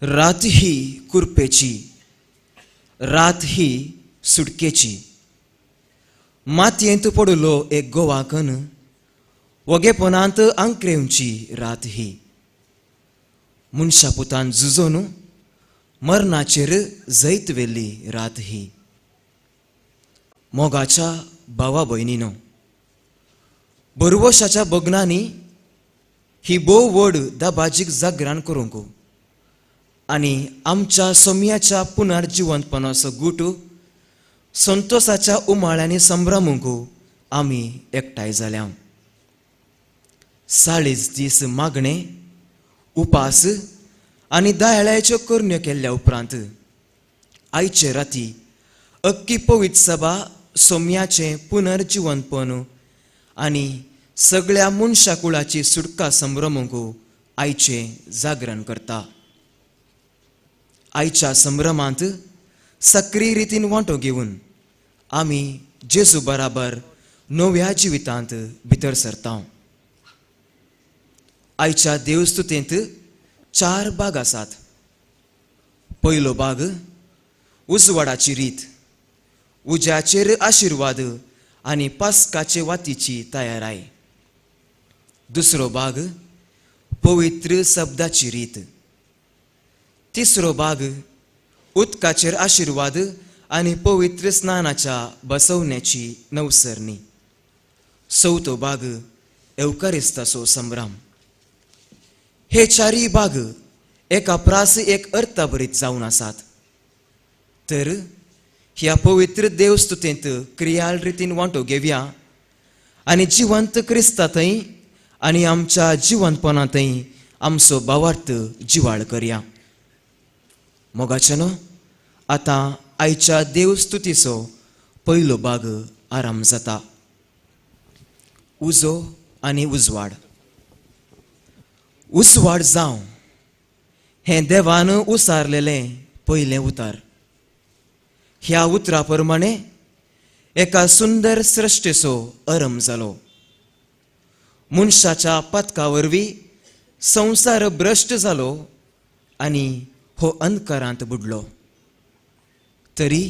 रात ही कुरपेची, रात ही सुटकेची. मातयेंत पडलो एक गोवाकन, वगेपणांत आंक्रेवची रात ही. मनशापुतान झुजोन मरणाचेर जैत वेल्ली रात ही. मोगाच्या भावा भयणीनो, बरवशाच्या बगनांनी ही बोव व्हड दाबाजीक जागरान करूंक आनी आमच्या सोम्याच्या पुनर्जिवंतपणाचो गुट संतोषाच्या उमाळ्यांनी संभ्रमूंक आमी एकठांय जाल्या. 40 दीस मागणे, उपास आनी दयाळ्याच्यो करण्यो केल्ल्या उपरांत आयचे राती अख्खी पवित्र सभा सोम्याचें पुनर्जिवंतपण आनी सगळ्या मनशाकुळाची सुटका संभ्रमूंक आयचें जागरण करता. आयच्या संभ्रमांत सक्रीय रितीन वांटो घेवन आमी जेजू बराबर नव्या जिवितांत भितर सरता. आयच्या देवस्तुतेंत 4 भाग आसात. पयलो भाग उजवाडाची रीत, उज्याचेर आशिर्वाद आनी पास्काचे वातीची तयाराय. दुसरो भाग पवित्र शब्दाची रीत. तिसरो भाग उदकाचेर आशिर्वाद आनी पवित्र स्नानाच्या बसवण्याची नवसरणी. चवथो भाग एवकारिस्ताचो संभ्रम. हे 4 भाग एका प्रास एक अर्थभरीत जावन आसात. तर ह्या पवित्र देवस्तुतेंत क्रियाळ रितीन वांटो घेवया आनी जिवंत क्रिस्तांतय आनी आमच्या जिवंतपणांतय आमचो भावार्थ जिवाळ करया. मोगाचेनो, आतां आयच्या देवस्तुतीचो पयलो भाग आराम जाता. उजो आनी उजवाड. उसवाड जावं हें देवान उसारलेलें पयलें उतार. ह्या उतरा प्रमाणे एका सुंदर सृश्टेचो आरंभ जालो. मनशाच्या पातका वरवीं संवसार भ्रश्ट जालो आनी हो अंधकारांत बुडलो. तरी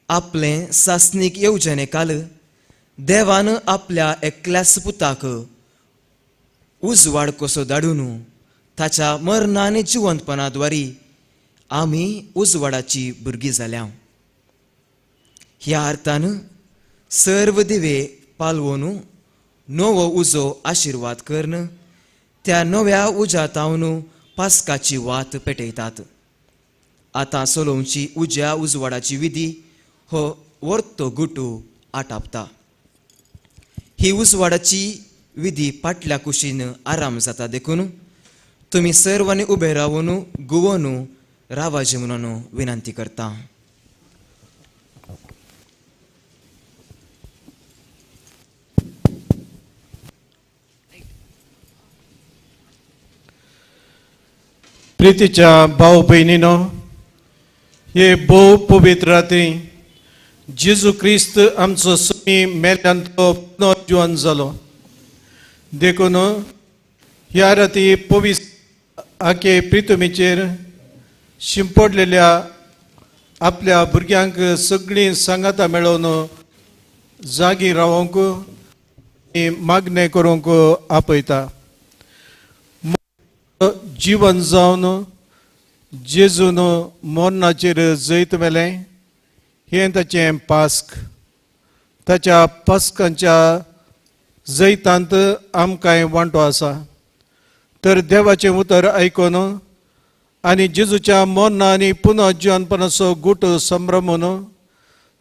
आपलें सासनीक येवजणेकाल देवान आपल्या एकल्याच पुताक उजवाड कसो धाडून ताच्या मरणान जिवंतपणाद्वारी आमी उजवाडाची भुरगीं जाल्या. ह्या अर्थान सर्व दिवे पालवून नवो उजो आशिर्वाद करन त्या नव्या उज्यातावन पास्काची वात पेटयतात. आतां सोलोवची उज्या उजवाडाची विधी हो वर्तो गुटू आटापता. ही उजवाडाची विधी फाटल्या कुशीन आराम जाता देखून तुमी सर्वांनी उबे रावून गुवोन रावाजे म्हणून विनंती करता. प्रितीच्या भाव भयणीनो, हे भोव पवित्र रात्री जेजू क्रिस्त आमचो स्वामी मेल्ल्यान तो पुनर्जिवन जालो. देखून ह्या राती पवित्र आखे प्रितुमेचेर शिंपडलेल्या आपल्या भुरग्यांक सगळीं सांगाता मेळोवन जागी रावंक मागणें करूंक आपयता. जीवन जावन जेजून मोन्नाचेर जैत मेलें हें ताचें पास्क. ताच्या पास्कांच्या जैतांत आमकांय वांटो आसा. तर देवाचें उतर आयकून आनी जेजूच्या मोन्ना आनी पुनर्जीवनपणाचो गूट संभ्रमून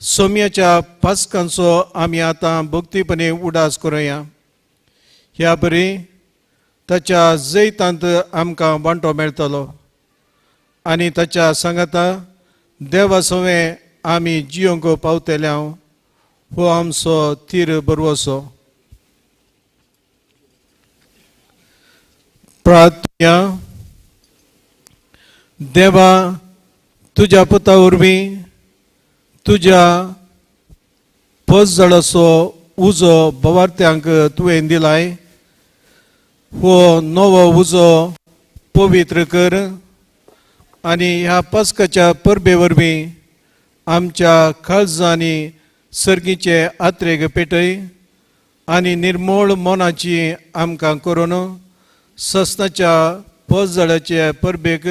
सोम्याच्या पास्कांचो आमी आतां भक्तीपणे उडास करुया. ह्या बरी ताच्या जैतांत आमकां वांटो मेळटलो आनी ताच्या सांगाता देवा सवें आमी जियोंक पावतल्या हो आमचो तीर बरवसो. प्रार्थना. देवा तुज्या पुता वरवीं तुज्या पोसजळाचो उजो भवार्थ्यांक तुवें दिलाय. हो नवो उजो पवित्र कर आनी ह्या पास्काच्या परबे वरवीं आमच्या काळजांनी सर्गीचे आत्रेक पेटय आनी निर्मळ मोनाची आमकां करून सस्नाच्या पोसजळाचे परबेक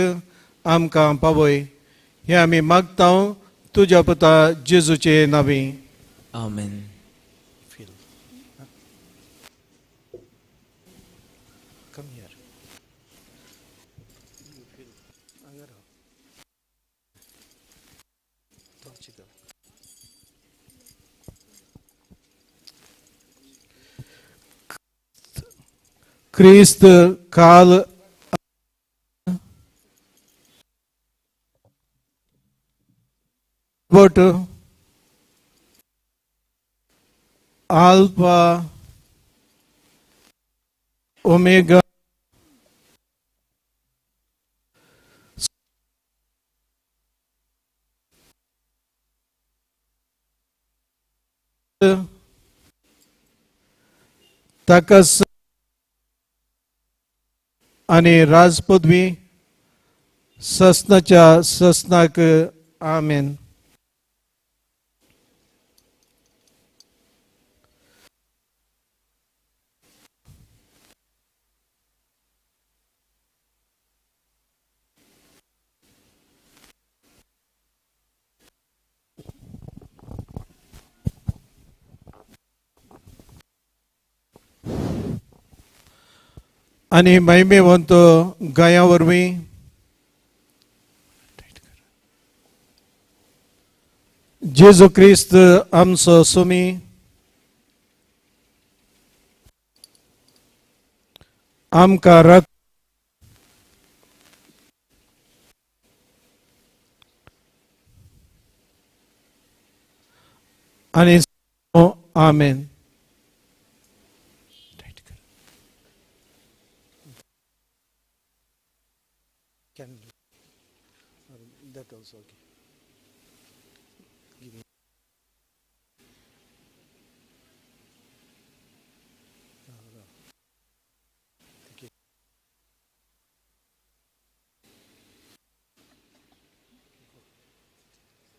आमकां पावय. हें आमी मागता तुज्या पुता जेजूचे नांवी. आमेन. क्रिस्त काल बट आल्फा ओमेगा ताका आनी राजपदवी ससनाच्या ससनाक. आमेन. आनी महिमेवंत गाया वरवीं जेजू क्रिस्त आमचो सुमी आमकां राख आनी आमेन. That also okay.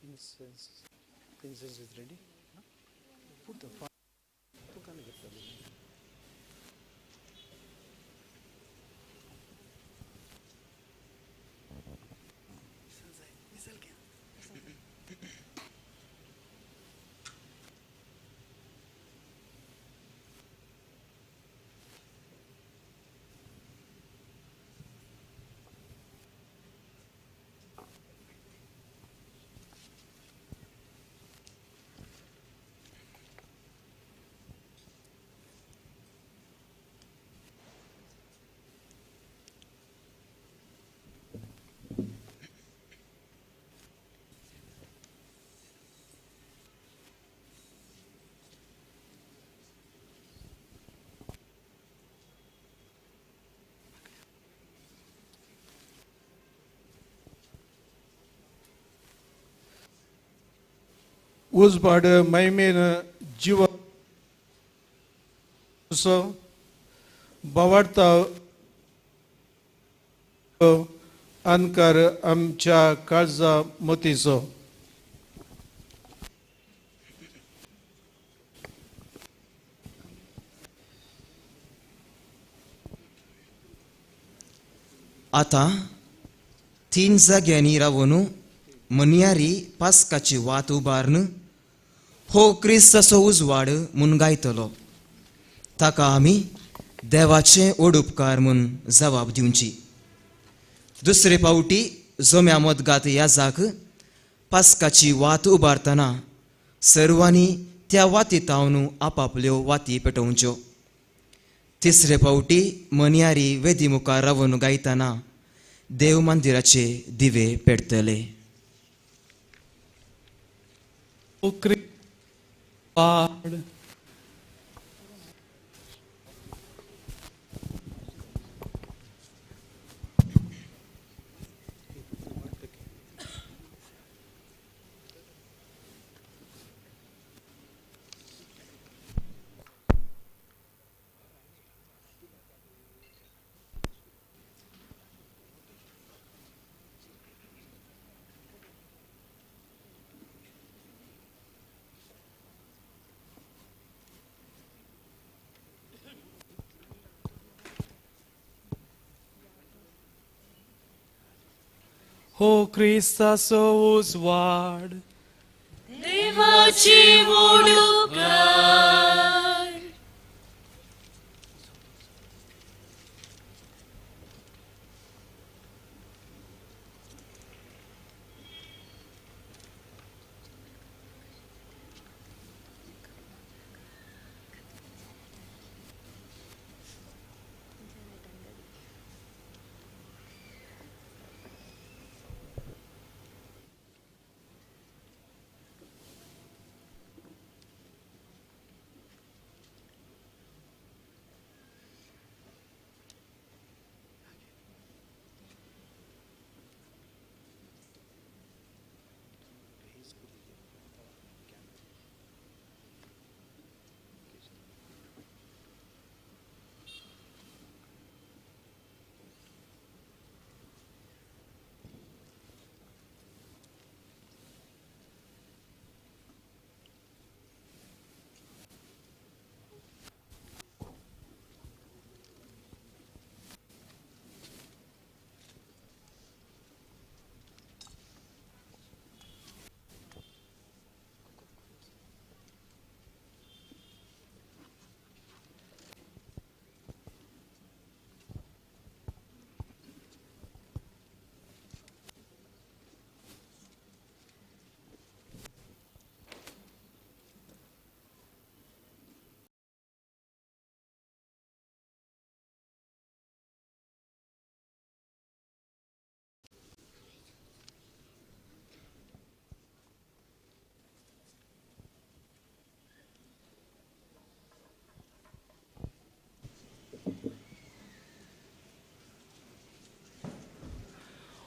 Incense is ready. Put the fire. उजवाड महिमेन जीव भवाडता अनकार आमच्या काळजा मोतीचो. आतां तीन जाग्यांनी रावून मनियारी पास्काची वात उबारन हो क्रिस्ताचो उजवाड म्हूण गायतलो. ताका आमी देवाचे ओडुपकार म्हूण जबाब दिवची. दुसरे फावटी जोम्या मदगात याजाक पास्काची वात उबारतना सर्वांनी त्या वातीतावन आपापल्यो वाती पेटोवच्यो. तिसरे फावटी मनियारी वेदी मुखार रावून गायतना देव मंदिराचे दिवे पेटतले. O Cristo, O Cristaचो उजवाड, देवाची ओडुकार.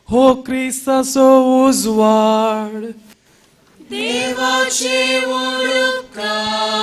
O Cristaचो उजवाड, देवाची ओडुकार.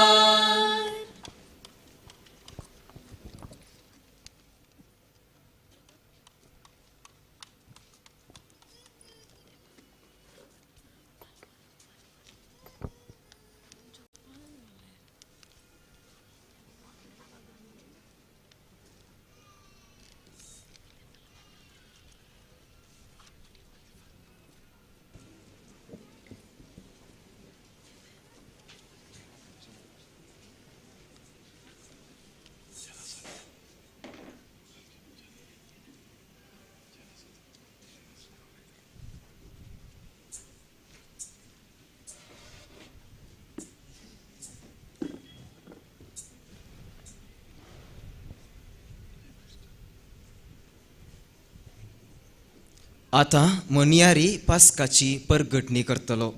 आता मनियारी पास्काची परगटणी करतलो.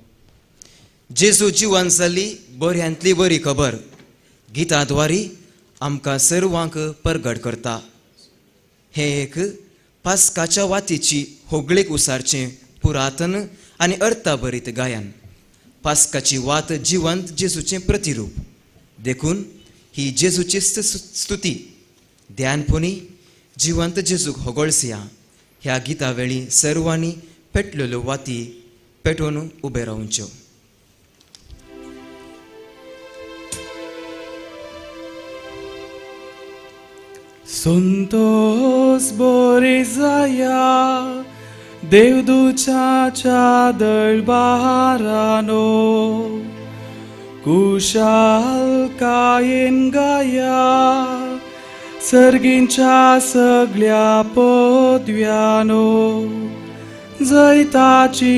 जेजू जिवान जाल्ली बऱ्यांतली बरी खबर गितांद्वारी आमकां सर्वांक परगट करता. हे एक पास्काच्या वातीची होगळेक उसारचें पुरातन आनी अर्थाभरीत गायन. पास्काची वात जिवंत जेजूचें प्रतिरूप देखून ही जेजूची स्तुती ध्यानपणी जिवंत जेजूक होगळसिया ह्या गिता वेळी सर्वांनी पेटलेल्यो वाती पेटोवन उबे रावच्यो. संतोष बरी जाया देवदूताच्या दरबारानो कुशाल कायेन गाया सर्गींच्या सगळ्या पदव्यानो जैताची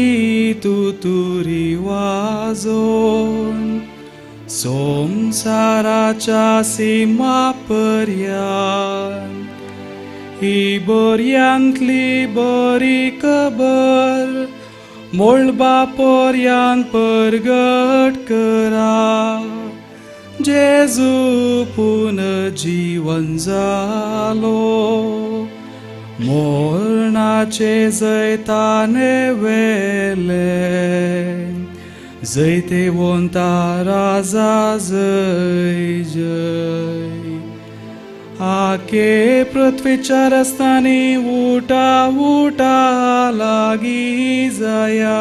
तुतुरी वाजोन संसाराच्या सीमापर्यंत ही बऱ्यांतली बरी खबर मोळबापर्यंत परगट करा जेजू पुनर्जीवन जालो मोरणाचे जैताने वेले जैते वंता राजा जय जय आके पृथ्वीच्या रस्त्याने उठा उठा लागी जाया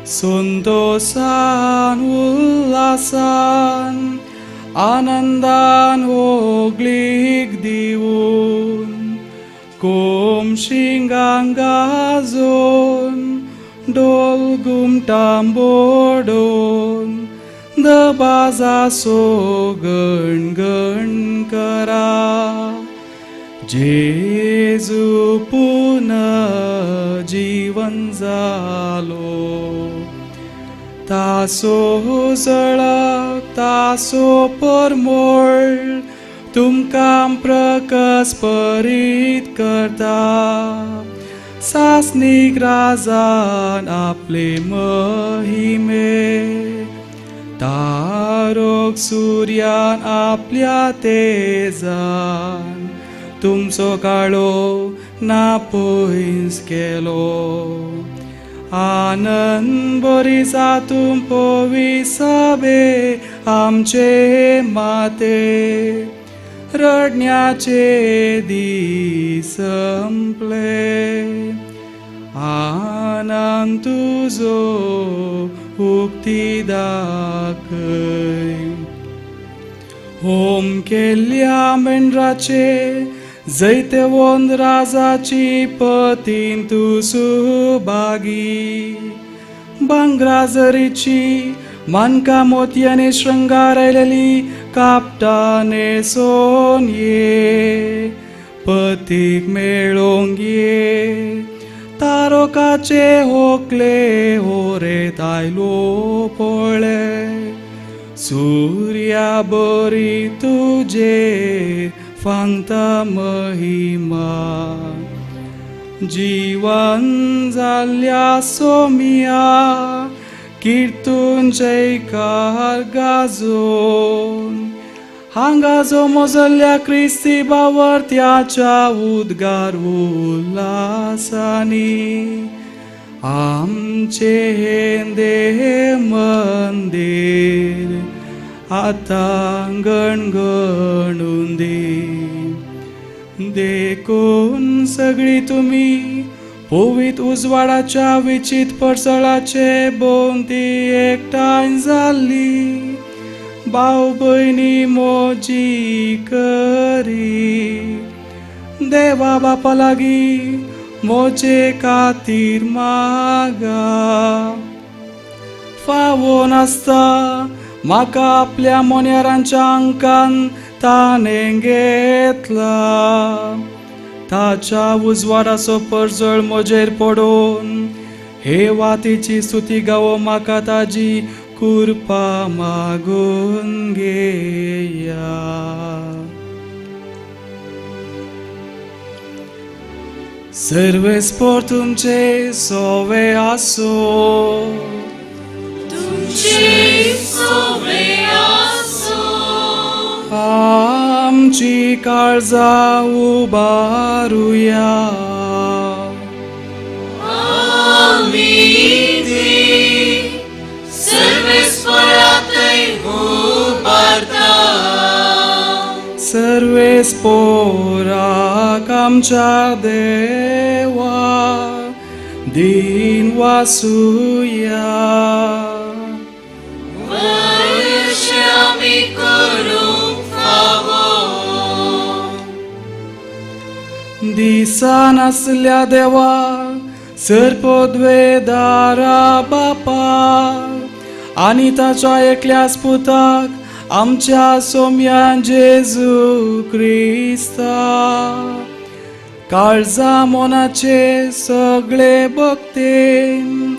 संतोषान उल्हासान आनंदान होगलीक दिवून कोम शिंगांक गाजोन डोल घुमटांबोडोन दबाजासो गण गण करा जेजू पुनः जीवन जालो तासो जळक तासो परमोळ तुमकां प्रकस परीत करता सासनीक राजान आपले महिमे तारोक सूर्यान आपल्या तेजान तुमचो काळो नापोयस केलो आनंद बरी जातूं पोवी सबे आमचे माते रडण्याचे दीस संपले आनंद तुजो उक्ती दाखय होम केल्ल्या मेंढराचे जैते वोंद राजाची पतीन तू सुभागी भांगरा जरीची मानका मोतयाने श्रृंगारलेली कापटाने सोन ये पतीक मेळोंक ये तारोकाचे होकले होरेत आयलो पळे सूर्या बरी तुजे फांगता महिमा जीवन जाल्ल्या सोमिया कीर्तून जयकार गाजोन हांगा जो मोजल्ल्या क्रिस्ती बावर्त्याच्या उद्गार उल्हासानी आमचे देह मंदिर आता गणगणून देखून सगळी तुम्ही पोवीत उजवाडाच्या विचित पडसळाचे बोंती एकठांय जाल्ली भाव भयणी मोजी करी देवा बापा लागीं मोजे खातीर मागा फावो नासता म्हाका आपल्या मोन्यारांच्या अंकान ताणें घेतला ताच्या उजवाडाचो परजळ म्हजेर पडोवन हे वातीची स्तुती गावो म्हाका ताजी कृपा मागून घेया सर्वेस्पोर तुमचे सोवे आसो आमची काळजा उबारुया सर्वेस्पोराक आमच्या देवा दिन वासुया दिसा नासल्या देवा सर्पोद्वेदारा बापा आणि ताच्या एकल्याच पुताक आमच्या सोम्यान जेजू क्रिस्ता काळजा मोनाचे सगळे भक्तेन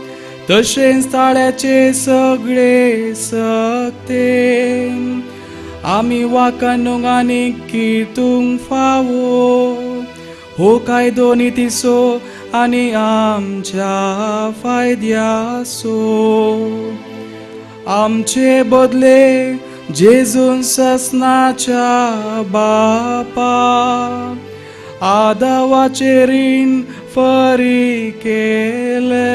तशेंच ताळ्याचे सगळे सक्तेन आमी वाकानुंक आनी किर्तूंक फावो हो कायदो नितीसो आनी आमच्या फायद्यासो आमचे बदले जेजून ससनाच्या बापा आदावाचे रीण फरी केले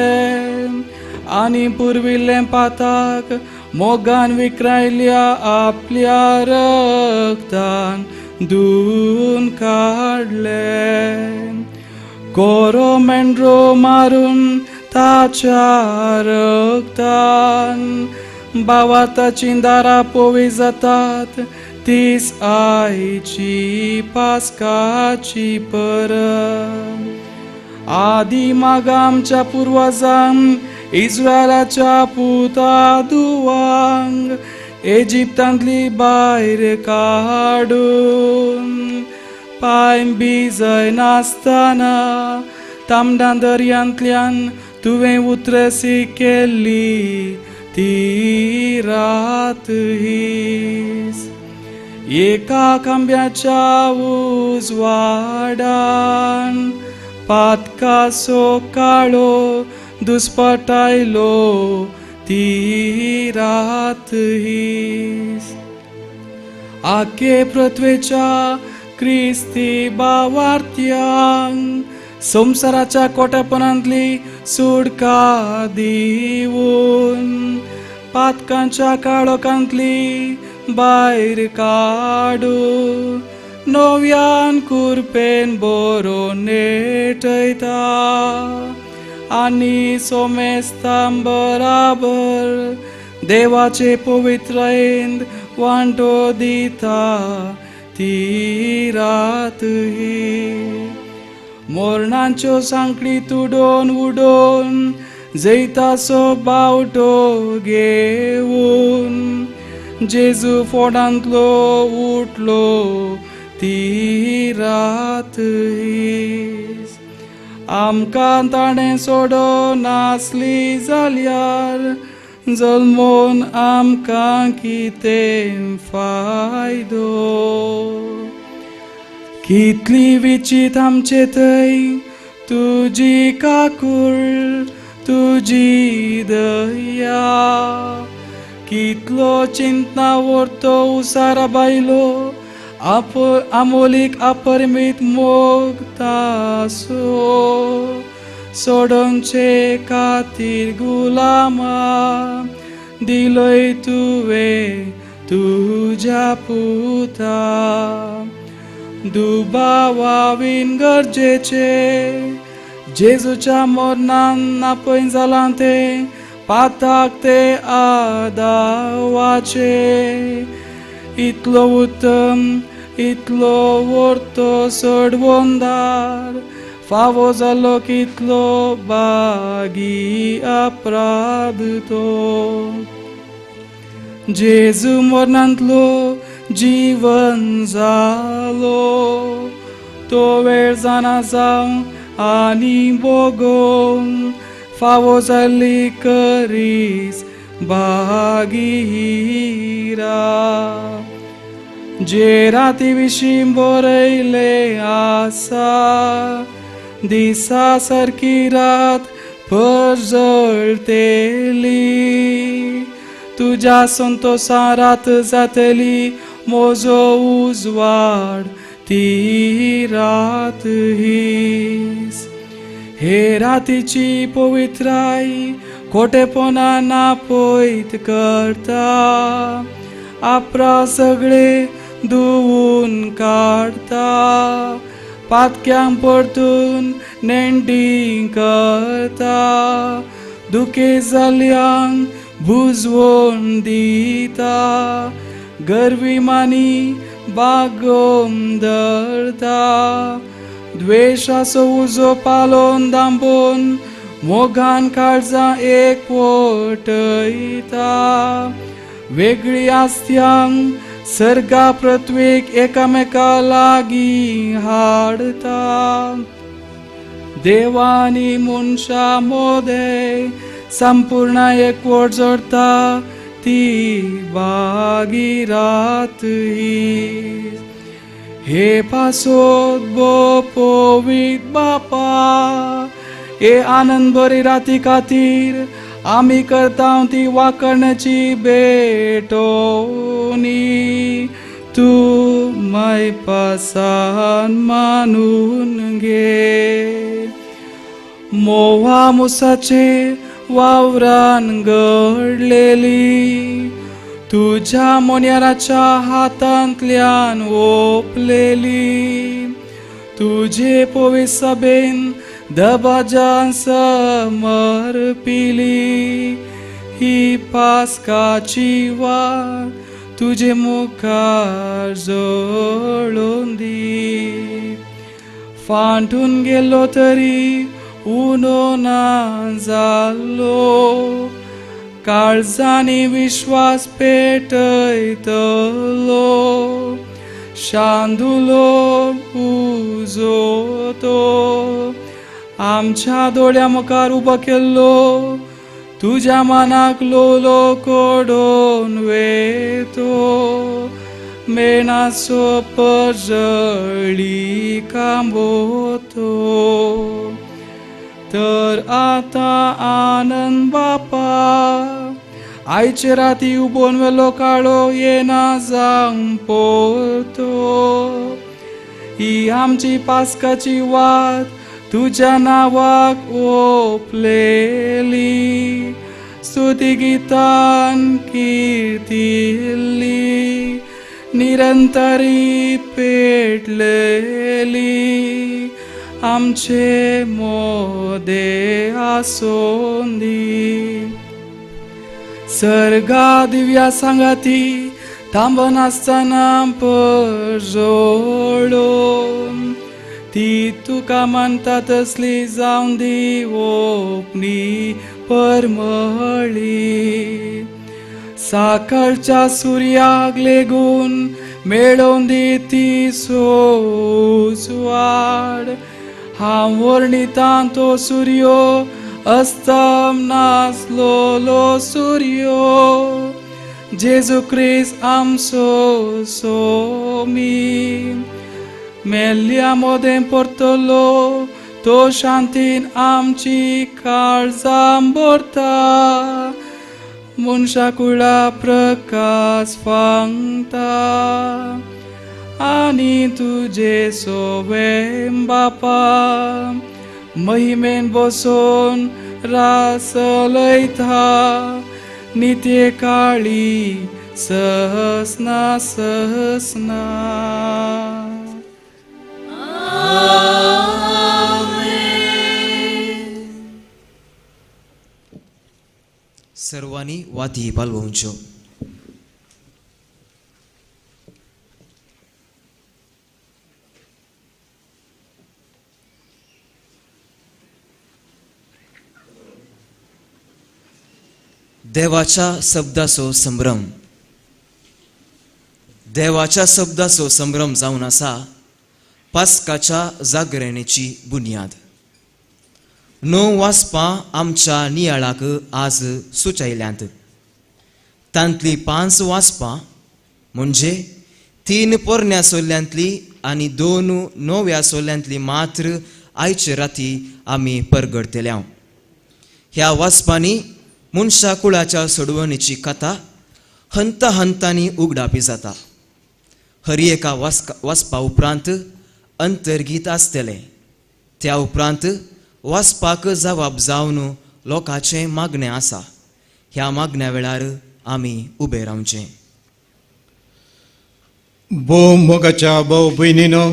आनी पुर्विल्ले पाताक मोगान विक्रायल्या आपल्या रक्तान धुवन काडले कोरो मेंढरो मारून ताच्या रक्तान बावा ताची दारां पोवी जातात तीस आयची पास्काची परब आदी मागा आमच्या पुर्वजांक इस्रायलाच्या पुतादुवांक इजिप्तांतली भायर काडून पांय बी जय नासतना तामडां दर्यांतल्यान तुवें उतरसी केल्ली ती रात हीस एका खांब्याच्या उजवाडान पातकासो काळो दुस्पटायलो ती रात हीस आखे पृथ्वेच्या क्रिस्ती भावार्थ्यांक संसाराच्या कोटेपणांतली सुटका दिवून पातकांच्या काळोखांतली भायर काडू नव्यान कुरपेन बरो नेटयता आनी सोमेस्तां बराबर देवाचे पवित्रयेंत वांटो दिता ती रात ही मोरणांच्यो सांकळी तुडोवन उडोवन जैतासो बावटो घेवन जेजू फोडांतलो उठलो ती रात हीस आमकां ताणें सोडो नासली जाल्यार जल्मोन आमकां कितें फायदो कितली विचित आमचे थंय तुजी काकूळ तुजी दया कितलो चिंतना व्हरतो उसारा बायलो आमोलीक अपरिमीत मोग तासो सोडोनचे खातीर गुलामा दिलोय तुवें तुज्या पुता दुबावावीन गरजेचे जेजूच्या मरणान नापय जालां तें पाताक ते आदावाचे इतलो उत्तम इतलो व्हरतो सडवंदार फावो जालो कितलो बागी अपराध तो जेजू मरणांतलो जीवन जालो तो वेळ जाना जावं आनी बोगोंक फावो जाल्ली करीस बागी हिरा जे राती विशीं बरयले आसा दिसा सारकी रात परजळटेली तुज्या संतोषा रात जातली मोजो उजवाड ती रात हीस हे रातीची पवित्राय खोटेपणा नापयत करता आपरा सगळे धुवून काडता पातक्यांक परतून नेंडी करता दुखे जाल्यांक बुजवून दिता गर्विमानी बागोवन धरता द्वेषाचो उजो पालोवन दांबोवन मोगान काळजां एकवटयता, वेगळी आसत्यांक सर्गा पृथ्वीक एकामेका लागीं हाडता. देवानी मनशा मोदे संपूर्ण एकवट जोडता, ती भागीराथ ही. हे पासोद बो पवित बापा, हे आनंद बरी राती खातीर आमी करता ती वाकणची भेटोनी. तूं माय पासान मानून घे. मोवा मुसाचे वावरान घडलेली, तुझ्या मोन्याराच्या हातांतल्यान ओपलेली. तुझे पवित्र सभेन दबाजान समर्पिली, ही पास्काची वाट तुझे मुखार जळोवन दी. फांटून गेलो तरी उनो ना जाल्लो, काळजांनी विश्वास पेटयतलो. शांदुलो उजोतो आमच्या दोळ्या मुखार उबो केल्लो, तुझ्या मनाक लोलो कोडोन वेतो. मेणाचो पजळी कांबोतो, तर आता आनंद बापा, आयचे राती उबोन वेलो काळो येना जावंक पोतो. ही आमची पास्काची वाट तुझ्या नावाक ओपलेली, स्तुती गितान कीर्तिल्ली, निरंतरी पेटलेली. आमचे मोदे आसोंदी. सर्गा दिव्या सांगाती थांबन आसतना पजळोन, ती तुका मानता तसली जावन दी ओपणी परमळी. साखरच्या सुर्याक लेगून मेळोवन दी ती सोजवाड. हांव वर्णिता तो सूर्यो अस्तम नासलोलो सूर्यो. जेजू क्रिस्त आमचो सोमी, मेल्ल्या मोदें परतलो तो शांतीन आमची काळजां भरता. मनशा कुळा प्रकाश फांगता, आनी तुझे सोवें बापा महिमेन बसोन रासलयता. नित्ये काळी सहस्ना सहस्ना. सर्वांनी वाती पालवोवच्यो. देवाच्या शब्दाचो संभ्रम. देवाच्या शब्दाचो संभ्रम जावन आसा पास्काच्या जागरणेची बुनयाद. 9 वासपां आमच्या नियाळाक आज सुचयल्यांत. तांतली 5 वासपां म्हणजे 3 पोरण्या सोल्ल्यांतली आनी 2 नव्या सोल्ल्यांतली मात्र आयचे राती आमी परगडतल्या. ह्या वासपांनी मनशा कुळाच्या सोडवणेची कथा हंत हंतांनी उगडापी जाता. हर एका वासपा उपरांत अंतर्गीत आसतले. त्या उपरांत वासपाक जबाब जावन लोकांचे मागणें आसा. ह्या मागण्या वेळार आमी उबे रावचें. भोव मोगाच्या भाव भयणीनो,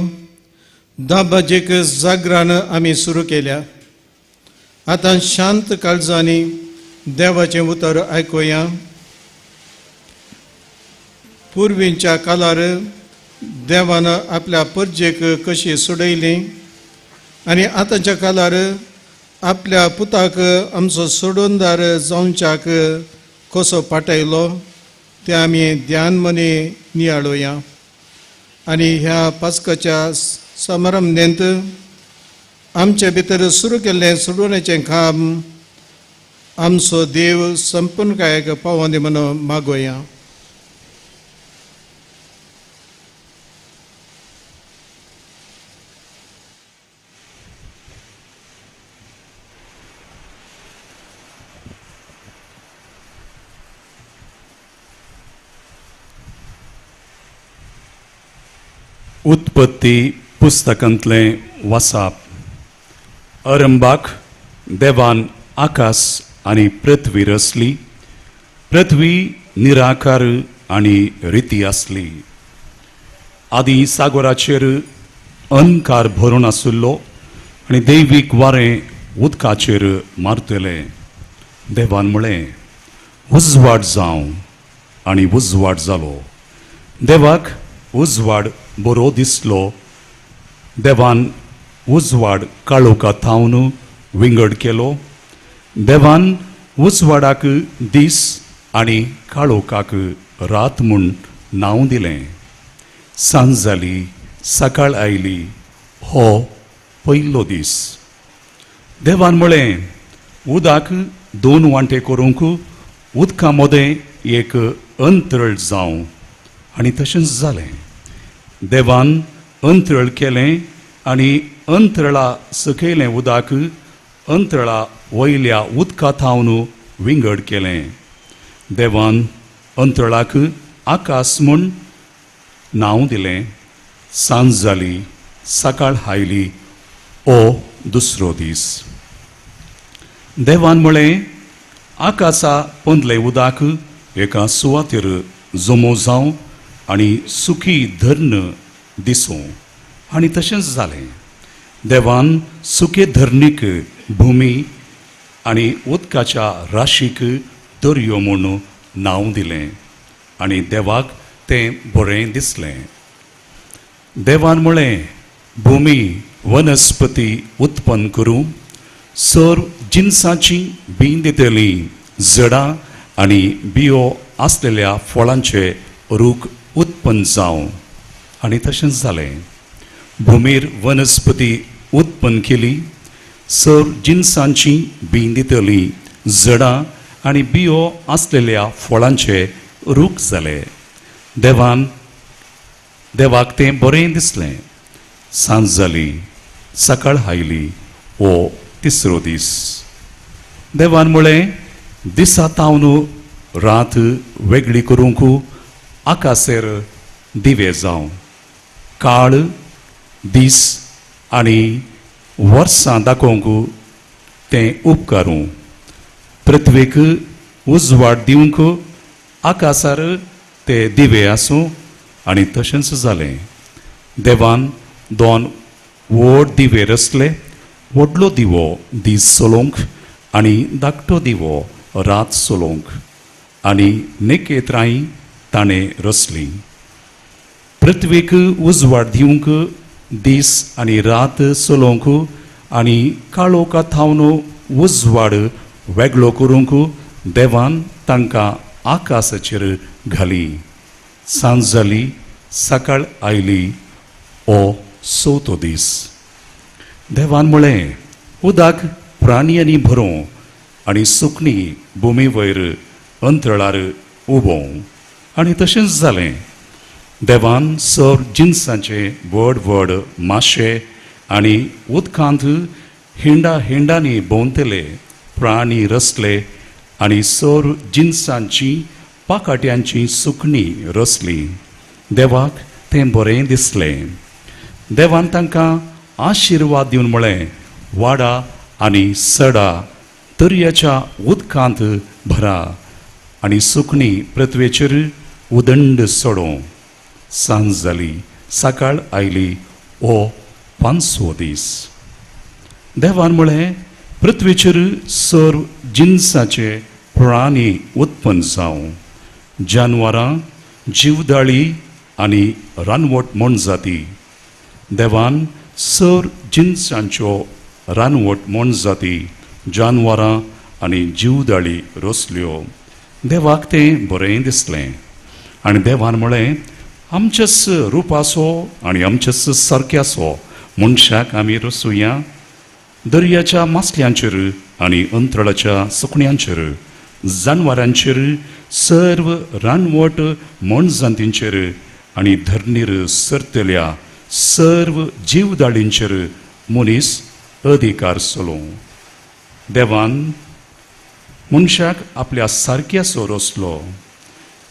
दाबाजेक जागरान आमी सुरू केल्या. आतां शांत काळजांनी देवाचें उतर आयकुया. पुर्वींच्या काळार देवान आपल्या परजेक कशी सोडयली आनी आतांच्या काळार आपल्या पुताक आमचो सोडूनदार जावच्याक कसो पाठयलो ते आमी ध्यान मनी नियाळुया आनी ह्या पास्काच्या समारंभेंत आमचे भितर सुरू केल्लें सोडवण्याचें काम आमचो देव संपूर्णकायेक पावों दी म्हणून मागोया. उत्पत्ती पुस्तकांतलें वाचप. अरंभाक देवान आकाश आनी पृथ्वी रचली. पृथ्वी निराकार आनी रिती आसली. आदी सागराचेर अंकार भरून आसुल्लो आनी दैवीक वारें उदकाचेर मारतलें. देवान म्हळें, उजवाड जावं, आनी उजवाड जालो. देवाक उजवाड बरो दिसलो. देवान उजवाड काळोखांत थावन विंगड केलो. देवान उजवाडाक दीस आनी काळोखाक रात म्हूण नांव दिलें. सांज जाली, सकाळ आयली, हो पयलो दीस. देवान म्हळें, उदकाक 2 वांटे करूंक उदका मदें एक अंतरळ जावं, आनी तशेंच जालें. देवान अंतरळ केलें आनी अंतरळा सकयलें उदक अंतरळा वयल्या उदका थावन विंगड केलें. देवान अंतरळाक आकाश म्हूण नांव दिलें. सांज जाली, सकाळ आयली, हो दुसरो दीस. देवान म्हळें, आकाशा पंदलें उदक एका सुवातेर जमो जावं आनी सुखी धर्ण दिसूं, आनी तशेंच जालें. देवान सुखे धरणीक भुमी आनी उदकाच्या राशीक दर्यो म्हूण नांव दिलें, आनी देवाक तें बरें दिसलें. देवान म्हळें, भुमी वनस्पती उत्पन्न करूं, सर जिनसाची बीं दितलीं झाडां आनी बियो आसलेल्या फळांचे रूख उत्पन्न जावं, आनी तशेंच जालें. भुमीर वनस्पती उत्पन्न केली. सर जिनसांची बीं दितलीं झाडां आनी बियो आसलेल्या फळांचे रूख जाले. देवाक तें बरें दिसलें. सांज जाली, सकाळ आयली, हो तिसरो दीस. देवान म्हळें, दिसा तावन रात वेगळी करूंक आकाशेर दिवे जावं, काळ दीस आनी वर्सां दाखोवंक तें उपकारूं. पृथ्वीक उजवाड दिवंक आकाशार ते दिवे आसूं, आनी तशेंच जालें. देवान 2 व्हड दिवे रचले. व्हडलो दिवो दीस चलोवंक आनी धाकटो दिवो रात चलोवंक, आनी नेकेत्रांय ताणें रचलीं. पृथ्वीक उजवाड दिवंक दीस आनी रात चलोवंक आनी काळोखांत थावन उजवाड वेगळो करूंक देवान तांकां आकाशाचेर घाली. सांज जाली, सकाळ आयली, हो चवथो दीस. देवान म्हळें, उदक प्राणयांनी भरूं आनी सुकणी भुमी वयर अंतराळार उबोवं, आनी तशेंच जालें. देवान सर जिनसांचे व्हड व्हड माशे आनी उदकांत हिंडांनी भोंवतले प्राणी रचले, आनी सर जिनसांची पाकाट्यांची सुकणी रचली. देवाक तें बरें दिसलें. देवान तांकां आशिर्वाद दिवन म्हळें, वाडा आनी सडा, दर्याच्या उदकांत भरा, आनी सुकणी पृथ्वेचेर उदंड सोडों. सांज जाली, सकाळ आयली, हो 5वो दीस. देवान म्हळें, पृथ्वेचेर सर जिनसाचे प्राणी उत्पन्न जावं, जानवरां, जीवदाळी आनी रानवट मोणजाती. देवान सर जिनसांच्यो रानवट मोनजाती जानवरां आनी जीवदाळी रोसल्यो. देवाक तें बरें दिसलें. आनी देवान म्हळें, आमचेच रुपाचो आनी आमचेच सारक्याचो मनशाक आमी रचुया, दर्याच्या मासल्यांचेर आनी अंतराळाच्या सुकण्यांचेर, जानवरांचेर, सर्व रानवट मोणजातींचेर आनी धरणीर सरतल्या सर्व जीवदाळींचेर मनीस अधिकार चलो. देवान मनशाक आपल्या सारक्याचो रचलो.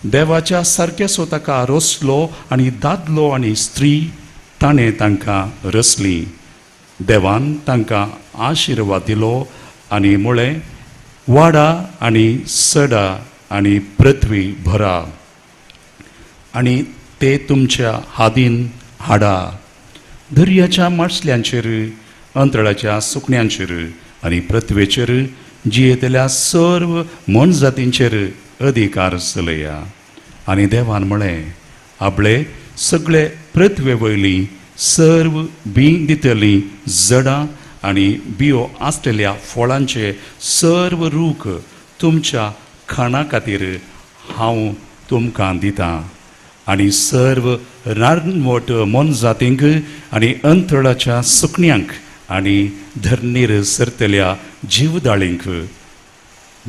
देवाच्या सारक्याचो ताका रचलो आनी दादलो आनी स्त्री ताणें तांकां रचली. देवान तांकां आशिर्वाद दिलो आनी म्हळें, वाडा आनी सडा आनी पृथ्वी भरा आनी ते तुमच्या हातीन हाडा. दर्याच्या मासल्यांचेर, अंतराळाच्या सुकण्यांचेर आनी पृथ्वेचेर जियेतल्या सर्व मनजातींचेर अधिकार चलया. आनी देवान म्हळें, आपले सगळे पृथ्वे वयली सर्व बीं दितलीं जडां आनी बियो आसलेल्या फळांचे सर्व रूख तुमच्या खाणा खातीर हांव तुमकां दितां. आनी सर्व रानवट मोनजातींक आनी अंतराळाच्या सुकण्यांक आनी धरणीर सरतल्या जीवदाळींक,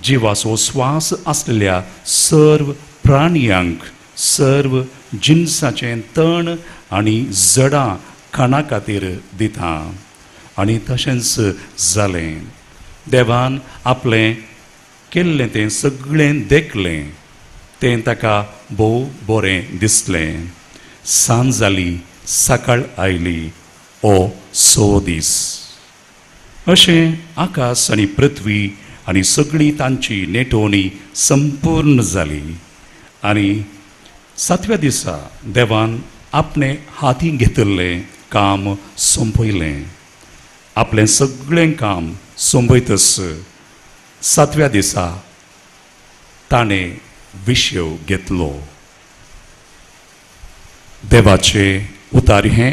जिवाचो स्वास आसलेल्या सर्व प्राणयांक, सर्व जिन्साचें तण आनी जडां खाणा खातीर दितां. आनी तशेंच जालें. देवान आपलें केल्लें तें सगळें देखलें. तें ताका भोव बरें दिसलें. सांज जाली, सकाळ आयली, ओ 6 दीस. अशें आकाश आनी पृथ्वी आनी सगळी तांची नेटोवणी संपूर्ण जाली. आनी 7व्या दिसा देवान आपणें हाती घेतिल्लें काम सोंपयलें. आपलें सगळें काम सोंपयतस 7व्या दिसा ताणें विश्व घेतलो. देवाचे उतार हें.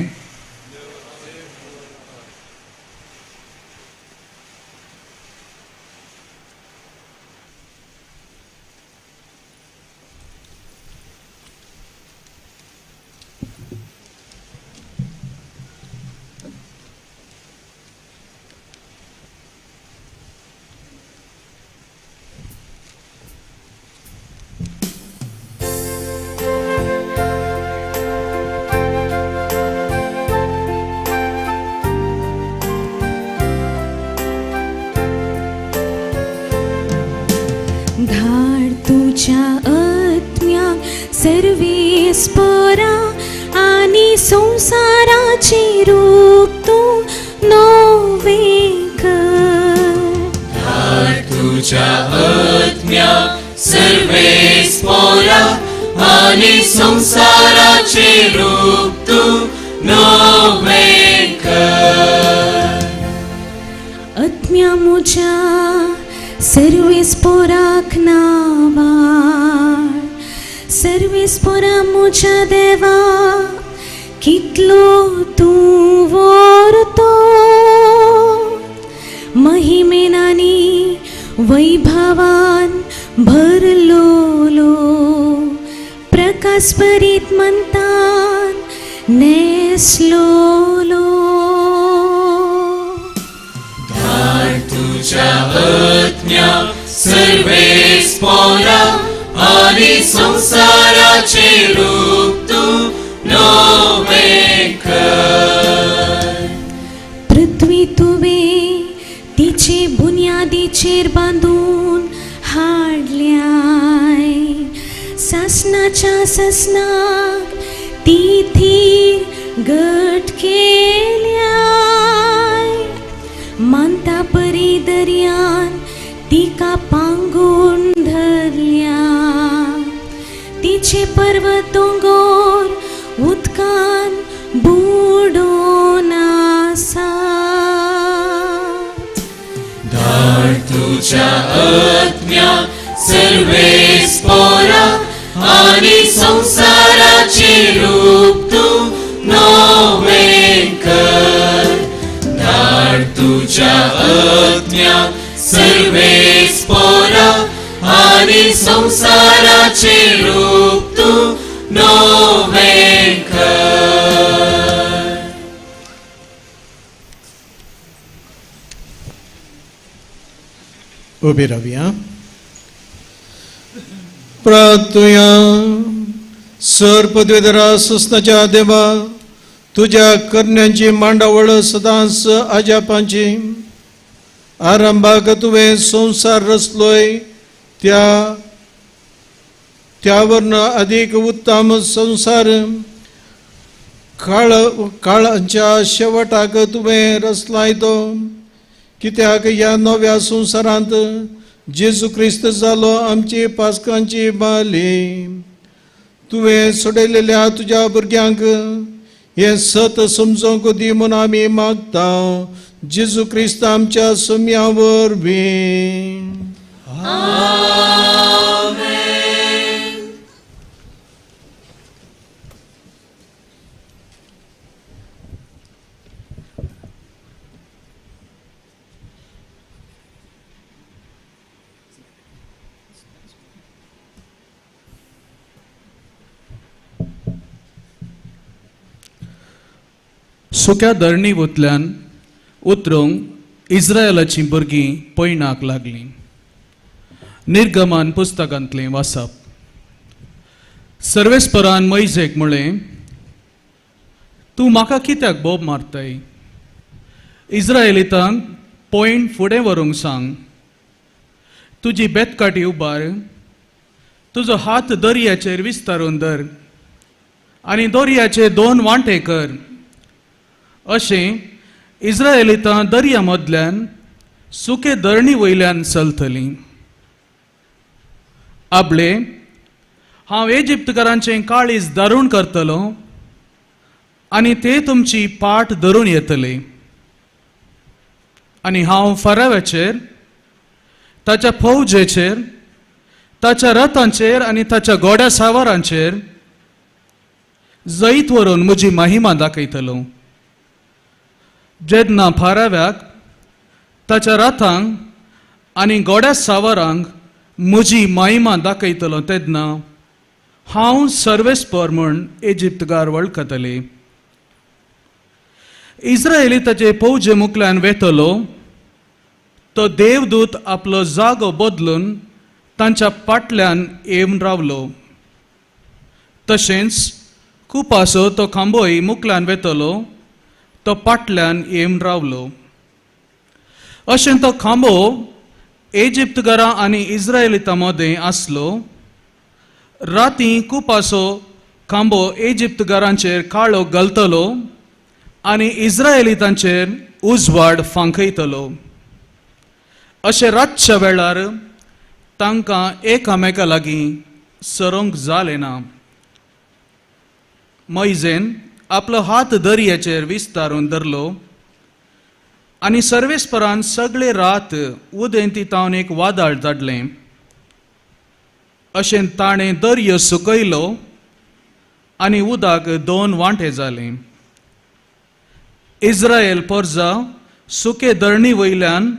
धाड तुझ्या आत्म्याक सर्वेस्परा आनी संसाराचे रूप तूं नवें कर. धाड तुझ्या आत्म्याक सर्वेस्परा आनी संसाराचे रूप तूं नवें कर. आत्म्या म्हज्या सर्वेस्पराक नावाड, सर्वेस्परा म्हज्या देवा कितलो तूं व्हरतो. महिमेन आनी वैभवान भरलोलो, प्रकाश भरीत म्हणटान नेसलोलो. धाड तुझ्या आत्म्याक सर्वेस्परा आनी संसाराचे रूप तूं नवें कर. पृथ्वी तुवें तिचे बुन्यादीचेर बांदून हाडल्याय. सासणाच्या ससनाक ती थीर घट केल्याय. मानता परी दर्यान तिका पांगून धरल्या. तिचे पर्वत दोंगर उदकान बुडोन आसा. धाड तुझ्या आत्म्याक सर्वेस्परा आनी संसाराचे रूप तूं नवें कर. धाड तुझ्या उबे रावया. प्रार्थूया. सर पदवीधरा सुस्नाच्या देवा, तुझ्या करण्यांची मांडावळ सदांच आजापांची. आरंभाक तुवें संसार रचलोय, त्यावरनं अधिक उत्तम संसार काळाच्या शेवटाक तुवें रचलाय तो. कित्याक ह्या नव्या संवसारांत जेजू क्रिस्त जालो आमची पासकांची बाली. तुवें सोडयलेल्या तुज्या भुरग्यांक हे सत समजूंक दी म्हूण आमी मागता. जेजू क्रिस्त आमच्या सोम्या वरवीं. सुक्या धरणी वतल्यान उतरूंक इस्रायलाची भुरगीं पयणाक लागलीं. निर्गमन पुस्तकांतलें वाचप. सर्वेस्परान मैजेक म्हळें, तूं म्हाका कित्याक बोब मारताय? इस्रायलितांक पयण फुडें व्हरूंक सांग. तुजी बेतकाटी उबार, तुजो हात दर्याचेर विस्तारून धर आनी दर्याचे 2 वांटे कर. अशें इस्रायलितां दर्या मदल्यान सुके धरणी वयल्यान चलतलीं. आबले, हांव इजिप्तकारांचें काळीज दारूण करतलो आनी ते तुमची पाट धरून येतले. आनी हांव फराव्याचेर, ताच्या फौजेचेर, ताच्या रथांचेर आनी ताच्या घोड्या सावारांचेर जैत व्हरून म्हजी महिमा दाखयतलो. जेन्ना फाराव्याक, ताच्या रथांक आनी घोड्या सावरांक म्हजी महिमा दाखयतलो तेन्ना हांव सर्वेस्पर म्हूण इजिप्तकार वळखतले. इस्रायली ताचे फौजे मुखल्यान वेतलो. तो देवदूत आपलो जागो बदलून तांच्या फाटल्यान येवन रावलो. तशेंच कुपासो तो खांबोय मुखल्यान वेतलो. तो फाटल्यान येवन रावलो. अशें तो खांबो इजिप्तकारां आनी इस्रायलितां मदें आसलो. रातीं कुपासो खांबो इजिप्तकारांचेर काळोख घालतलो आनी इस्रायलितांचेर उजवाड फांकयतलो. अशें रातच्या वेळार तांकां एकामेका लागीं सरोंक जालें ना. मैजेन आपलो हात दर्याचेर विस्तारून धरलो आनी सर्वेस्परान सगळे रात उदेंतीतावन एक वादळ धाडलें. अशें ताणें दर्यो सुकयलो आनी उदक 2 वांटे जालें. इस्रायल परजा सुके धरणी वयल्यान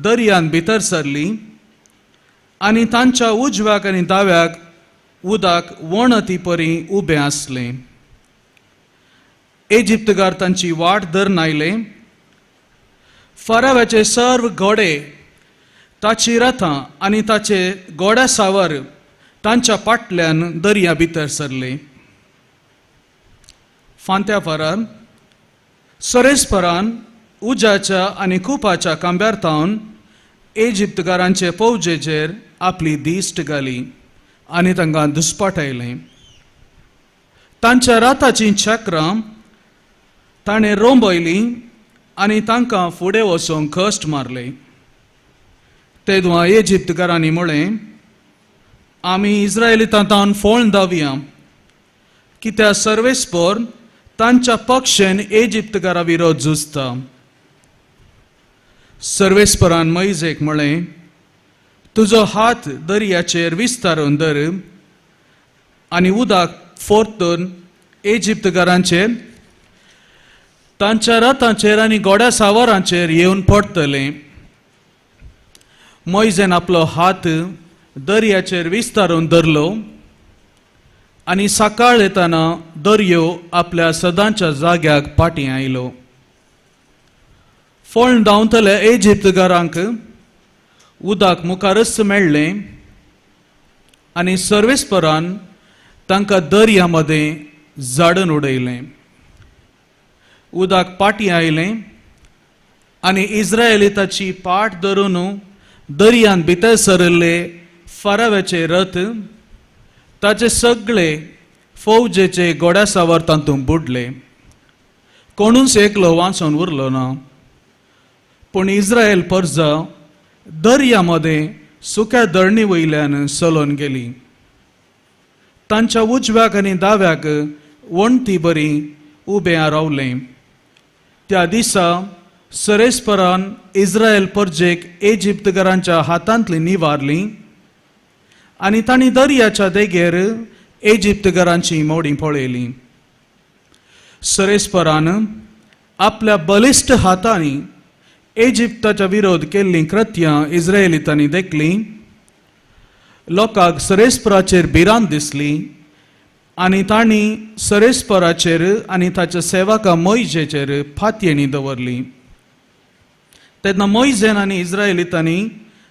दर्यान भितर सरली आनी तांच्या उजव्याक आनी दाव्याक उदक वणती परी उबें आसलें. इजिप्तकार तांची वाट धरून आयले. फराव्याचे सर्व घोडे, ताची रथां आनी ताचे घोड्या सावर तांच्या फाटल्यान दर्या भितर सरले. फांत्या फरार सरेस्परान उज्याच्या आनी कुपाच्या खांब्यार थावन इजिप्तकारांचे फौजेचेर आपली दिश्ट घाली आनी तांकां दुस्पाटायलें. तांच्या रथाचीं चक्रां ताणें रोंबयलीं आनी तांकां फुडें वचोंक कश्ट मारले. तेदुआ इजिप्तकारांनी म्हळें, आमी इस्रायलितां तावन फोळून धांवया, कित्याक सर्वेस्पर तांच्या पक्षेन इजिप्तकारा विरोध झुजता. सर्वेस्परान मैजेक म्हळें, तुजो हात दर्याचेर विस्तारून धर आनी उदक फोर्तून इजिप्तकारांचेर, तांच्या रथांचेर आनी घोड्या सावरांचेर येवन पडटलें. मैजेन आपलो हात दर्याचेर विस्तारून धरलो आनी सकाळ येताना दर्यो आपल्या सदांच्या जाग्याक फाटीं आयलो. फोळून धांवतल्या इजिप्तकारांक उदक मुखारच मेळ्ळें आनी सर्वेस्परान तांकां दर्यामध्ये झाडून उडयलें. उदक पाटी आयलें आनी इस्रायेली ताची पाट धरून दर्यान भितर सरले फाराव्याचे रथ ताचे सगळे फौजेचे घोड्यासावर तातूंत बुडले. कोणूच एकलो वाचून उरलो ना. पूण इस्रायल परजा दर्यामध्ये सुक्या धरणी वयल्यान चलोन गेली. तांच्या उजव्याक आनी दाव्याक वणटी बरी उबे रावलें. त्या दिसा सरेस्परान इस्रायल परजेक इजिप्तकारांच्या हातांतली निवारली आनी तांणी दर्याच्या देगेर इजिप्तकारांची मोडी पळयली. सरेस्परान आपल्या बलिश्ट हातांनी इजिप्ताच्या विरोध केल्ली कृत्यां इस्रायलितांनी देखली. लोकांक सरेस्पराचेर भिरांत दिसली आनी तांणी सरेस्पराचेर आनी ताच्या सेवका मोइजेचेर फातयेणी दवरली. तेन्ना मोइजेन आनी इस्रायलितांनी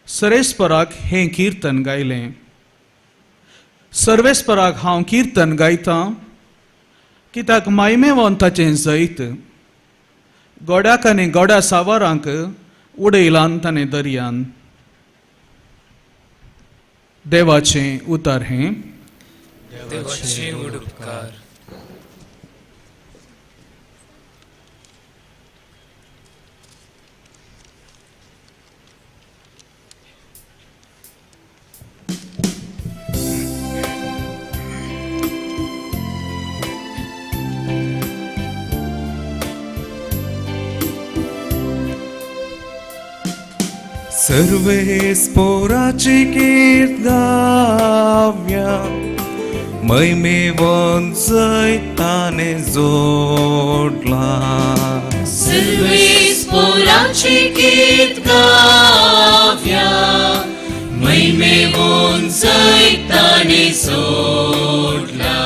सरेस्पराक हें किर्तन गायलें. सर्वेस्पराक हांव किर्तन गायतां कित्याक मायमेवंताचें जैत गोड्याक आनी गोड्या सावारांक उडयलां ताणें दर्यान. देवाचें उतर हें. देवाचे उपकार. सर्वेस्पोराची कीर्त गाव्या मैमेवंत जैताने जोडला. सर्वेस्पोराची कीर्त गाव्या मैमेवंत जैताने जोडला.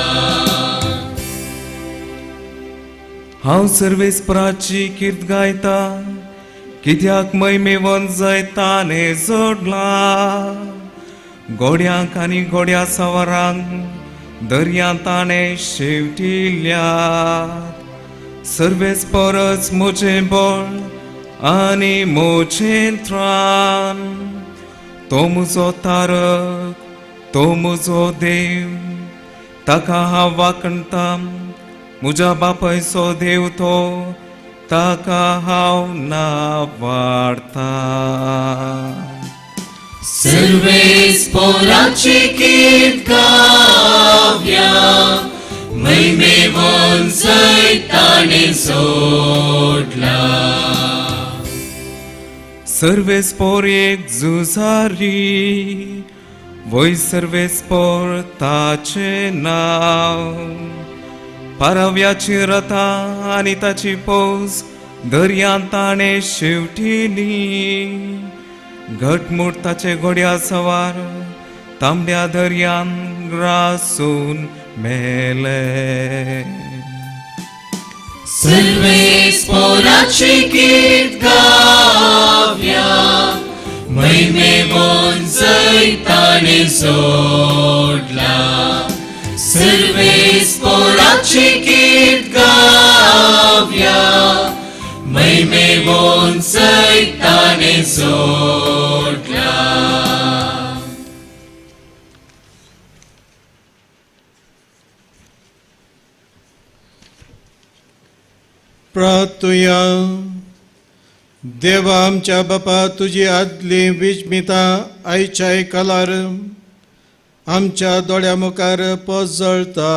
हांव सर्वेस्पराची कीर्त गायता कित्याक मैमेवंत जैताने जोडला. गोड्यांक आनी गोड्या सावरांक दर्यांत ताणें शेवटिल्ल्यात. सर्वेस्परच म्हजें बळ आनी म्हजें त्राण. तो म्हजो तारक, तो म्हजो देव, ताका हांव वाखणटां. म्हज्या बापायचो देव तो, ताका हांव नावाडटां. सर्वेस्पोराची कीर्त गाव्या मैमेवंत जैताने जोडला. सर्वेस्पोर एक झुजारी, वय सर्वेस्पोर ताचें नांव. पाराव्याची रथां आनी ताची फौज दर्यांत ताणें शेवटिली. घटमूट ताचे घोड्या सवार तांबड्या दर्यान ग्रासून मेले. सर्वेस्पोराची कीर्त गाव्या मैमेवंत जैताने जोडला. सर्वेस्पोराची कीर्त गाव्या मैमेवंत जैताने जोडला. प्रार्थुया. देवा आमच्या बापा, तुजी आदली विस्मिता आयच्या कालार आमच्या दोळ्या मुखार पसळटा.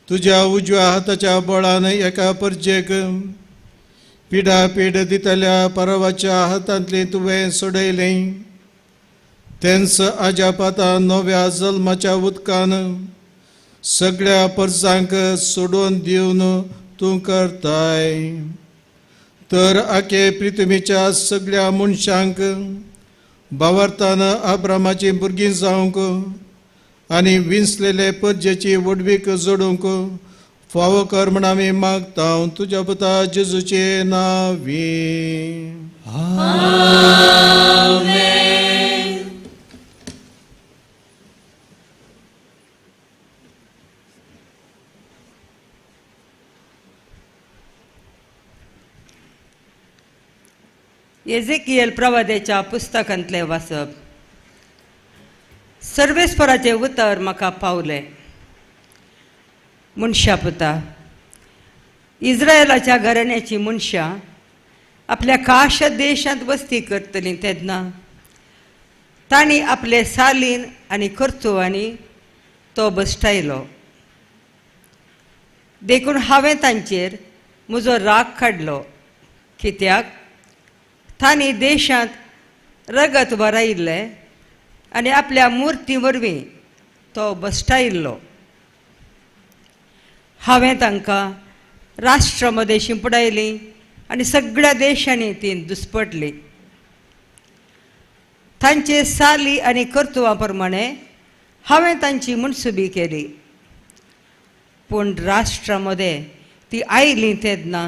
तुज्या उजव्या हाताच्या बळान एका परजेक पिढा दितल्या परवाच्या हातांतली तुवें सोडयलें. तेंच आजापाता नव्या जल्माच्या उदकान सगळ्या परजांक सोडून दिवन तूं करताय. तर आखे पृथ्वीच्या सगळ्या मनशांक भावार्थान अब्रामाची भुरगीं जावंक आनी विंचलेले परजेची वडवीक जोडूंक फावो कर म्हण आमी मागता तुज्या पुता जेजूचे नांवी. एजेकियल प्रवादेच्या पुस्तकांतले वाचप. सर्वेस्पराचे उतर म्हाका पावले. मनशा पुता, इस्रायलाच्या घराण्याची मनशां आपल्या काशा देशांत वस्ती करतली तेन्ना तांणी आपले सालीन आनी कर्तुवांनी तो बसटायलो. देखून हांवें तांचेर म्हजो राग काडलो, कित्याक तांणी देशांत रगत भरायिल्ले आनी आपल्या मुर्ती वरवीं तो बसटायिल्लो. हांवें तांकां राष्ट्रामध्ये शिंपडायली आनी सगळ्या देशांनी ती दुस्पटली. तांचे साली आनी कर्तुवां प्रमाणे हांवें तांची मनसुबी केली. पूण राष्ट्रामध्ये ती आयली तेन्ना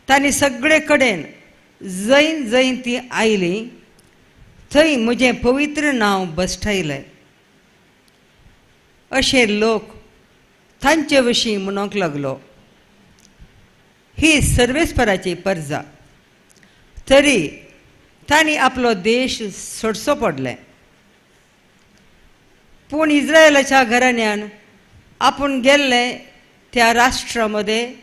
तांणी सगळे कडेन जैन जैन ती आयली थंय म्हजें पवित्र नांव बसटायलें. अशे लोक तांचे विशीं म्हणूंक लागलो, ही सर्वेस्पराची परजा. तरी तांणी आपलो देश सोडचो पडलें. पूण इस्रायलाच्या घराण्यान आपूण गेल्ले त्या राष्ट्रामध्ये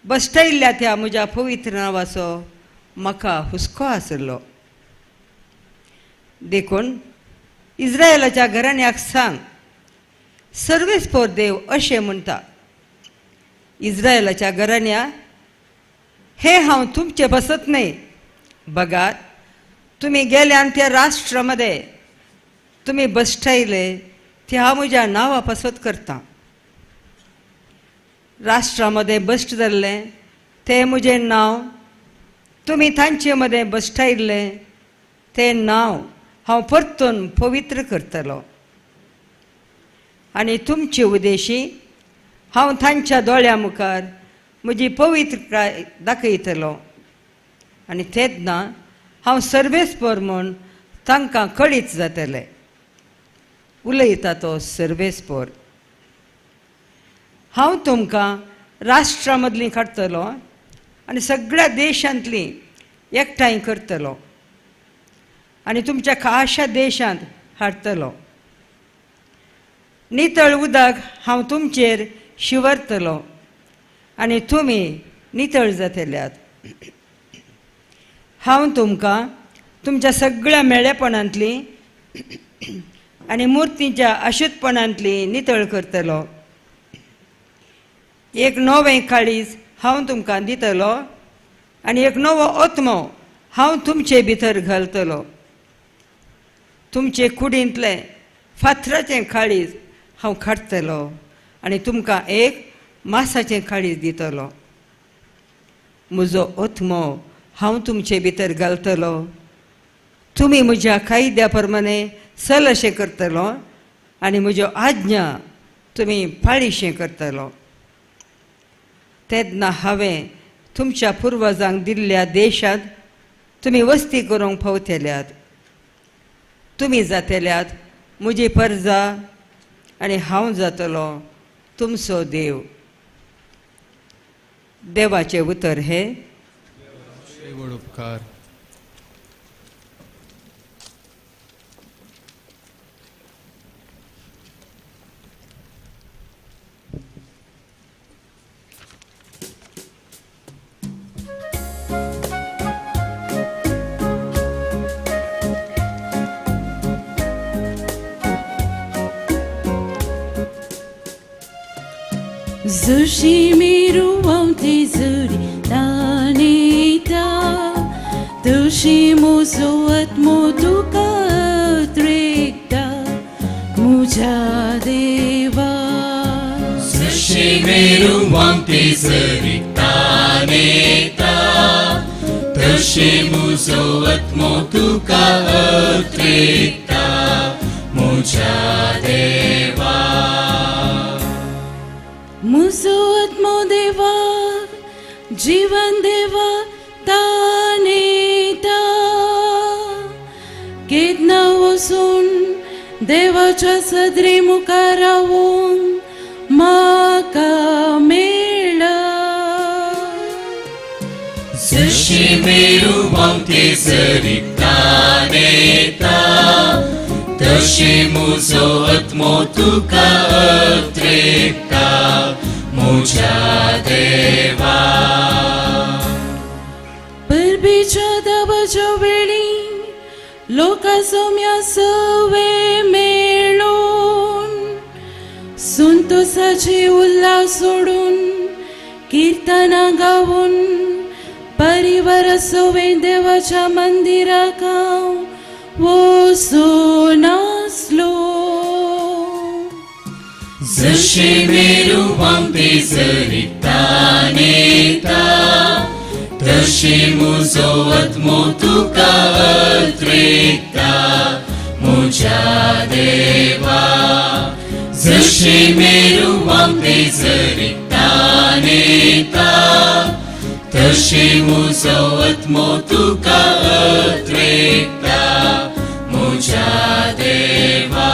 बसटायिल्ल्या त्या म्हज्या पवित्र नांवाचो म्हाका हुस्को आसलो. देखून इस्रायलाच्या घराण्याक सांग, सर्वेस्पर देव अशें म्हणटा, इस्रायलाच्या घराण्या, हे हांव तुमचे बसत न्ही. बगात, तुमी गेल्यान त्या राष्ट्रामध्ये तुमी बसटायले ते हांव म्हज्या नांवा पासत करता. राष्ट्रामध्ये बश्ट जाल्ले ते म्हजें नांव तुमी तांचे मदें बसटायिल्ले ते नांव हांव परतून पवित्र करतलो. आनी तुमचे उदेशी हांव तांच्या दोळ्या मुखार म्हजी पवित्रकाय दाखयतलो. आनी तेन्ना हांव सर्वेस्पर म्हूण तांकां कळीत जातलें. उलयता तो सर्वेस्पर. हांव तुमकां राष्ट्रा मदलीं काडटलो आनी सगळ्या देशांतलीं एकठांय करतलो आनी तुमच्या खाशा देशांत हाडटलो. नितळ उदक हांव तुमचेर शिवरतलो आनी तुमी नितळ जातल्यात. हांव तुमकां तुमच्या सगळ्या मेळेपणांतली आनी मुर्तीच्या अशुद्धपणांतली नितळ करतलो. एक नवें काळीज हांव तुमकां दितलो आनी एक नवो आत्मो हांव तुमचे भितर घालतलो. तुमचे कुडींतले फातराचें काळीज हांव काडटलो आनी तुमकां एक मासाचें काळीज दितलो. म्हजो आत्मो हांव तुमचे भितर घालतलो. तुमी म्हज्या कायद्या प्रमाणे सल अशें करतलो आनी म्हज्यो आज्ञा तुमी पाळीशें करतलो. तेन्ना हांवें तुमच्या पुर्वजांक दिल्ल्या देशांत तुमी वस्ती करूंक पावतल्यात. तुमी जातल्यात म्हजी परजा आनी हांव जातलो तुमचो देव. देवाचें उतर हे उपकार. जशी मिरुवां तेजरी तानेता तशी म्हजो आत्मो तुका त्रेकता म्हज्या देवा. जशी मिरुवां तेजरी तानेता तशी म्हजो आत्मो तुका त्रेकता म्हज्या देवा. म्हजो आत्मो देवा जीवन देवा ताने देवाच्या सदरी मुखार रावून म्हाका मेळ्ळा. जशी मेरू वंते सरितान येता, तशी म्हजो आत्मो तुका अत्रेकता म्हज्या देवा. परबीच्या दाबाच्या वेळी लोकां सोम्या सवे मेळून संतोषाची उल्हास सोडून कीर्तनां गावून परिवार सोवे देवाच्या मंदिराक हांव वचून आसलो. जशी मेरू वंते सरितान येता, तशी म्हजो आत्मो तुका अत्रेकता म्हज्या देवा. जशी मेरू वंते सरितान येता, तशी म्हजो आत्मो तुका अत्रेकता म्हज्या देवा.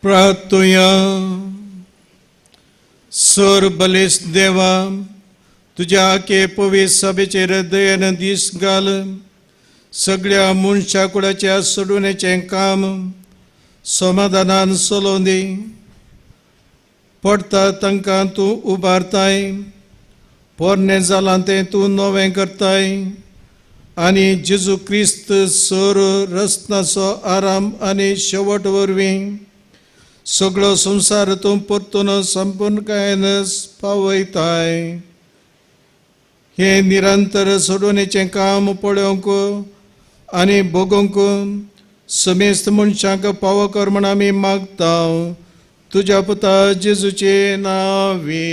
प्रार्थुया. सर बलेस देवा, तुज्या आखे पवित्र सभेचेर दयेन दीस घाल. सगळ्या मनशा कुळाच्या सोडूनेचें काम समाधानान चलोवन दी. पडटा तांकां तूं उबारताय, पोरनें जालां तें तूं नवें करताय, आनी जेजू क्रिस्त सर रस्त्याचो आराम आनी शेवट वरवीं सगळो संवसार तूं परतून संपूर्णकायेन पावयताय. हें निरंतर सोडूनेचें काम पळोवंक आनी भोगूंक समेस्त मनशांक पावो कर म्हण आमी मागता, तुज्या पुता जेजूचे नांवे.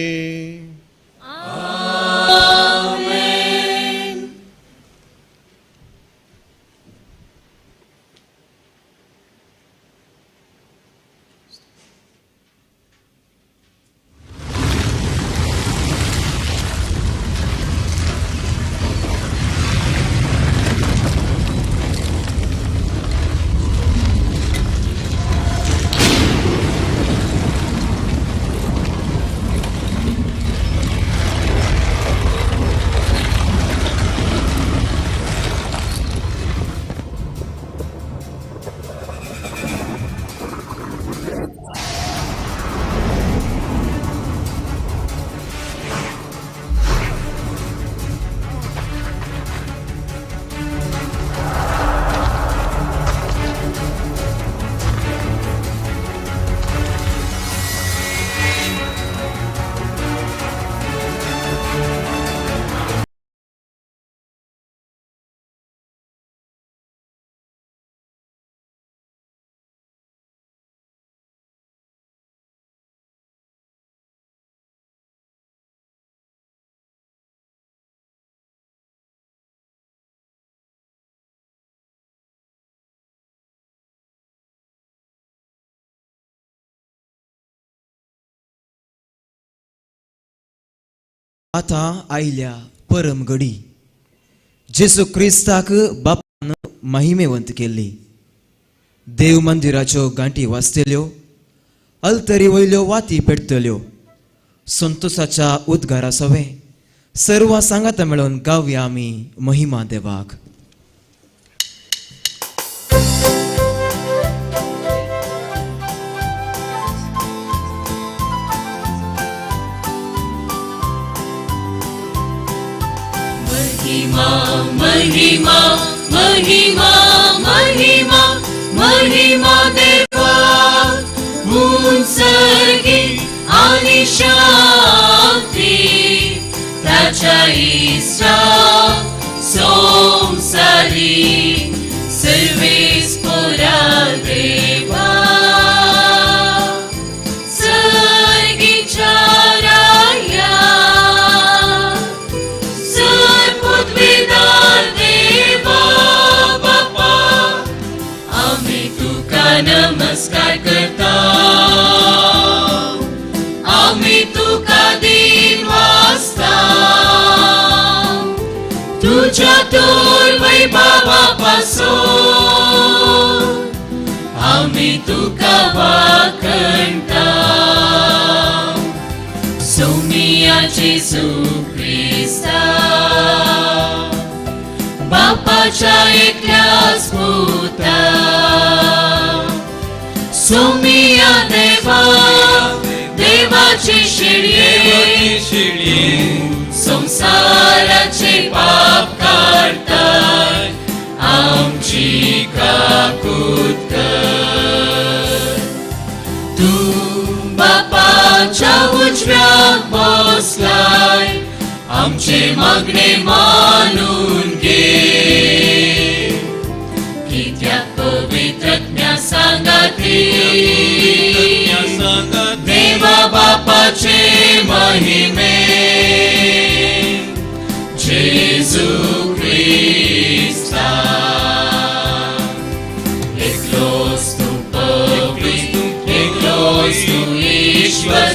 आता आयल्या परम घडी जेसू क्रिस्ताक बापान महिमेवंत केल्ली. देव मंदिराच्यो गांठी वाजतल्यो, अल्तरी वयल्यो वाती पेटतल्यो. संतोषाच्या उद्गारा सवे सर्व सांगात मेळून गावया आमी महिमा देवाक. महिमा महिमा महिमा महिमा महिमा देवा. उंचरगी आणि शांती त्याच्या इष्टा संसारी सर्वेस पोरा देवा. सर्गीच्या राया सर्वोद्वेदार देवा बापा, आम्ही तुका नमस्कार करता. आम्ही तुका दिन वाजता. आतुर वैभवापासून आम्ही तुका वाखणता सोमियाची सुख्रिस्ता बापाच्या एकल्याच पुता सोमिया देवा देवाची शिडी संसाराचे पाप काढताय आमची काकूत कर तू बापाच्या उजव्याक बसलाय आमचे मागणे मानून घे कित्याक पवित्रज्ञा सांगाती देवा बापाचे महिमे जेजू ख्रिस्ता एकलोच तू पवित्र एकलोच तू ईश्वर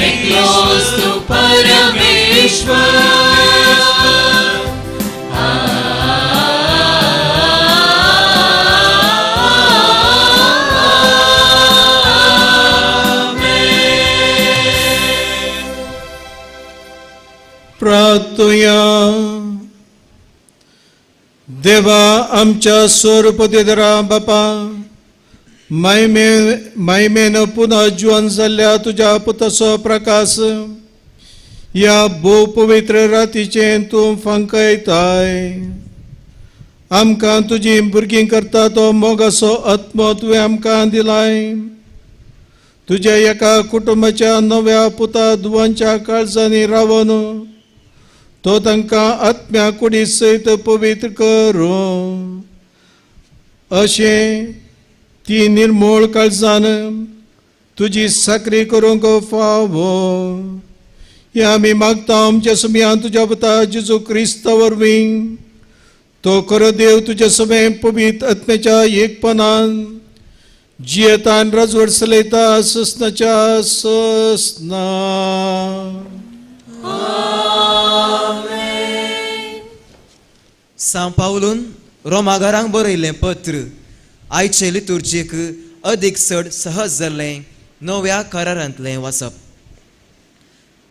एकलोच तू परमेश्वर प्रार्थया देवा आमच्या स्वरूपदेदरा बापा महिमेनं पुन्हा जीवन जाल्ल्या तुझ्या पुताचो प्रकाश या भोव पवित्र रातीचे तूं फांकयताय आमकां तुजी भुरगीं करता तो मोगाचो आत्मो तुवें आमकां दिलाय तुज्या एका कुटुंबाच्या नव्या पुता दुवांच्या काळजांनी रावन तो तांकां आत्म्या कुडी सयत पवित्र करूं अशें ती निर्मळ काळजान तुजी साकरी करूंक फावो हे आमी मागता आमच्या समेयान तुज्या पुता जेजू क्रिस्ता वरवीं तो खरो देव तुजे समें पवित्र आत्म्याच्या एकपणान जियेतान राजवट चलयता ससनाच्या ससना सांत पावलून रोमाघरांक बरयल्लें पत्र आयचे लितुर्जेक अदीक चड सहज जाल्लें नव्या करारांतलें वाचप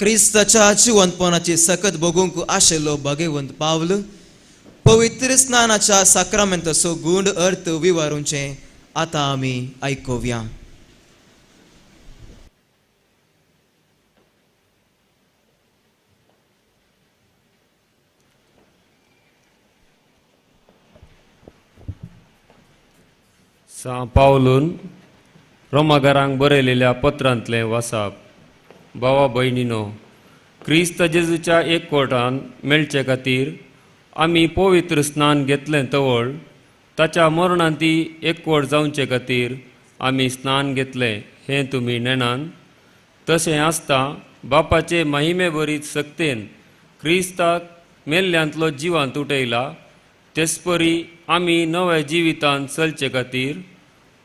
क्रिस्ताच्या जिवंतपणाची सकत बगूंक आशिल्लो भगवंत पावल पवित्र स्नानाच्या साक्रामेंताचो गूढ अर्थ विवरूंचे आतां आमी आयकुया सांत पावलून रोमाघरांक बरयलेल्या पत्रांतलें वाचप भावा भयणीनो क्रिस्त जेजूच्या एकवटान मेळचे खातीर आमी पवित्र स्नान घेतलें तवळ ताच्या मरणांती एकवट जावचे खातीर आमी स्नान घेतलें हें तुमी नेनान तशें आसता बापाचे महिमे बरीत सक्तेन क्रिस्ताक मेल्ल्यांतलो जिवांत उठयला तेचपरी आमी नव्या जिवितांत चलचे खातीर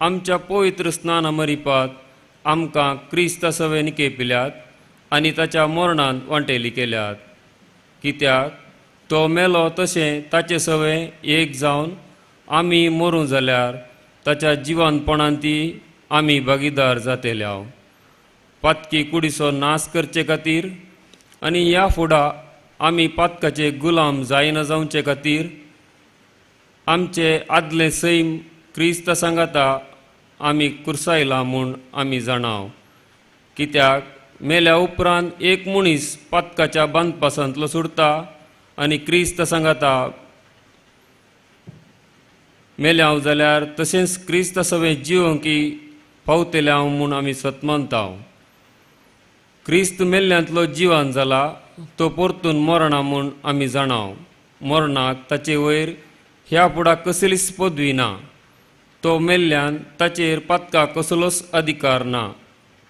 आमच्या पवित्र स्नाना मरिपात आमकां क्रिस्ता सवेन केपिल्यात आनी ताच्या मरणांत वांटेली केल्यात कित्याक तो मेलो तशें ताचे सवे एक जावन आमी मरूं जाल्यार ताच्या जिवंतपणांती आमी भागीदार जातेल्या पातकी कुडीचो नाश करचे खातीर आनी ह्या फुडां आमी पातकाचे गुलाम जायना जावचे खातीर आमचे आदले सैम क्रिस्ता सांगाता आमी कुर्सायला म्हूण आमी जाणाव कित्याक मेल्या उपरांत एक मनीस पातकाच्या बांदपासांतलो सुटता आनी क्रिस्त सांगाता मेल्याव जाल्यार तशेंच क्रिस्त सवे जिवंकी पावतले हांव म्हूण आमी सतमंताव क्रिस्त मेल्ल्यांतलो जिवान जाला तो परतून मरणा म्हूण आमी जाणाव मरणाक ताचे वयर ह्या फुडां कसलीच पदवी ना तो मेल्ल्यान ताचेर पातका कसलोच अधिकार ना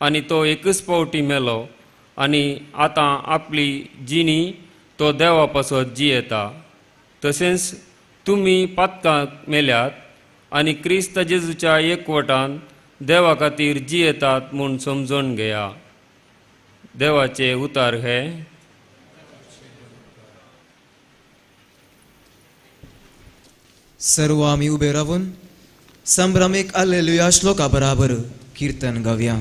आनी तो एकच पावटी मेलो आनी आतां आपली जिणी तो देवा पासत जियेता तशेंच तुमी पातकांत मेल्यात आनी क्रिस्त जेजूच्या एकवटान देवा खातीर जियेतात म्हूण समजून घेया देवाचे उतार हे सर्व आम्ही उभे राहून संभ्रमिक हालेलुया श्लोका बराबर कीर्तन गावया.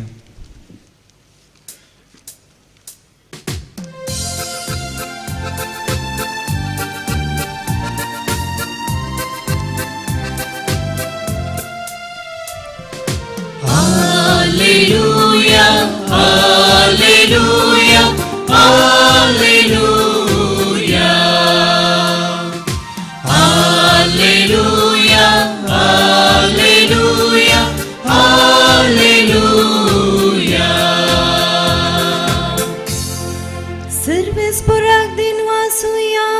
Hallelujah, hallelujah, hallelujah. Hallelujah, hallelujah, hallelujah. सर्वेस्पराक दिन वासुया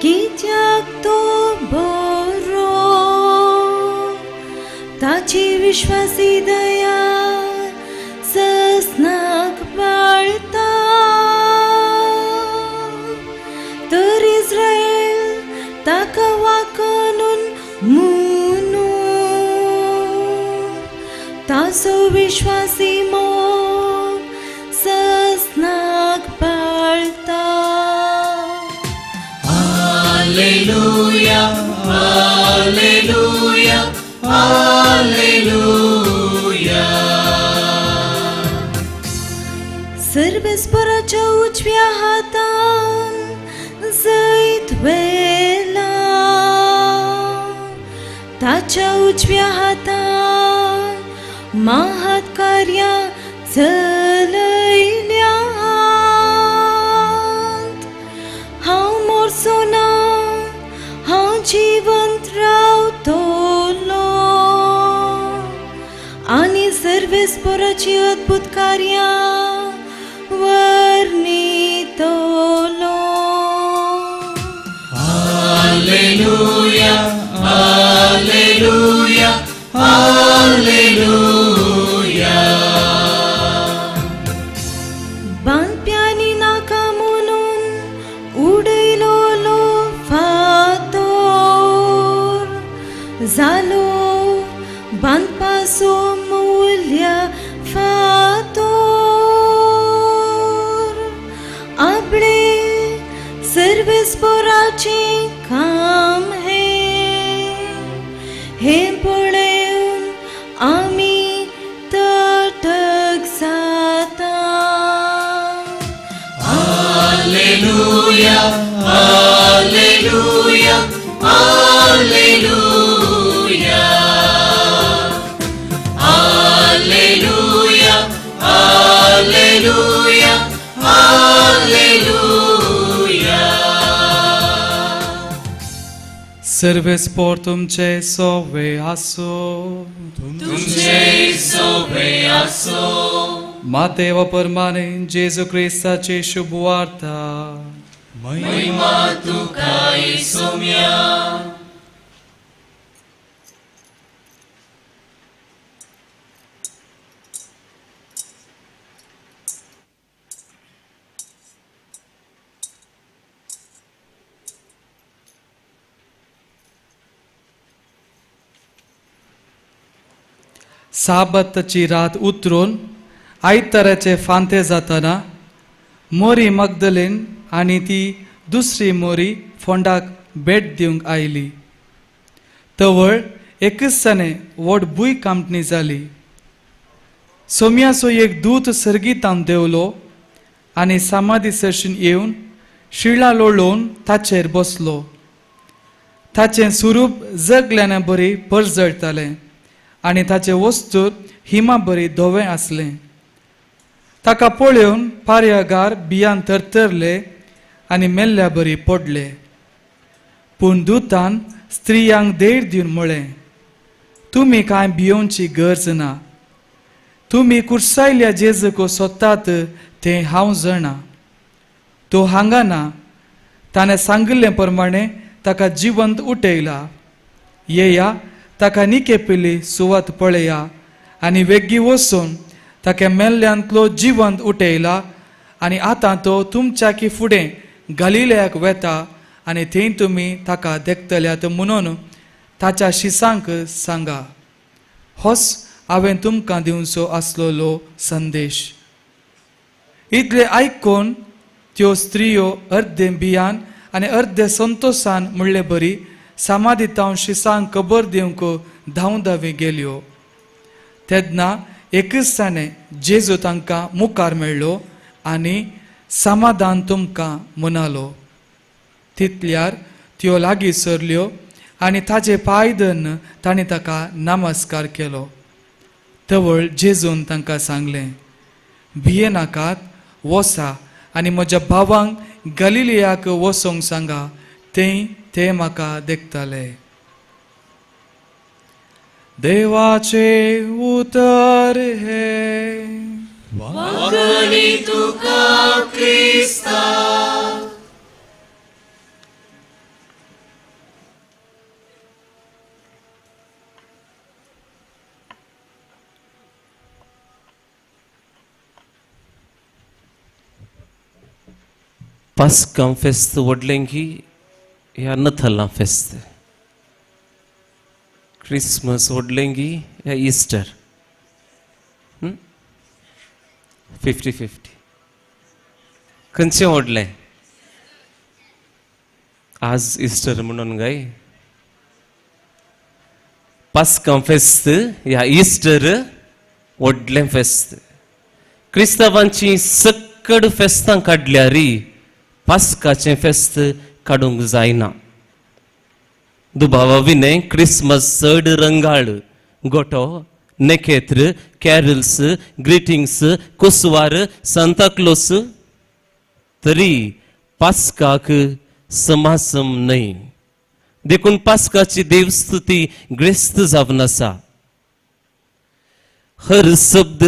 कित्याक तो बरो ताची विश्वासी दया सस्नाक बाळता तर इस्रायल ताका वाकून म्हणू तासो विश्वासी मोग सस्नाक बाळता. Hallelujah, hallelujah, hallelujah. सर्वेस्पराच्या उजव्या हातान जैत वेला ताच्या उजव्या हातान महात कार्या चलयल्यात. हांव मोरचो ना, हांव जिवंत रावतलो आनी सर्वेस्पराची अद्भुत कार्यां वर्णितलो. Hallelujah, hallelujah, hallelujah. बांदप्यांनी नाका म्हणून उडयलोलो फातोर जालो बांदपाचो मूल्य फातोर. आपले सर्वेस्पराचे काम हे पळोवन आमी तटक जाता. Hallelujah, hallelujah, hallelujah. Hallelujah, hallelujah, hallelujah. सर्वेस्पोर तुमचे सोवे आसो. तुमचे सोबे आसो. मातेव परमाने जेजू क्रिस्ताची शुभ वार्ता. महिमा तुका येसुम्या. साबतची रात उतरून आयताराचे फांते जाताना मोरी मगदलेन आनी ती दुसरी मोरी फोंडाक भेट दिवंक आयली. तवळ एकसाने व्हड भूंय कामटणी जाली. सोम्याचो एक दूत सर्गीतान देवलो आनी समाधी सरशीन येवन शिळा लोळोवन ताचेर बसलो. ताचें स्वरूप जगल्याना बरी परजळटालें आनी ताचे वस्तूर हिमा बरी धोवें आसलें. ताका पळोवन पार्यागार बियान तरतरले आनी मेल्ल्या बरी पडले. पूण दुतान स्त्रियांक देर दिवन म्हळें, तुमी कांय भियोवची गरज ना. तुमी कुर्सायल्या जेजूको सोदतात तें हांव जाणा. तो हांगा ना. ताणें सांगिल्ले प्रमाणे ताका जिवंत उठयला. येया ताका निकेपिल्ली सुवात पळया आनी वेग्गी वचून ताका मेल्ल्यांतलो जिवंत उठयला आनी आतां तो तुमच्या फुडें गलिलयाक वेता आनी थंय तुमी ताका देखतल्यात म्हणून ताच्या शिसांक सांगा. होच हांवें तुमकां दिवचो आसलोलो संदेश. इतले आयकून त्यो स्त्रियो अर्दे भियान आनी अर्दे संतोशान म्हणले बरी समाधीत हांव शिसांक खबर दिवंक धांव धावी गेल्यो. तेन्ना एकच ताणें जेजू तांकां मुखार मेळ्ळो आनी समाधान तुमकां म्हणालो. तितल्यार त्यो लागीं सरल्यो आनी ताचे पांय धरून ताणें ताका नमस्कार केलो. तवळ जेजून तांकां सांगलें, भिये नाकात, वसा आनी म्हज्या भावांक गलिलियाक वचोंक सांगा, ते म्हाका देखतले. देवाचे उतर हे. वगडी तुका क्रिस्ता. पास्कां फेस्त व्हडलेंकी ह्या नथलां फेस्त. क्रिसमस व्हडलेंकी ह्या इस्टर. 50-50 खंयचें व्हडलें? आज इस्टर म्हणून गाय. पास्कां फेस्त ह्या इस्टर व्हडलें फेस्त. क्रिस्तांवांची सकड फेस्तां काडल्यारी पास्काचें फेस्त काडूंक जायना. दुबावा विनय क्रिसमस चड रंगाळ, गोठो, नखेत्र, कॅरल्स, ग्रिटिंग्स, कुसवार, सांताक्लोस, तरी पास्काक समासम न्हय. देखून पास्काची देवस्तुती ग्रेस्त जावन आसा. हर शब्द,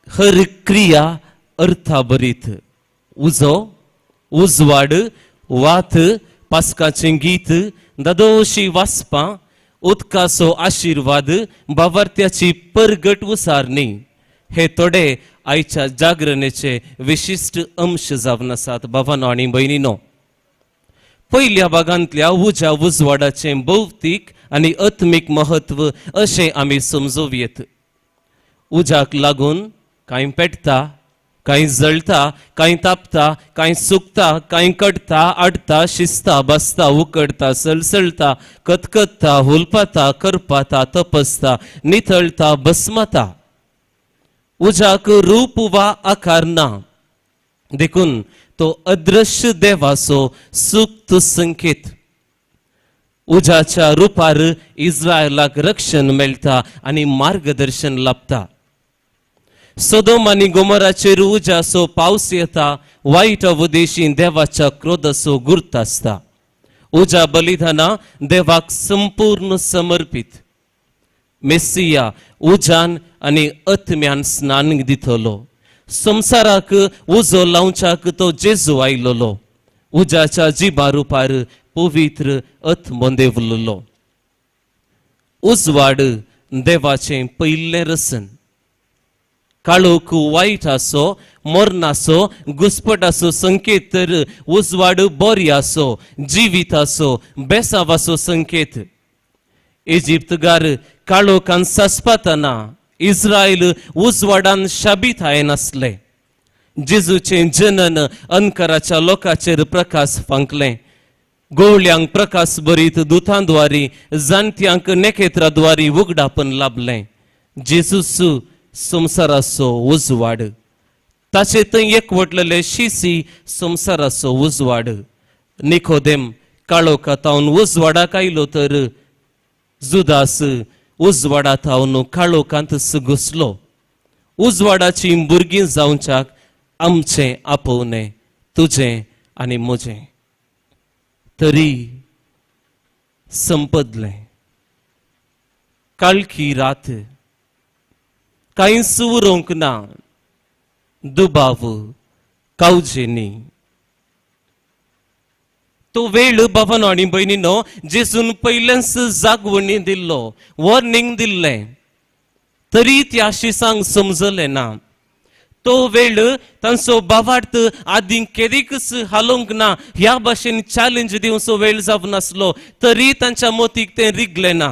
हर क्रिया अर्थाभरीत. उजो, उजवाड, वात, पास्काचें गीत, दादोशी वासपां, उदकाचो आशिर्वाद, बावार्थ्याची परगट उसारणी, हे थोडे आयच्या जागरणेचे विशिश्ट अंश जावन आसात. भावांनो आनी भयणींनो, पयल्या भागांतल्या उज्या उजवाडाचें भौतीक आनी आत्मीक महत्व अशें आमी समजूं येत. उज्याक लागून कांय पेटता, कांय जळटा, कांय तापता, कांय सुकता, कांय कटता, आडटा, शिजता, बसता, उकडता, सळसळटा, कतकत्ता, हुलपाता, करपाता, तपसता, नितळटा, भस्मता. उज्याक रूप वा आकार ना. देखून तो अदृश्य देवाचो सुक्त संकेत. उज्याच्या रुपार इस्रायलाक रक्षण मेळटा आनी मार्गदर्शन लाभता. सोदोम आनी गोमोराचेर उज्याचो पावस येता, वायट अवदेशी देवाच्या क्रोधाचो गुर्त आसता. उज्या बलिदानां देवाक संपूर्ण समर्पित. मेस्सिया उज्यान आनी आत्म्यान स्नान दितलो. संसाराक उजो लावच्याक तो जेजू आयलोलो. उज्याच्या जिबा रुपार पवित्र आत्मो देवलोलो. उजवाड देवाचें पयिल्लें रसन. काळोख वायट आसो, मरणाचो, घुसपटाचो संकेत तर उजवाड बोऱ्याचो, जिवीत आसो, बेसावाचो संकेत. इजिप्तगार काळोखान सासपातना इस्रायल उजवाडान शाबीत आयन आसले. जेजूचें जनन अंकाराच्या लोकांचेर प्रकाश फांकलें. गोवळ्यांक प्रकाश भरीत दुतांद्वारी, जाणट्यांक नखेत्राद्वारी उगडापण लाभलें. जेजूस संसाराचो उजवाड. ताचे थंय एकवटलेले शिसी संसाराचो उजवाड. निकोदेम काळोखांतावन उजवाडाक आयलो तर जुदास उजवाडांतावन काळोखांत घुसलो. उजवाडाची भुरगीं जावच्याक आमचें आपोवणें, तुजें आनी म्हजें. तरी संपदलें. काळखी रात. कांय सुवरोंक ना. दुबाव, कावजेनी. तो वेळ भावांनो आनी भयणींनो जेजून पयलेंच जागवणी दिल्लो, वॉर्निंग दिल्लें, तरी त्या शिसांक समजलें ना. तो वेळ तांचो भावार्थ आदीं केदीकच हालोवंक ना ह्या भाशेन चॅलेंज दिवचो वेळ जावन आसलो, तरी तांच्या मोतीक तें रिगलें ना.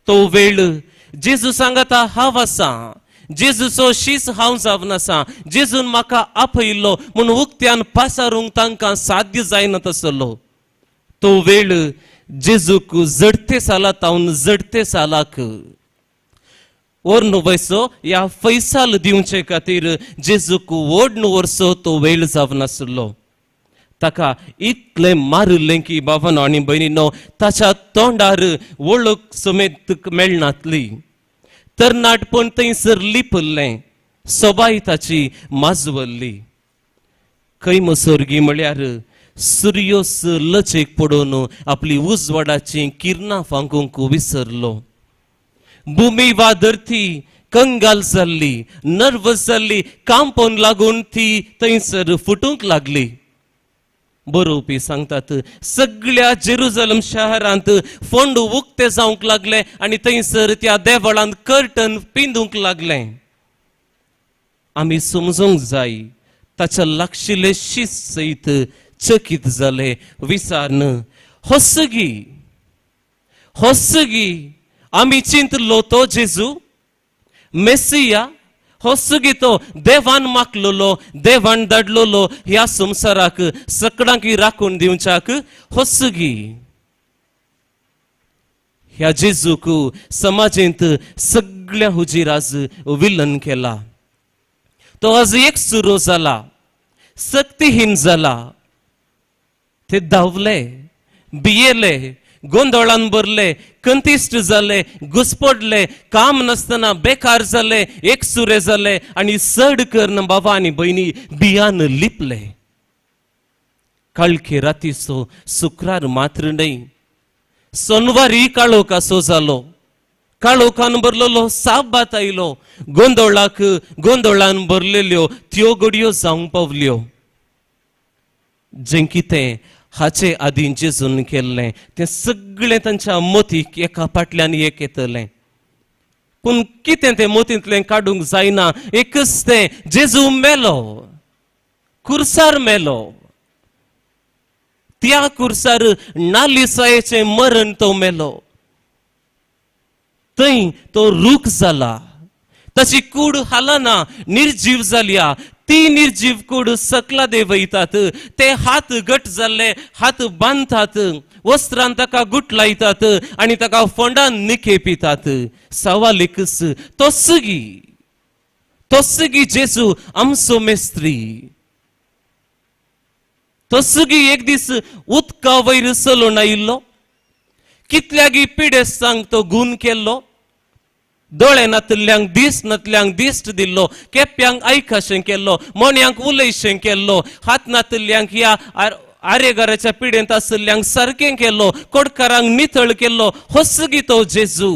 तो वेळ जेजू सांगता हांव आसा, जेजूचो शीस हांव जावन आसा, जेजून म्हाका आपयलो म्हूण उक्त्यान पासारूंक तांकां साध्य जायना तसलो. तो वेळ जेजूक जडते सालात हांव जडते सालाक ओर्न वयसो ह्या फैसाल दिवचे खातीर जेजूक ओडन वर्सो तो वेळ जावन आसलो. ताका इतलें मारलें की बाबानो आनी भयणीनो ताच्या तोंडार वळख समेत मेळनातली. तरणाटपण थंयसर लिपल्लें, सोबाय ताची माजवल्ली. कैमसोर्गी म्हळ्यार सूर्योस लचेक पडोवन आपली उजवाडाची किरणां फांकूंक विसरलो. भूमी वा धरती कंगाल जाल्ली, नर्वस जाल्ली, कांपोन लागून ती थंयसर फुटूंक लागली. बरोवपी सांगतात सगळ्या जेरुजलम शारांत फोंड उक्ते जावंक लागले आनी थंयसर त्या देवळांत कर्टन पिंदूंक लागले. आमी समजूंक जाय ताच्या लागशिल्ले शिस्त सयत चकीत जाले, विचारन हो सगी आमी चिंतलो तो जेजू मेसिया, हो सगी तो देवान मागलोलो, देवान धाडलोलो ह्या संवसाराक सगळ्यांक राखून दिवच्याक. हो सगी ह्या जेजूक समाजेंत सगळ्या हुजीराज विलन केला. तो आज एक सुरो जाला, सक्तीहीन जाला. ते धांवले, भियेले, गोंधळान भरले, कंतिश्ट जाले, घुसपडले, काम नासतना बेकार जाले, एकसुरे जाले आनी सड करून बाबा आनी भयणी बियान लिपले. काळखे रातीचो शुक्रार मात्र न्हय, सोनवारी काळोख असो जालो. काळोखान भरलेलो साबात आयलो. गोंधळान भरलेल्यो त्यो घडयो जावंक पावल्यो. जें कितें हाचे आदीं जेजून केल्लें तें सगळें तांच्या मतीक एका फाटल्यान एक येतलें. पूण कितें तें मतींतलें काडूंक जायना. एकच तें जेजू मेलो, कुर्सार मेलो. त्या कुर्सार नालिसायेचें मरण तो मेलो. थंय तो रूख जाला, ताची कूड हालना, निर्जीव जाल्या. ती निर्जीव कूड सकला देवयतात. ते हात घट जाल्ले हात बांदतात, वस्त्रांत ताका गुट लायतात आनी ताका फोंडान निखेपितात. सवाल एकच, तो सगी जेजू आमचो मेस्त्री. तो सगी एक दीस उदका वयर चलून आयिल्लो. कितल्यागी पिडेस्तांक तो गून केल्लो. दोळे नातल्यांक दिश्ट दिल्लो, केप्यांक आयकशें केल्लो, मोन्यांक उलयशें केल्लो, हात नातल्यांक ह्या आरेगाराच्या पिडेंत आसल्ल्यांक सारकें केल्लो, कोडकारांक नितळ केल्लो. हो सगी तो जेजू.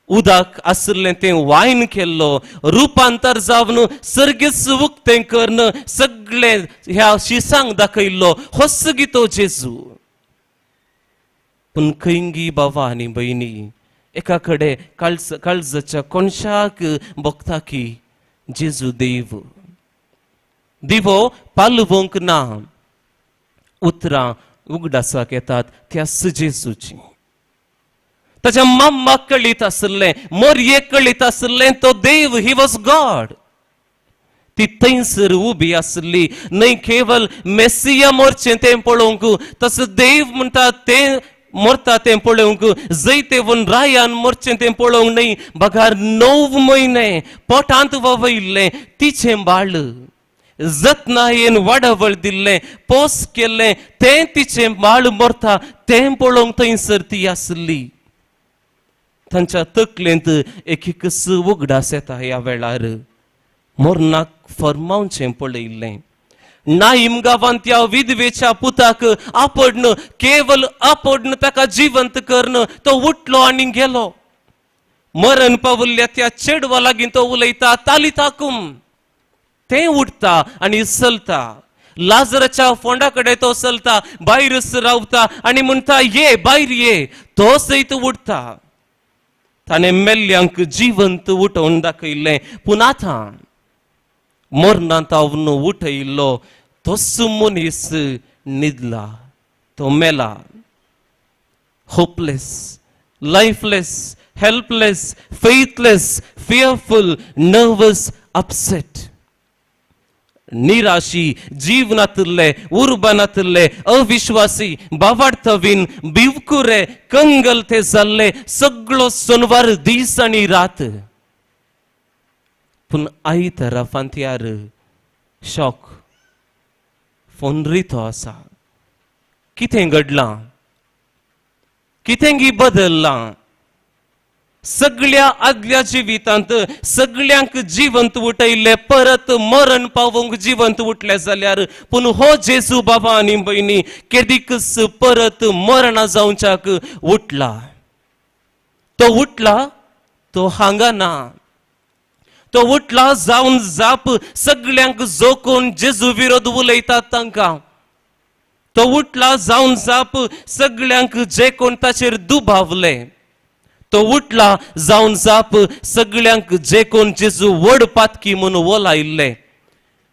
उदक आसलें तें वायन केल्लो, रुपांतर जावन सर्गीस उक्तें करून सगळें ह्या शिसांक दाखयल्लो. हो सगी तो जेजू. पूण खंयगी बाबा आनी भयणी एका कडेन काळजाच्या कोणशाक बगता की जेजू देव. दिवो पालवोंक ना. उतरां उगडासाक येतात त्या जेजूची. ताच्या मम्माक कळीत आसलें, मोरयेक कळीत आसलें तो देव. He was God. ती थंयसर उबी आसली. न्हय केवल मेसिया मोरचें तें पळोवंक, तसो देव म्हणटा तें मोरता तें पळोवंक, जैते वन रायान मोरचें तें पळोवंक न्हय. बगार 9 म्हयने पोटांत ववयल्लें तिचें बाळ. जतनायेन वाडवळ दिल्लें, पोस केल्लें तें तिचें बाळ मोरता तें पळोवंक थंयसर ती आसली. तांच्या तकलेंत एक उगडास येता ह्या वेळार. मोरनाक फर्मावचें पळयल्लें. नाईम गांवांत त्या विधवेच्या पुताक आपडन, केवल आपडन ताका जिवंत करण तो उठलो आनी गेलो. मरण पावल्ल्या त्या चेडवा लागीं तो उलयता, तालिताकुम. तें उठता आनी चलता. लाजराच्या फोंडा कडेन तो चलता, भायर रावता आनी म्हणटा ये भायर ये. तो सयत उठता. ताणें मेल्ल्यांक जिवंत उठोवन दाखयल्लें. पूण आतां मरणांत तावन उठयल्लो तोच मनीस न्हिदला. तो मेला. Hopeless, lifeless, helpless, faithless, fearful, nervous, upset. निराशी जीवनातले उर्बानातले अविश्वासी बावार्थवीन बिवकुरे कंगल ते जाल्ले सगळो सोनवार दीस आनी रात पूण आई तराफांत्यार शॉक फोन रितो आसा कितें घडलां कितें गी बदललां सगळ्या आदल्या जिवितांत सगळ्यांक जिवंत उठयले परत मरण पावोंक जिवंत उठले जाल्यार पूण हो जेजू बाबा आनी भयणी केदीकच परत मरणा जावच्याक उठला तो हांगा ना तो उठला जावन जाप सगळ्यांक जोखून जेजू विरोध उलयतात तांकां तो उठला जावन जाप सगळ्यांक जे कोण ताचेर दुबावले तो उठला जावन जाप सगळ्यांक जे कोण जेजू वड पातकी म्हणून ओलायल्ले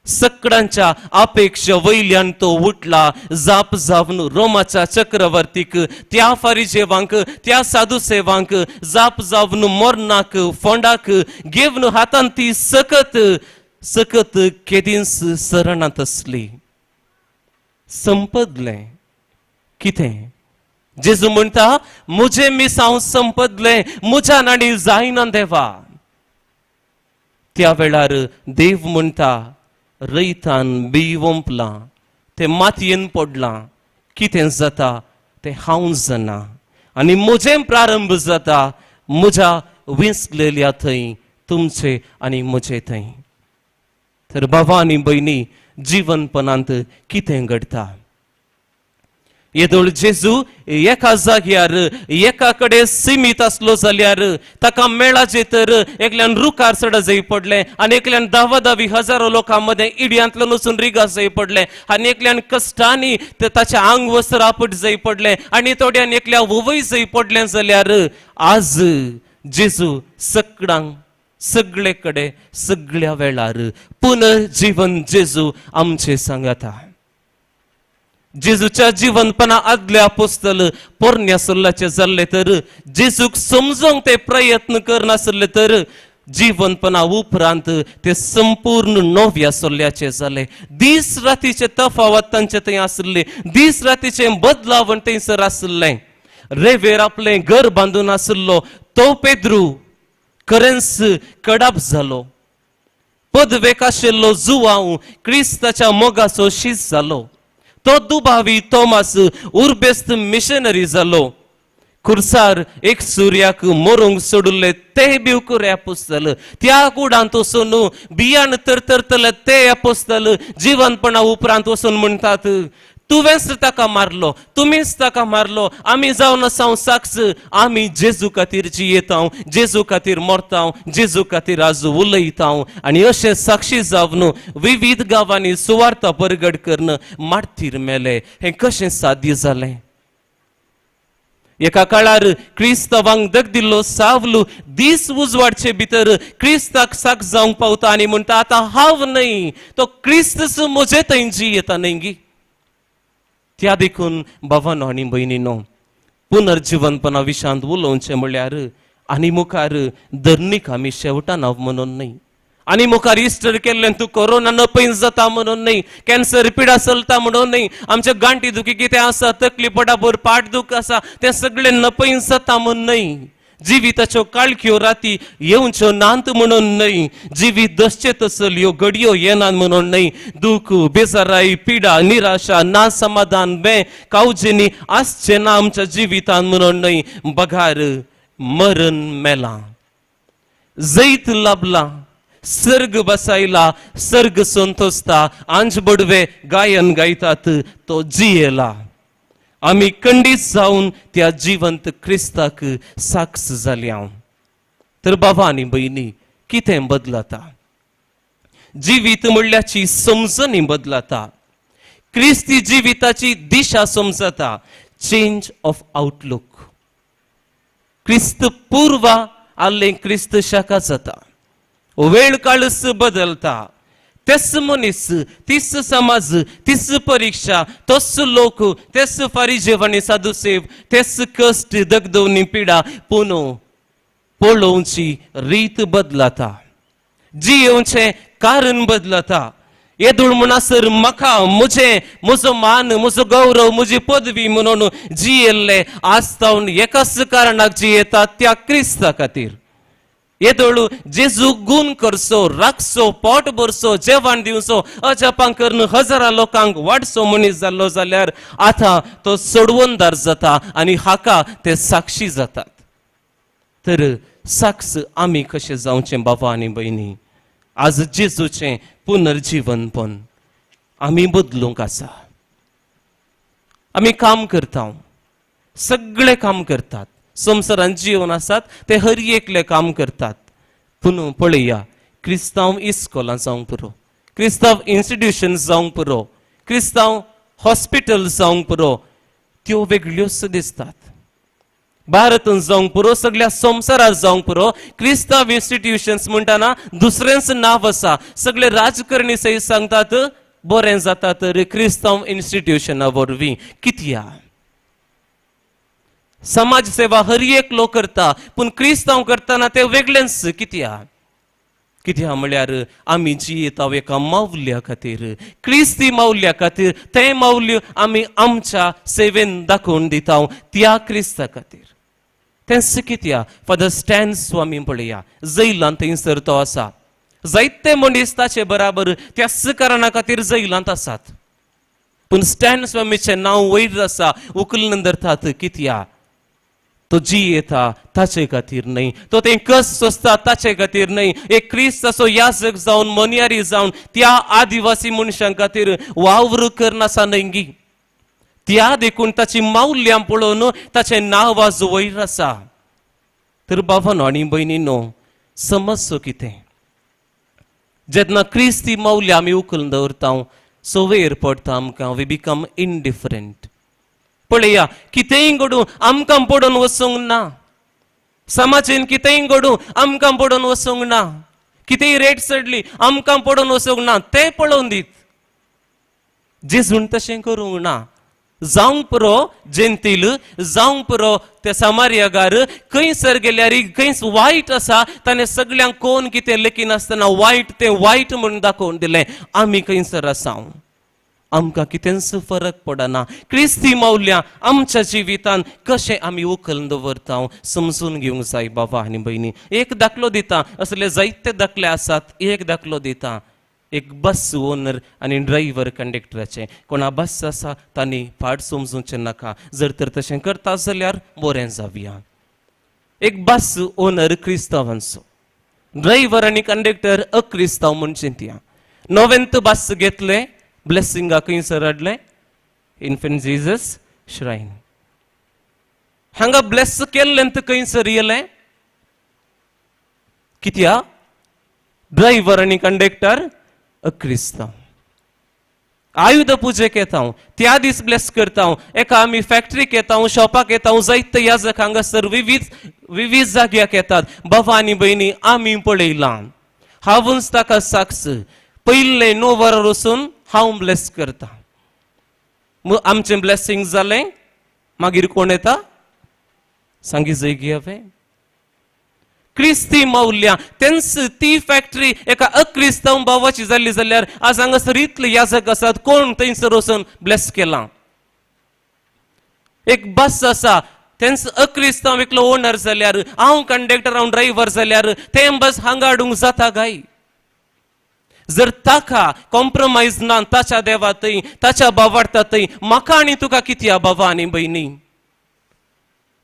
सगळ्यांच्या अपेक्षा वयल्यान तो उठला जाप जावन रोमाच्या चक्रवर्तीक त्या फारिजेवांक त्या साधू सेवांक जाप जावन मोरनाक फोंडाक घेवन हातान ती सकत सकत केदींस सरणात असली संपदले कितें जेजू म्हणटा मुझे मिसांव संपदले मुझ्या नाडी जायना देवा त्या वेळार देव म्हणटा रैतान बी वंपलां ते मातयेन पडलां कितें जाता ते हांव जाणा आनी म्हजें प्रारंभ जाता म्हज्या विसलेल्या थंय तुमचे आनी म्हजे थंय तर बाबा आनी भयणी जीवनपणांत कितें घडटा येदोळ जेजू एका जाग्यार एका कडेन सीमित आसलो जाल्यार ताका मेळाचे तर एकल्यान रुखार सडा जाय पडले आनी एकल्यान 10-10 हजारो लोकां मध्ये इड्यांतलो वचून रिगा जाय पडले आनी एकल्यान कश्टांनी ताचे आंग वस्त्र आपट जाय पडले आनी थोड्यान एकल्या वोवय जाय पडले जाल्यार आज जेजू सगळ्यांक सगळे कडेन सगळ्या वेळार पुनर्जीवन जेजू आमचे सांगाता जेजूच्या जीवनपणा आदल्या अपोस्तल पोरण्या सल्लाचे जाल्ले तर जेजूक समजूंक ते प्रयत्न करनासले तर जीवनपणा उपरांत ते संपूर्ण नव्या सल्ल्याचे जाले दीस रातीचे तफावत तांचे थंय आसले दीस रातीचे बदलावण थंयसर आसले रेवेर आपले घर बांदून आसलो तो पेद्रू खरेंच कडाप जालो पदवेक आशिल्लो जुवांव क्रिस्ताच्या मोगाचो शीस जालो तो दुबावी तोमास उर्बेस्त मिशनरी जालो खुर्सार एक सूर्याक मोरूंक सोडुल्ले ते बिवकुरे अपोस्तल त्या कुडांत वचून बियाण तरतरतले ते अपोस्तल जीवनपणा उपरांत वचून म्हणटात तुवेंच ताका मारलो तुमीच ताका मारलो आमी जावन आसाव साक्ष आमी जेजू खातीर जियेताव जेजू खातीर मरताव जेजू खातीर आज उलयताव आनी अशें साक्षी जावन विविध गांवांनी सुवार्ता परगट करून मारतीर मेले हें कशें साध्य जालें एका काळार क्रिस्तावांक दग दिल्लो सावलू दीस उजवाडचे भितर क्रिस्ताक साक जावंक पावता आनी म्हणटा आतां हांव न्हय तो क्रिस्तच म्हजे थंय जियेता न्हय गी त्या देखून भावांनो आनी भयणींनो पुनर्जीवनपणा विशांत उलोवचें म्हळ्यार आनी मुखार धर्नीक आमी शेवटाना म्हणून न्हय आनी मुखार इस्टर केल्ल्यान तूं कोरोना नपयस जाता म्हणून न्हय कॅन्सर पिडा चलता म्हणून न्हय आमच्या गांठी दुखी कितें आसा तकली पडाभर पाट दूख आसा तें सगळें नपयस जाता म्हणून न्हय जिविताच्यो काळख्यो राती येवच्यो नांत म्हणून न्हय जिवीत दसचे तसल्यो घडयो येनात म्हणून न्हय दूख बेजाराई पिडा निराशा ना समाधान बे कावजेनी आसचे ना आमच्या जिवितान म्हणून न्हय बघार मरण मेला जैत लाभला सर्ग बसायला सर्ग संतोसता आंज बडवे गायन गायतात तो जियेला आमी खंडीत जावन त्या जिवंत क्रिस्ताक साक्ष जाल्या तर बाबा आनी भयणी कितें बदलता जिवीत म्हणल्याची समजणी बदलता क्रिस्ती जिविताची दिशा समजता चेंज ऑफ आउटलुक क्रिस्त पूर्व आले क्रिस्त शाखा जाता वेळ काळच बदलता तेच मनीस तीच समाज तीच परीक्षा तोच लोक तेच फारिजेवानी साधुसेव तेच कष्ट दगदवनी पिडा पूण पळोवची रीत बदलता जियोवचे कारण बदलता येदूळ म्हणसर म्हाका म्हजो मान म्हजो गौरव म्हजी पदवी म्हणून जियेल्ले आस्तावन एकाच कारणाक जियेता त्या क्रिस्ता खातीर. येदोळू जेजू गुण करसो राखसो पोट भरसो जेवण दिवचो अजापां करून हजारां लोकांक वाडसो मनीस जाल्लो जाल्यार आतां तो सोडवणदार जाता आनी हाका ते साक्षी जातात. तर साक्ष आमी कशें जावचें बाबा आनी भयणी? आज जेजूचें पुनर्जीवनपण आमी बदलूंक आसा. आमी काम करता, सगळे काम करतात, संवसारांत जीवन आसात ते हर एकले काम करतात. पूण पळया, क्रिस्तांव इस्कॉलां जावंक पुरो, क्रिस्तांव इन्स्टिट्यूशन्स जावंक पुरो, क्रिस्तांव हॉस्पिटल जावंक पुरो, त्यो वेगळ्योच दिसतात. भारतांत जावंक पुरो, सगळ्या संवसारांत जावंक पुरो, क्रिस्तांव इन्स्टिट्यूशन्स म्हणटाना दुसरेंच नांव आसा. सगळे राजकारणी सही सांगतात बरें जाता तर क्रिस्तांव इन्स्टिट्यूशना वरवीं. कित्याक? समाज सेवा हर एक लोक करता, पूण क्रिस्तांव करतना ते वेगळेंच. कित्याक म्हळ्यार आमी जियेता एका मावल्या खातीर, क्रिस्ती मावल्या खातीर. ते मावल्यो आमी आमच्या सेवेन दाखोवन दिता त्या क्रिस्ता खातीर. तेंच कित्याक फादर स्टॅन स्वामी पळया, जैलांत थंयसर तो आसा. जायते मनीस ताचे बराबर त्याच कारणा खातीर जैलांत आसात, पूण स्टॅन स्वामीचें नांव वयर आसा, उखलून धरतात. कित्याक? तो जियेता ताचे खातीर न्हय, तो तें कस सोंसता ताचे खातीर न्हय. एक क्रिस्त असो याजक जावन मनियारी जावन त्या आदिवासी मनशां खातीर वावर करनासा न्हय. त्या देखून ताची मावल्यां पळोवन ताचें नांव आज वयर आसा. तर बाबांनो आनी भयणींनो, समजचो कितें? जेन्ना क्रिस्ती मावल्या आमी उखलून दवरता, सवयर पडटा आमकां, वी बिकम इनडिफरंट. पळया, कितेंय घडूं आमकां पडून वचूंक ना. समाजीन कितेंय घडूं आमकां पडून वचूंक ना. कितेंय रेट चडली आमकां पडून वचूंक ना. तें पळोवन दीत. जेजून तशें करूंक ना. जावंक पुरो जेंतील, जावंक पुरो ते सामार्यागार, खंयसर गेल्यार खंयच वायट आसा ताणें सगळ्यांक कोण कितें लेखी नासतना वायट तें वायट म्हणून दाखोवन दिलें. आमी खंयसर आसा, आमकां कितेंच फरक पडना. क्रिस्ती मावल्या आमच्या जिवितांत कशें आमी उखलून दवरता समजून घेवंक जाय बाबा आनी भयणी. एक दाखलो दिता, असले जायते दाखले आसात. एक दाखलो दिता. एक बस ओनर आनी ड्रायव्हर कंडक्टराचे. कोणा बस आसा तांणी फाट समजूचें नाका. जर तर तशें करता जाल्यार बरें जावया. एक बस ओनर क्रिस्तांवांचो, ड्रायव्हर आनी कंडक्टर अक्रिस्तांव म्हणचे त्या. नोवेंत बस घेतले, ब्लेसिंगा खंयसर हाडलें? Infant Jesus shrine. हांगा ब्लेस केल्लें खंयसर येलें? कित्याक? ड्रायव्हर आनी कंडक्टर अक्रिस्तांव. आयुध पुजेक येता, त्या दीस ब्लेस करता. एका आमी फॅक्टरीक येता, शॉपाक येता, जायते याजक हांगासर विविध जाग्याक येतात. बाबा आनी भयणी, आमी पळयलां, हांवूच ताका साक्ष. पयले 9 वरां वचून हांव ब्लेस करता. आमचें ब्लेसिंग जालें, मागीर कोण येता? सांगी जय गियावे. क्रिस्ती मावल्या तेंच ती फॅक्टरी एका अक्रिस्तांव भावाची जाल्ली जाल्यार आज हांगासर इतले याजक आसात, कोण थंयसर वचून ब्लेस केलां? एक बस आसा, तेंच अक्रिस्तांव एकलो ओनर जाल्यार, हांव कंडक्टर, हांव ड्रायव्हर जाल्यार तें बस हांगा हाडूंक जाता काय? जर ताका कॉम्प्रोमाइज ना ताच्या देवातय, ताच्या बावार्थातय, म्हाका आनी तुका कित्या बाबा आनी भयणी?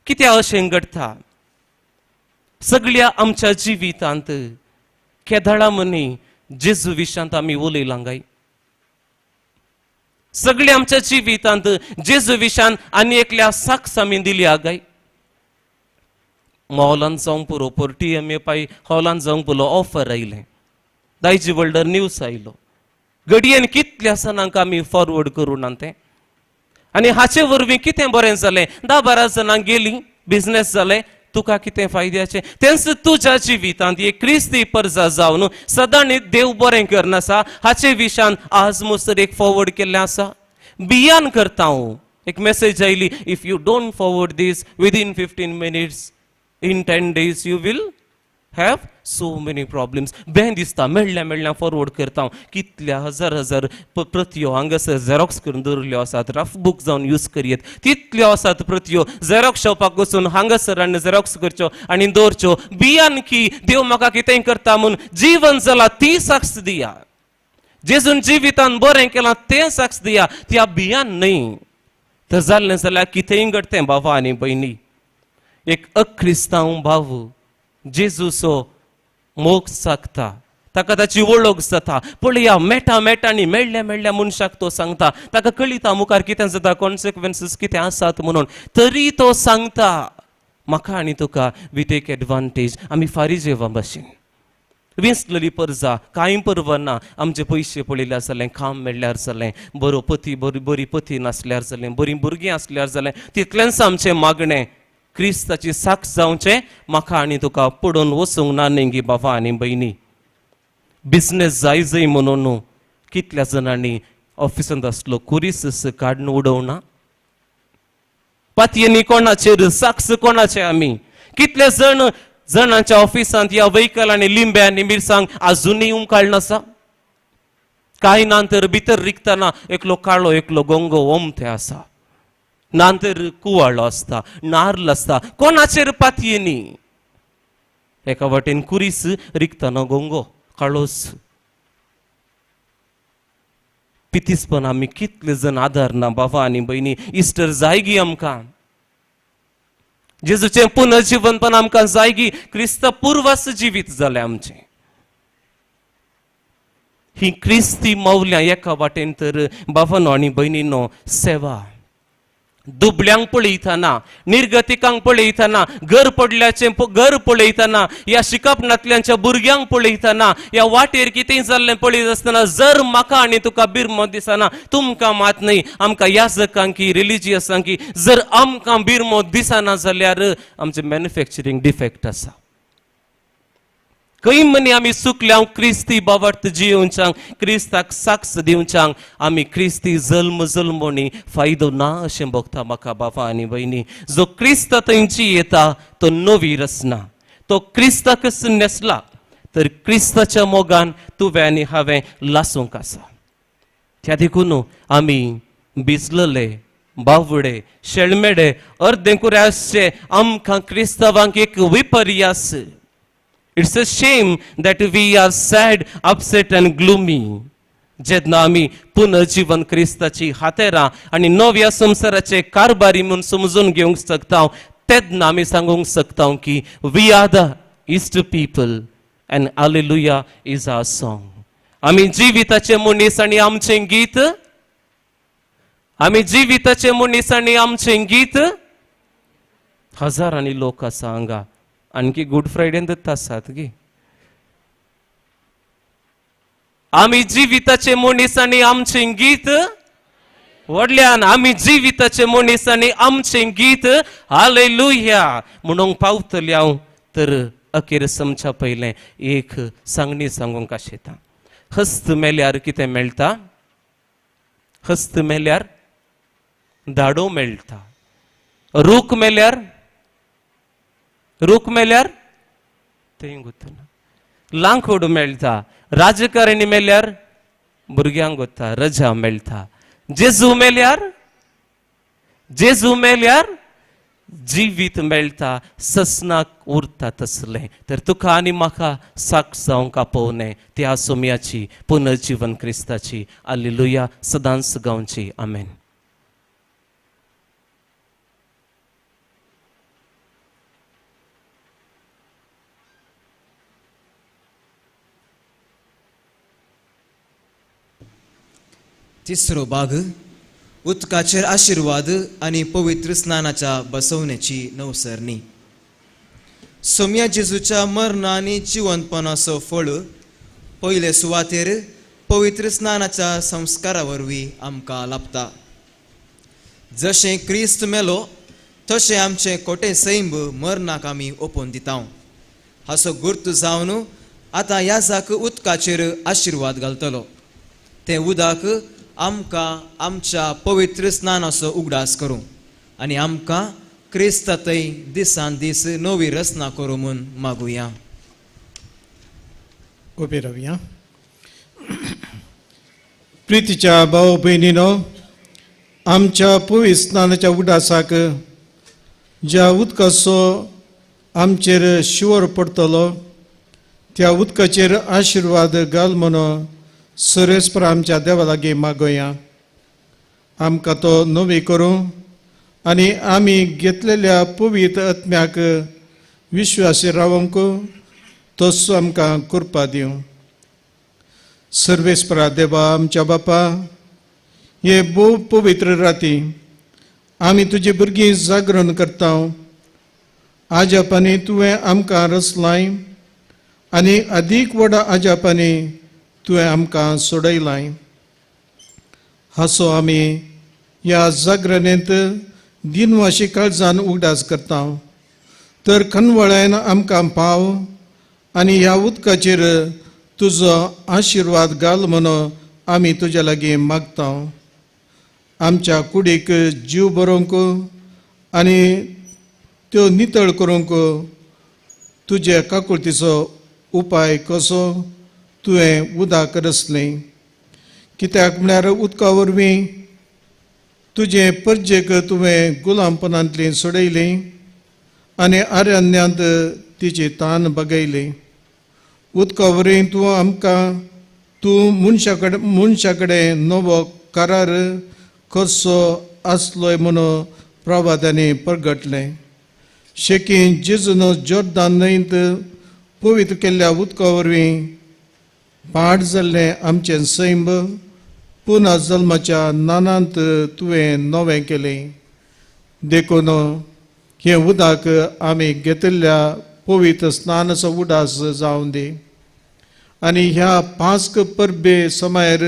कित्या अशें घडटा? सगळ्या आमच्या जिवितांत केदाळा मनी जेजू विशांत आमी उलयलां काय? सगळ्या आमच्या जिवितांत जेजू विशांत आनी एकल्या साक्ष आमी दिल्या काय? हॉलांत जावंक पुरो, TMA पाय हॉलांत जावंक पुरो, ऑफर आयलें, दायजी वर्ल्डर न्यूज आयलो, घडयेन कितल्या सणांक आमी फॉरवर्ड करून तें. आनी हाचे वरवीं कितें बरें जालें? 10-12 जणांक गेलीं, बिझनेस जालें, तुका कितें फायद्याचें? तेंच तुज्या जिवितांत एक क्रिस्ती परजा जावन सदां देव बरें करनासा हाचे विशान आज मुसर एक फॉरवर्ड केल्लें आसा. बियान करता हांव. एक मेसेज आयली, if you don't forward this within 15 minutes, in 10 days you will have so many problems. बें दिसता मेळ्ळ्या फॉरवर्ड करता हांव. कितल्या हजार प्रतयो हांगासर झेरॉक्स करून दवरल्यो आसात, रफ बूक जावन यूज करीत. तितल्यो आसात प्रतयो झेरॉक्स शॉपाक वचून हांगासर आनी झेरॉक्स करच्यो आनी दवरच्यो. भियान की देव म्हाका कितें करता म्हूण जीवन जालां ती साक्ष दिया. जेजून जिवितान बरें केलां तें साक्ष दिया. त्या भियान न्हय. तर जाल्लें जाल्यार कितेंय घडतें भावा आनी भयणी. एक अक्रिस्तांव भाव जेजूचो मोग सांगता, ताका ताची वळख जाता. पळया मेटा आनी मेळ्ळ्या मनशाक तो सांगता. ताका कळिता मुखार कितें जाता, कॉन्सिक्वेन्सीस कितें आसात म्हणून. तरी तो सांगता म्हाका आनी तुका वी टेक एडवांटेज. आमी फारिजेवा भाशेन विंचलेली परजा कांय परवाना. आमचे पयशे पळयल्यार जालें, काम मेळ्ळ्यार जालें, बरो पती बरी पती नासल्यार जालें, बरीं भुरगीं आसल्यार जालें. तितलेंच आमचें मागणें. क्रिस्ताची साक्ष जावचें म्हाका आनी तुका पडून वचूंक ना नेंगी बाबा आनी भयणी. बिझनेस जाय म्हणून कितल्या जाणांनी ऑफिसांत आसलो कुरीस काडून उडोवना. पातयेनी कोणाचेर साक्ष कोणाचे आमी. कितले जाणांच्या ऑफिसांत ह्या व्हेकलांनी लिंब्यांनी मिरसांग आजुनूय उमकाळ नासा. कांय नांतर भितर रिकतना एकलो काळो एकलो गोंगो ओमते आसा. नांतर कुवाळो आसता, नार्ल आसता. कोणाचेर पातयेनी. एका वाटेन कुरीस रिकतना गोंगो काळोस. पितीसपण आमी कितले जण आदारना बाबा आनी भयणी. इस्टर जायगी आमकां. जेजूचें पुनर्जीवनपण आमकां जायगी. क्रिस्त पुर्वास जिवीत जालें आमचें. ही क्रिस्ती मौल्यां एका वाटेन तर बाबांनो आनी भयणींनो सेवा. दुबळ्यांक पळयतना, निर्गतिकांक पळयतना, घर पळयतना, ह्या शिकपणांतल्यांच्या भुरग्यांक पळयतना, ह्या वाटेर कितें जाल्लें पळयत आसतना जर म्हाका आनी तुका बिरमो दिसना, तुमकां मात न्हय आमकां याजकांक की रिलिजियसांक की जर आमकां बिरमो दिसना जाल्यार आमचें मॅन्युफॅक्चरींग डिफेक्ट आसा. खंय म्हणी आमी चुकल्या क्रिस्ती बाबत जियोवच्यांक, क्रिस्ताक साक्ष दिवच्यांक आमी क्रिस्ती जल्मोनी फायदो ना अशें भोगता म्हाका बाबा आनी भयणी. जो क्रिस्त थंयची येता तो नवी रचना. तो क्रिस्ताकच नेसला तर क्रिस्ताच्या मोगान तुवें आनी हांवें लासूंक आसा. त्या देखून आमी भिजलले, बावडे, शेळमेडे, अर्देकुऱ्याचे आमकां क्रिस्तावांक एक विपर्यास. It's a shame that we are sad, upset and gloomy. जेन्ना आमी पुनर्जीवन क्रिस्ताची हातेरां आनी नव्या संवसाराचे कारबारी म्हणून समजून घेवंक शकता, तेन्ना आमी सांगूंक शकता की we are the east people and hallelujah is our song. आमी जिविताचे मनीस आनी आमचें गीत. आमी जिविताचे मनीस आनी आमचें गीत. हजारांनी लोक आसा हांगा. आणखी गुड फ्रायडेंत आसात गे. आमी जिविताचे मनीस आनी आमचें गीत. व्हडल्यान आमी जिविताचे मनीस आनी आमचें गीत हालेलुया म्हणूंक पावतले हांव. तर अखेर समच्या पयलें एक सांगणी सांगूंक आशेता. हस्त मेल्यार कितें मेळटा? हस्त मेल्यार दाडो मेळटा. रूख मेल्यार तें गोतना. लांखोड मेळटा. राजकारणी मेल्यार भुरग्यांक गोता रजा मेळटा. जेजू मेल्यार जिवीत मेळटा. ससनाक उरता तसलें. तर तुका आनी म्हाका साक्ष जावंक आपोवनें त्या सोम्याची पुनर्जीवन क्रिस्ताची. हालेलुया. सदांच गावची. आमेन. तिसरो भाग उदकाचेर आशिर्वाद आनी पवित्र स्नानाच्या बसवण्याची नवसरणी. सोम्या जेजूच्या मरण आनी जिवंतपणाचो फळ पयले सुवातेर पवित्र स्नानाच्या संस्कारा वरवीं आमकां लाभता. जशें क्रिस्त मेलो तशें आमचें कोटे सैंब मरणाक आमी ओपोवन दिता. हाचो गुर्त जावन आतां याजाक उदकाचेर आशिर्वाद घालतलो. तें उदक आमकां आमच्या पवित्र स्नानाचो उगडास करूं आनी आमकां क्रिस्तांतय दिसान दीस नवी रचना करूं म्हूण मागुया. उबे रावया. प्रितीच्या भाऊ बहिणीनो, आमच्या पवित्र स्नानाच्या उडासाक ज्या उदकाचो आमचेर शिवर पडटलो त्या उदकाचेर आशिर्वाद घाल म्हणून सर्वेस्पर आमच्या देवा लागीं मागोया. आमकां तो नवी करूं आनी आमी घेतलेल्या पवित्र आत्म्याक विश्वासी रावंक तसो आमकां करपा दिवं. सर्वेस्परा देवा आमच्या बापा, हे भोव पवित्र राती आमी तुजी भुरगीं जागरण करता. आजापानी तुवें आमकां रचलाय आनी अदीक व्हडा आजापानी तुवें आमकां सोडयलाय. हासो आमी ह्या जागरणेंत दिनवाशी काळजान उगडास करता. तर खनवळ्यान आमकां पाव आनी ह्या उदकाचेर तुजो आशिर्वाद घाल म्हणून आमी तुज्या लागीं मागता. आमच्या कुडीक जीव बरोवंक आनी त्यो नितळ करूंक तुजे काकुळतीचो उपाय कसो तुवें उदक रचलें. कित्याक म्हळ्यार उदका वरवीं तुजे परजेक तुवें गुलामपणांतली सोडयलें आनी आरण्यांत तिची तान बगयली. उदका वरवीं तूं मनशा कडेन नवो करार कसो आसलोय म्हणून प्रवादांनी परगटलें. शेकीन जेजून जोर्दान न्हंयेंत पवित्र केल्ल्या उदका वरवीं पाड जाल्लें आमचें सैम पुना जल्माच्या नानांत तुवें नवें केलें. देखून हें उदक आमी घेतिल्ल्या पवित्र स्नानाचो उडास जावं दी. आनी ह्या पास्क परबे समायर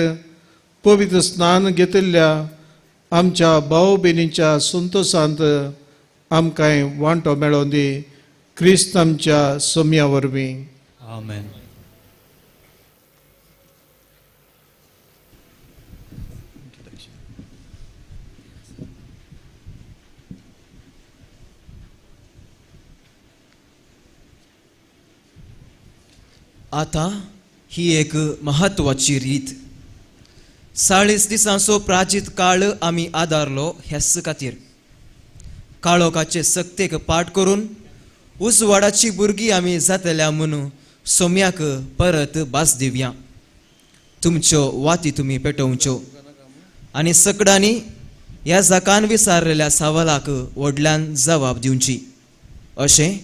पवित्र स्नान घेतिल्ल्या आमच्या भाव भयणीच्या संतोशांत आमकां वांटो मेळोवन दी. क्रिस्त आमच्या सोम्या वरवीं. आमेन. आता ही एक महत्वाची रीत. 40 दिसांचो प्राचीत काळ आमी आदारलो ह्याच खातीर. काळोखाचे सक्तेक पाट करून उजवाडाची भुरगीं आमी जातल्या म्हणून सोम्याक परत भास दिवया. तुमच्यो वाती तुमी पेटोवच्यो आनी सकडांनी ह्या जाकान विसारलेल्या सवालाक व्हडल्यान जबाब दिवची. अशें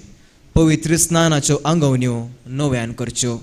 पवित्र स्नानाच्यो आंगवण्यो नव्यान करच्यो.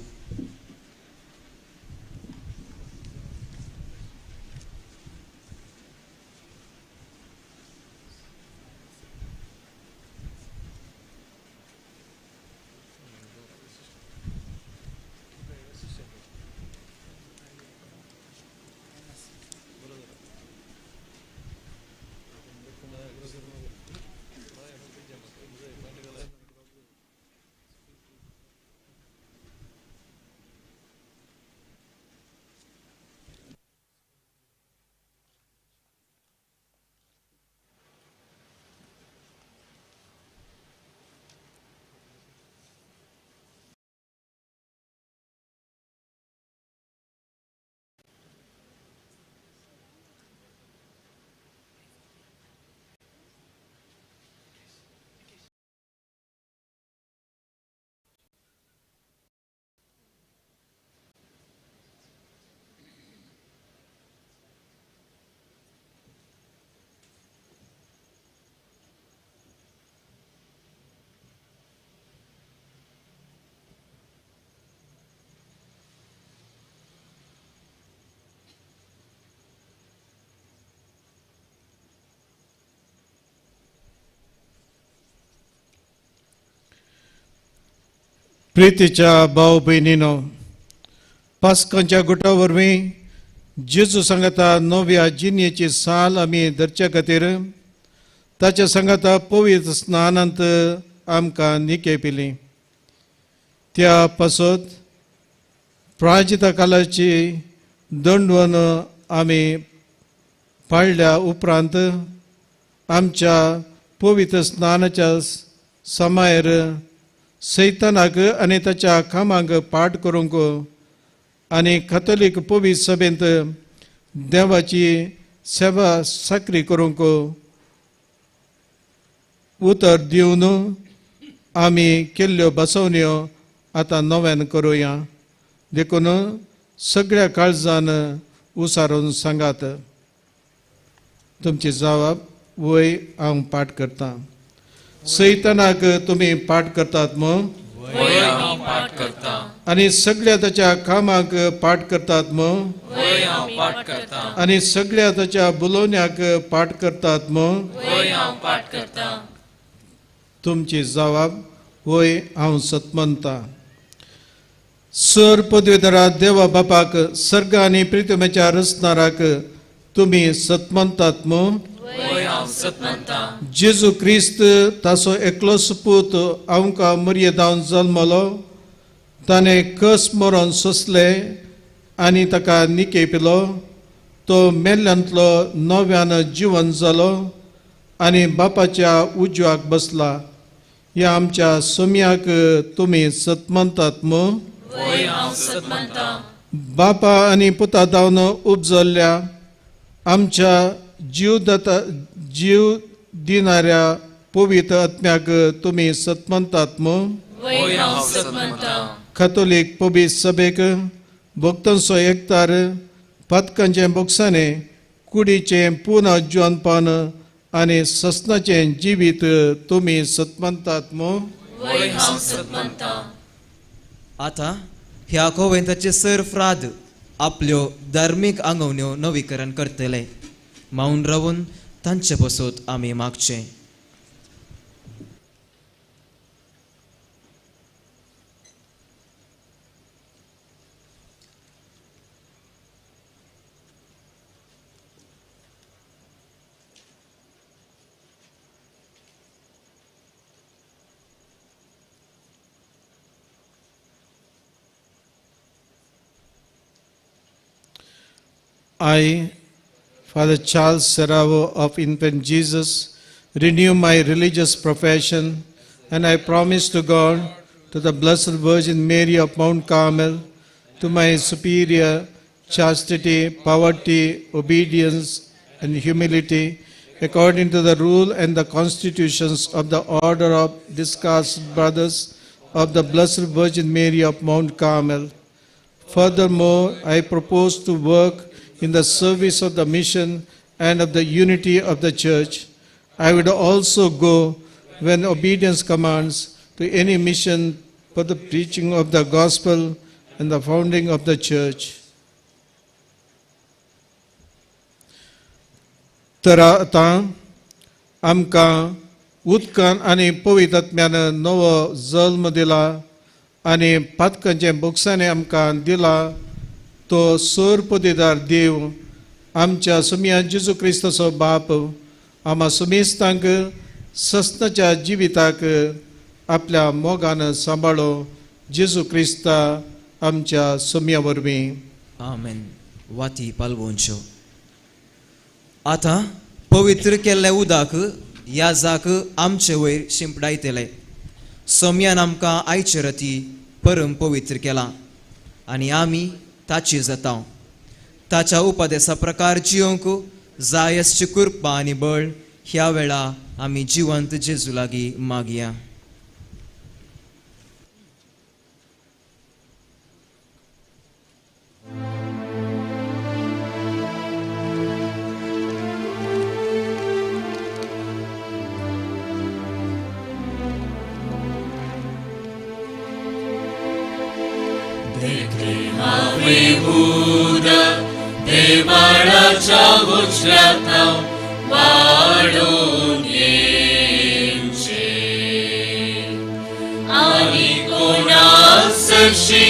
प्रितीच्या भाव भयणीनो, पास्कांच्या गुटा वरवीं जेजू सांगता नव्या जिणेची साल आमी धरचे खातीर ताच्या सांगता पवित्र स्नानांत आमकां निके पिली. त्या पासत प्रायचिता कालाची दंडवण आमी पाळल्या उपरांत आमच्या पवित्र स्नानाच्या समायर सैतानाक आनी ताच्या कामाक पाट करूंक आनी कथोलीक पवित्र सभेंत देवाची सेवा साकरी करूंक उतर दिवन आमी केल्ल्यो बसवण्यो आतां नव्यान करुया. देखून सगळ्या काळजान उसारून सांगात. तुमची जबाब वय हांव पाठ करता. सैतानाक तुमी पाठ करतात मग वय हांव पाठ करता. आनी सगळ्या ताच्या कामाक पाठ करतात मग वय हांव पाठ करता. आनी सगळ्या ताच्या बुलोवण्याक पाठ करतात मग वय हांव पाठ करता. तुमची जबाब वय हांव सतमनता. सर पदवीधरा देवा बापाक सर्ग आनी प्रितमेच्या रचणाराक तुमी सतमनतात मग वय हांव सतमनता. जेजू क्रिस्त ताचो एकलो सुपूत आमकां मर्यादावन जल्मलो. ताणें कस मरोन सोंसले आनी ताका निकेपिलो. तो मेल्ल्यांतलो नव्यान जिवन जालो आनी बापाच्या उजवाक बसला. ह्या आमच्या सोम्याक तुमी सतमनतात मग वय हांव सतमनता. बापा आनी पुता दावन उपजल्ल्या आमच्या जीव दिनाऱ्या पवित्र आत्म्याक तुमी सतमनतात मग वय हांव सतमनता. कथोलीक पवित्र सभेक भक्तांचो एकतार पथकांचे बोगसाने कुडीचें पुनर्जीवनपण आनी ससनाचें जिवीत तुमी सतमनतात मग वय हांव सतमनता. आतां ह्या कोवेंताचे सरफ्राद आपल्यो धार्मीक आंगवण्यो नवीकरण करतले. माऊन रावून तांचे बसोत आमी मागचें. I, Father Charles Serravo of Infant Jesus, renew my religious profession, and I promise to God, to the Blessed Virgin Mary of Mount Carmel, to my superior chastity, poverty, obedience, and humility, according to the rule and the constitutions of the Order of Discalced Brothers of the Blessed Virgin Mary of Mount Carmel. Furthermore, I propose to work in the service of the mission and of the unity of the church. I would also go, when obedience commands, to any mission for the preaching of the gospel and the founding of the church. तर आतां आमकां उदकान आनी पवित्र आत्म्यान नवो जल्म दिला आनी पातकांचे बोगसाने आमकां दिला. तो सोरपदीदार देव आमच्या सुम्या जेजू क्रिस्ताचो बाप आमा सुमेस्तांक ससनाच्या जिविताक आपल्या मोगान सांबाळो. जेजू क्रिस्ता आमच्या सुम्या वरवीं. आमेन. वाती पालवोनच्यो. आतां पवित्र केल्ल्या उदाक याजाक आमचे वयर शिंपडायतले. सोम्यान आमकां आयचे राती परम पवित्र केला आनी आमी ताची जाता. ताच्या उपदेशा प्रकार जियोंक जाय आसची कृपा आनी बळ ह्या वेळा आमी जिवंत जेजू लागीं मागया. देवाळाच्या उजव्यात वाढून येवचे आनी कोणासरशी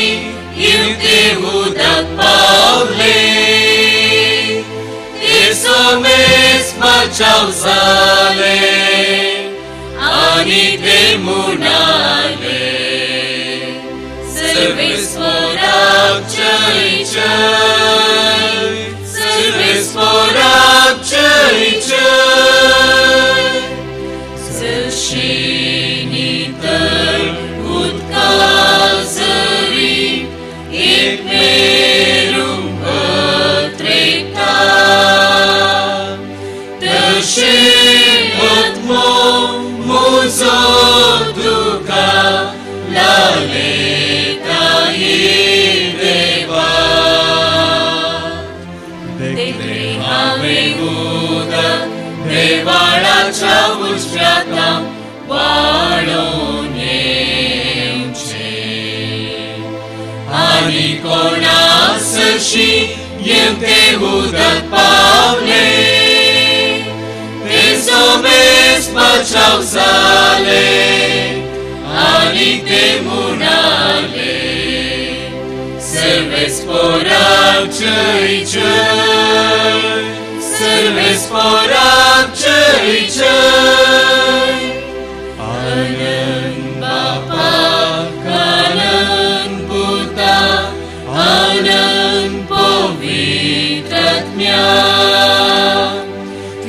येवते उदक पावले ते सोमेस बचाव जाले आनी ते मुनाले सर्वेस्वराक जय जय सर्वेस्वराक जय जय जशीनी तर उदका जरी एकमेव ललेताई देवा देखले हांवें उदक देवाळाच्या उजव्याता वाळून येवचें आनी कोणासशी येवते उदक पावले ते सोबेस बचाव जाले आनी ते म्हणाले सर्वेस पोराक जय जय सर्वेस पोराक जय जय आनंद बापाक आनंद पुता आनंद पवित्र आत्म्याक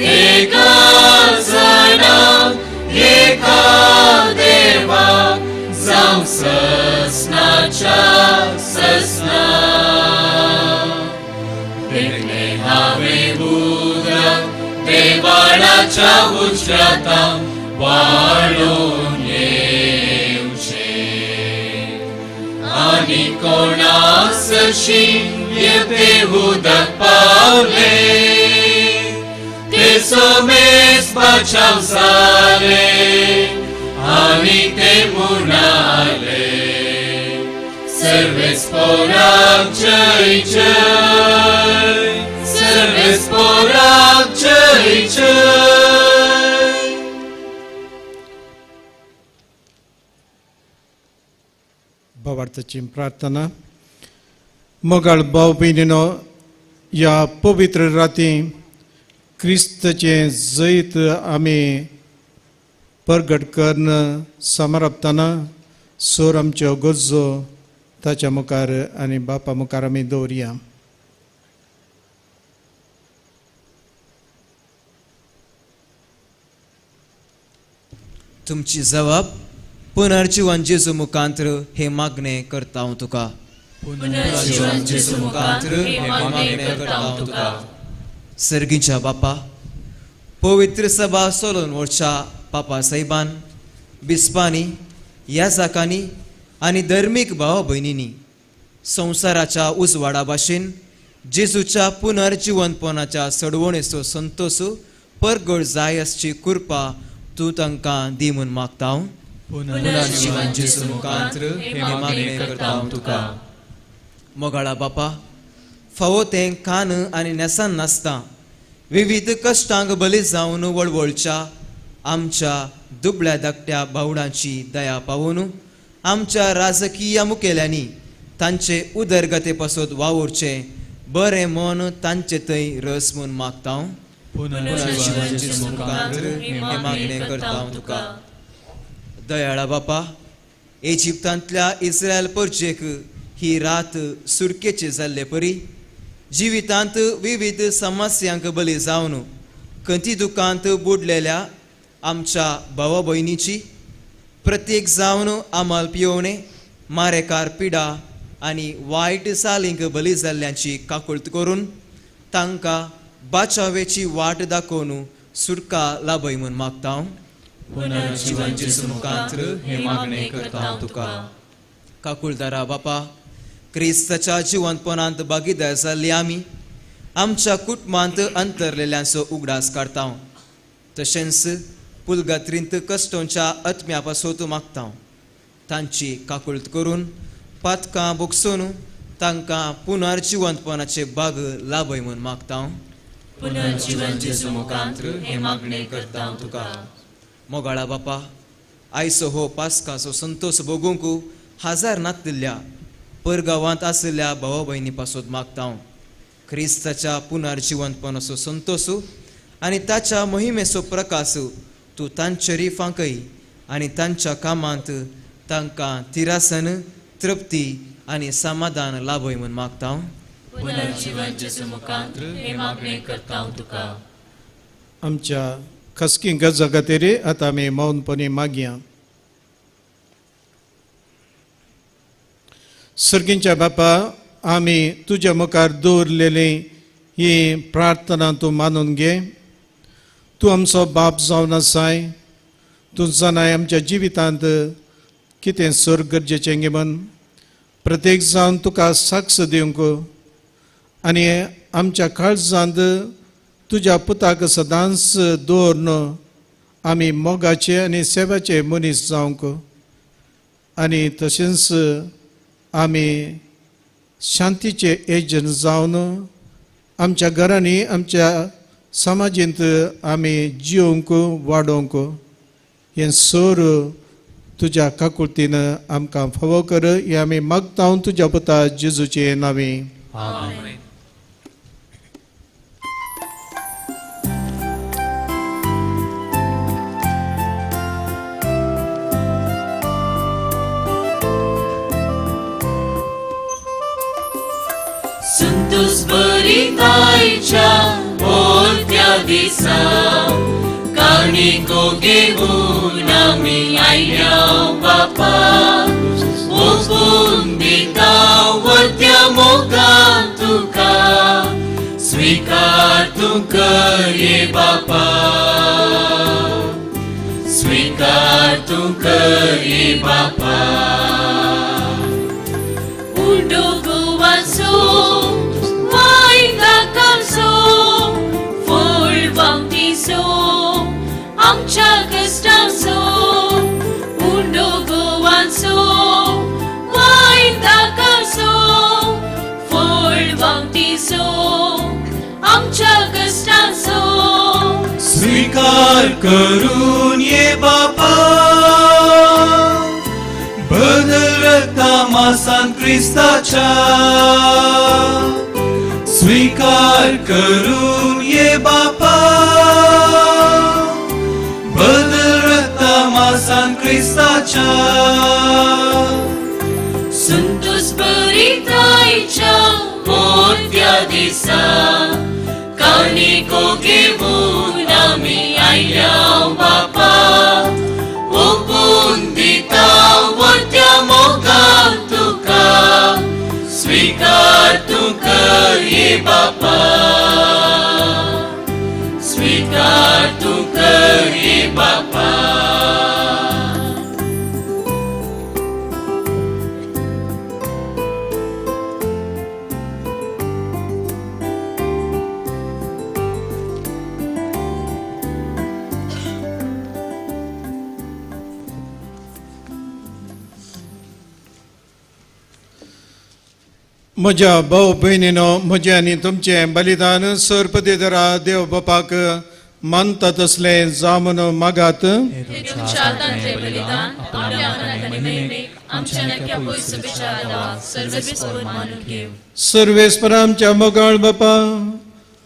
एका जाणांक एका देवाक जावं ससनाच्या ससना देखले हांवें उदक देवाळाच्या उजव्याता वाळून येवचें आनी कोणासशी येवते उदक पावले ते सोबेस बचाव जाले आनी ते म्हणाले सर्वेस पोराक जय जय सर्वेस पोराक जय जय भावार्थाची प्रार्थना मोगाळ भाव भयणीनो ह्या पवित्र राती क्रिस्ताचे जैत आमी परगट करण समारपतना सोर आमच्यो गरजो ताच्या मुखार आनी बापा मुखार आमी दवरया. तुमची जबाब पुनर्जीवन जेजू मुखांतर हे मागणे करता हांव तुका. पुनर्जीवन जेजू मुखांतर हे मागणे करता हांव तुका. सर्गीच्या बापा, पवित्र सभा सोलोन वरच्या पापा साहेबान बिस्पांनी याजकांनी आनी धर्मीक भाव भयणींनी संवसाराच्या उजवाडा भाशेन जेजूच्या पुनर्जीवनपणाच्या सडवणेचो संतोश परगट जाय असची कृपा तूं तांकां दी म्हूण मागता हांव. पुनर्जीवन जेजू मुखांतर हे मागणे करता हांव तुका. मोगाळा बापा, फावो तें खान आनी नेसान नासता विविध कश्टांक बली जावन वळवळच्या आमच्या दुबळ्या धाकट्या भावडांची दया पावून आमच्या राजकीय मुखेल्यांनी तांचे उदरगते पासत वावरचे बरें मन तांचे थंय रस म्हूण मागता हांव. पुनर्जीवन जेजू मुखांतर हे मागणे करता हांव तुका. दयाळा बापा, इजिप्तांतल्या इस्रायल परजेक ही रात सुरकेची जाल्ले परी जिवितांत विविध समस्यांक बली जावन खंती दुखांत बुडलेल्या आमच्या भावा भयणीची प्रत्येक जावन आमाल पियोवणे मारेकार पिडा आनी वायट सालींक बली जाल्ल्यांची काकुळट करून तांकां बाचावेची वाट दाखोवन सुटका लाभय म्हूण मागता हांव. पुनर्जीवन जेजू मुखांतर हे मागणे करता हांव तुका. काकुळदारा बापा, क्रिस्ताच्या जिवंतपणांत भागीदार जाल्ली आमी आमच्या कुटुंबांत अंतरलेल्यांचो उगडास काडटा हांव. तशेंच पुलगात्रींत कश्टांच्या आत्म्या पासत मागता हांव. तांची काकुळट करून पातकां भोगसून तांकां पुनर्जीवंतपणाचे भाग लाभय म्हूण मागता हांव. पुनर्जीवन जेजू मुखांतर हे मागणे करता हांव तुका. मोगाळा बापा, आयचो हो पास्काचो संतोष भोगूंक हजार नातिल्ल्या परगांवांत आशिल्ल्या भावा भयणी पासत मागता हांव. क्रिस्ताच्या पुनर्जीवंतपणाचो संतोष आनी ताच्या मोहिमेचो प्रकाश तूं तांचे रिफांकय आनी तांच्या कामांत तांकां तिरासन तृप्ती आनी समाधान लाभय म्हूण मागता हांव. पुनर्जीवन जेजू मुखांतर हे मागणे करता हांव तुका. आमच्या खासगी गरजा खातीर आतां आमी मौनपणी मागया. सर्गींच्या बापा, आमी तुज्या मुखार दवरलेली ही प्रार्थना तूं मानून घे. तूं आमचो बाप जावन आसाय. तूं जाणाय आमच्या जिवितांत कितें सर गरजेचें गे म्हण प्रत्येक जावन तुका साक्ष दिवंक आनी आमच्या काळजांत तुज्या पुताक सदांच दवरन आमी मोगाचे आनी सेवाचे मनीस जावंक आनी तशेंच आमी शांतीचे एजंट जावन आमच्या घरांनी आमच्या समाजींत आमी जिवंक वाडोवंक हें सर तुज्या काकुळतीन आमकां फावो कर हें आमी मागता तुज्या पुता जेजूचे नांवे. संतोष बरितायच्या मोठ्या दिसा काणिको घेऊन आमी आयल्या बापा ओपून दिता वरत्या मोगान तुका स्वीकार तूं कर ये बापा स्वीकार तूं कर ये बापा. उडोगो वाचो आमच्या कष्टाचो उंडो गोवांचो वायट दाकाचो फळ वावटीचो आमच्या कष्टाचो स्वीकार करून ये बापा बदल रक्तामासान क्रिस्ताच्या स्वीकार करून ये बापा San Cristaच्या संतोष बरितायच्या मोठ्या दिसा काणिको घेऊन आमी आयल्या बापा ओपून दिता वरत्या मोगान तुका स्वीकार तूं कर ये बापा स्वीकार तूं कर ये बापा. म्हज्या भाव भयणीनो म्हजें आनी तुमचें बलिदान सर्पदेदरा देव बापाक मानता तसलें जा म्हूण मागात. सर्वेस्पर आमच्या मोगाळ बापा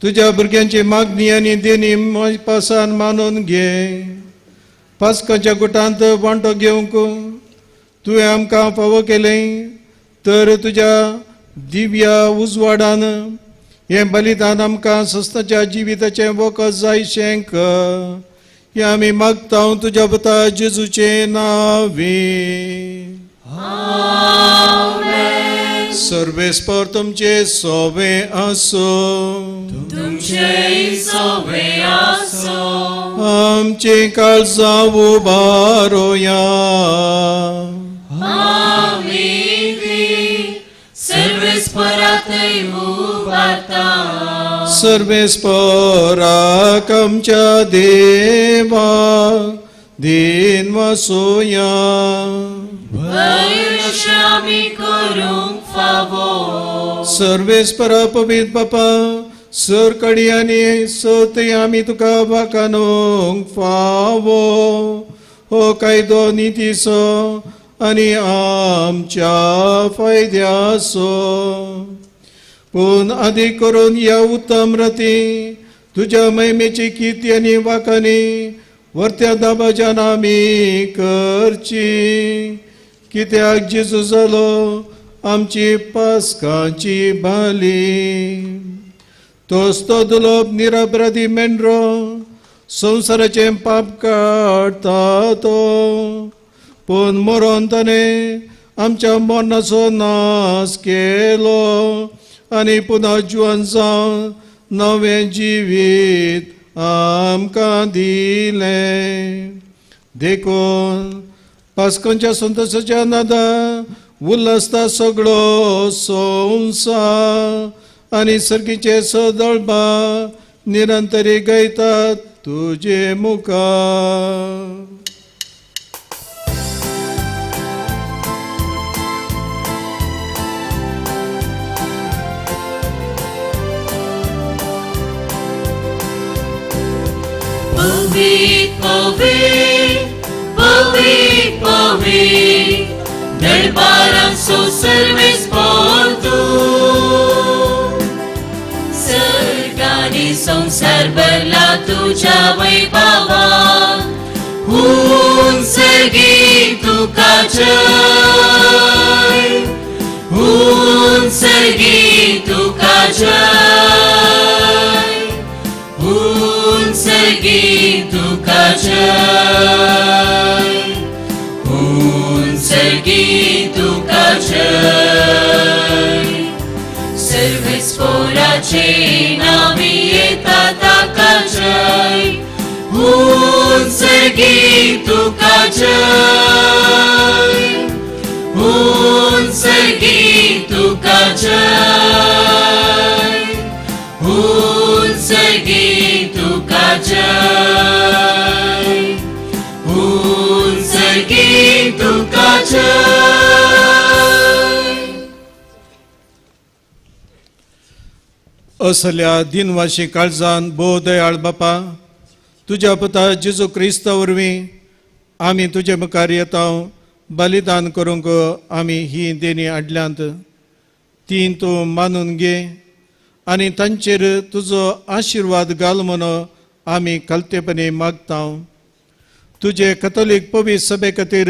तुज्या भुरग्यांची मागणी आनी देणी पासान मानून घे. पास्काच्या गुटांत वांटो घेवंक तुवें आमकां फावो केलें तर तुज्या दिव्या उजवाडान हें बलिदान आमकां सस्ताच्या जिविताचें वखद जायशें कर हें आमी मागता तुज्या पुता जेजूचे नांवे. सर्वेस्पर तुमचे सोवे आसो आमचे काळजां उबारोया सर्वेस्पराक आमच्या देवा दिन वसोया सर्वेस्परा पवित्र बापा सर कडी आनी सत आमी तुका वाकानूंक फावो हो कायदो नितीचो आनी आमच्या फायद्याचो पूण अधिक करून ह्या उत्तम रती तुज्या महिमेची किती आनी वाखाणी वर्त्या दाबाच्यान आमी करची कित्याक जेजू जालो आमची पास्काची बाली तोच तो दुलोप निरपराधी मेंढरो संवसाराचें पाप काडटा तो पूण मरोन ताणें आमच्या मरणाचो नाश केलो आनी पुना जिवन जावन नवें जिवीत आमकां दिलें देखून पास्कांच्या संतोषाच्या नादा उल्हासता सगळो संसार आणि सर्गीचे सदळबा निरंतरी गायतात तुझे मुखार. Pavit, pavit, pavit, pavit, दरबारां सो सर्वेस बोलतो. सर्गानी संसार भरला तुझ्या वैभवान, हुन सर्गी तुका जय, हुन सर्गी तुका जय, हुन सर्गी तुका जय, हुन सर्गी तुका जय. सर्वेस्पराचे नावी येता ताका जय, हुन सर्गी तुका जय, हुन सर्गी तुका जय, हुन सर्गी तुका जय, हुन सर्गी तुका जय. असल्या दिनवाशी काळजान भोव दयाळ बापा, तुझ्या पुता जेजू क्रिस्ता वरवीं आमी तुजे मुखार येता बलिदान करूंक आमी ही देणी हाडल्यांत. ती तूं मानून घे आनी तांचेर तुजो आशिर्वाद घाल म्हणून आमी खालतेपणी मागता. तुजे कथोलीक पवित्र सभे खातीर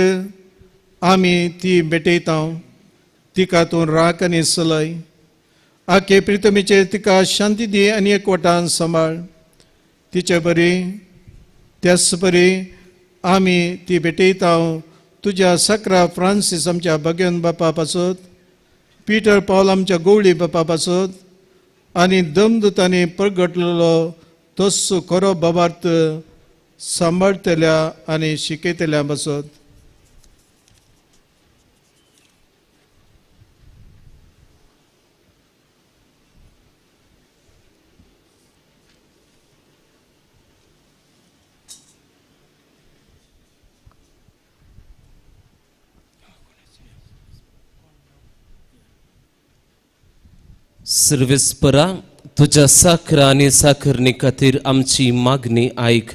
आमी ती भेटयता. तिका तूं राख आनी चलय. आखे प्रितमेचेर तिका शांती दी आनी एकवटान सांबाळ. तिचे बरी त्याच बरी आमी ती भेटयता तुज्या सकरा फ्रांसीस आमच्या भगवन बापा पासत, पीटर पॉल आमच्या गवळी बापा पासत आनी दमदुतांनी प्रगटलेलो तस्सो खरो बाबार्थ सांबाळतल्या आनी शिकयतल्या बसत. सर्वेस्परा, तुझ्या साखर आणि साखरणी खातीर आमची मागणी आयक.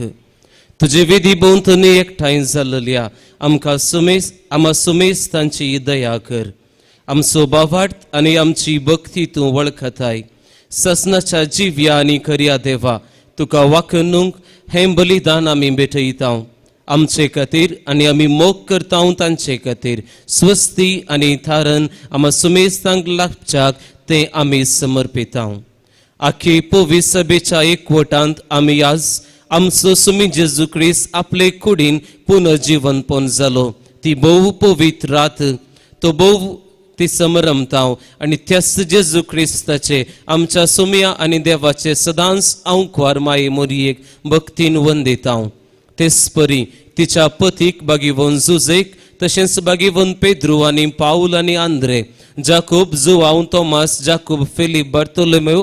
तुझे विधी भोंवतणी एकठांय जाल्ल्या आमकां सुमेस तांची दया कर. आमचो बावार्थ आनी आमची भक्ती तूं वळखताय. ससनाच्या जिव्या आनी खऱ्या देवा तुका वाकणूंक हें बलिदान आमी भेटयता. आमचे खातीर आनी आमी मोग करता तांचे खातीर स्वस्ती आनी थारण आम सुमेस्तांक लागच्याक ते आमी समर्पिता. आखी पवित्र सभेच्या एकवटांत आमी आज आमचो सुमी जेजू क्रिस्त आपले कुडीन पुनर्जीवनपण जालो. ती भोव पवित्र रात, तो भोव ती समरमता आनी त्याच जेजू क्रिस्ताचे आमच्या सुम्या आनी देवाचे सदांच आंकवार माये मोरयेक भक्तीन वंदिता. तेच परी तिच्या पतीक बागीवन जुजेक, तशेंच बागीवन पेद्रू आनी पाऊल आनी Andre, Jacob Joao Tomas, Jacob Philip Bartolomeu,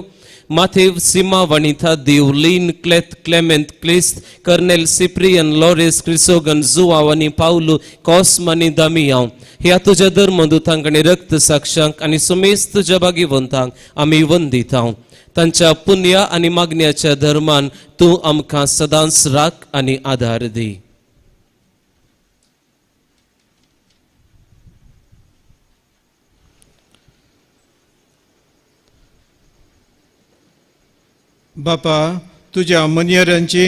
Matthew, Sima, Vanita, Diu, Lin, Clet, Clement, Clist, Colonel, Cyprian, Loris, Crisogan, Zuawani, Paulo, Cosmani, Damião. ह्या तुझ्या धर्मदूतांक आणि रक्त साक्षांक आणि सुमेस तुझ्या भागीवंतांक आमी वंदिता. तांच्या पुण्य आणि मागण्याच्या धर्मान तूं आमकां सदांच राख आणि आधार दी. बापा, तुझ्या मनियरांची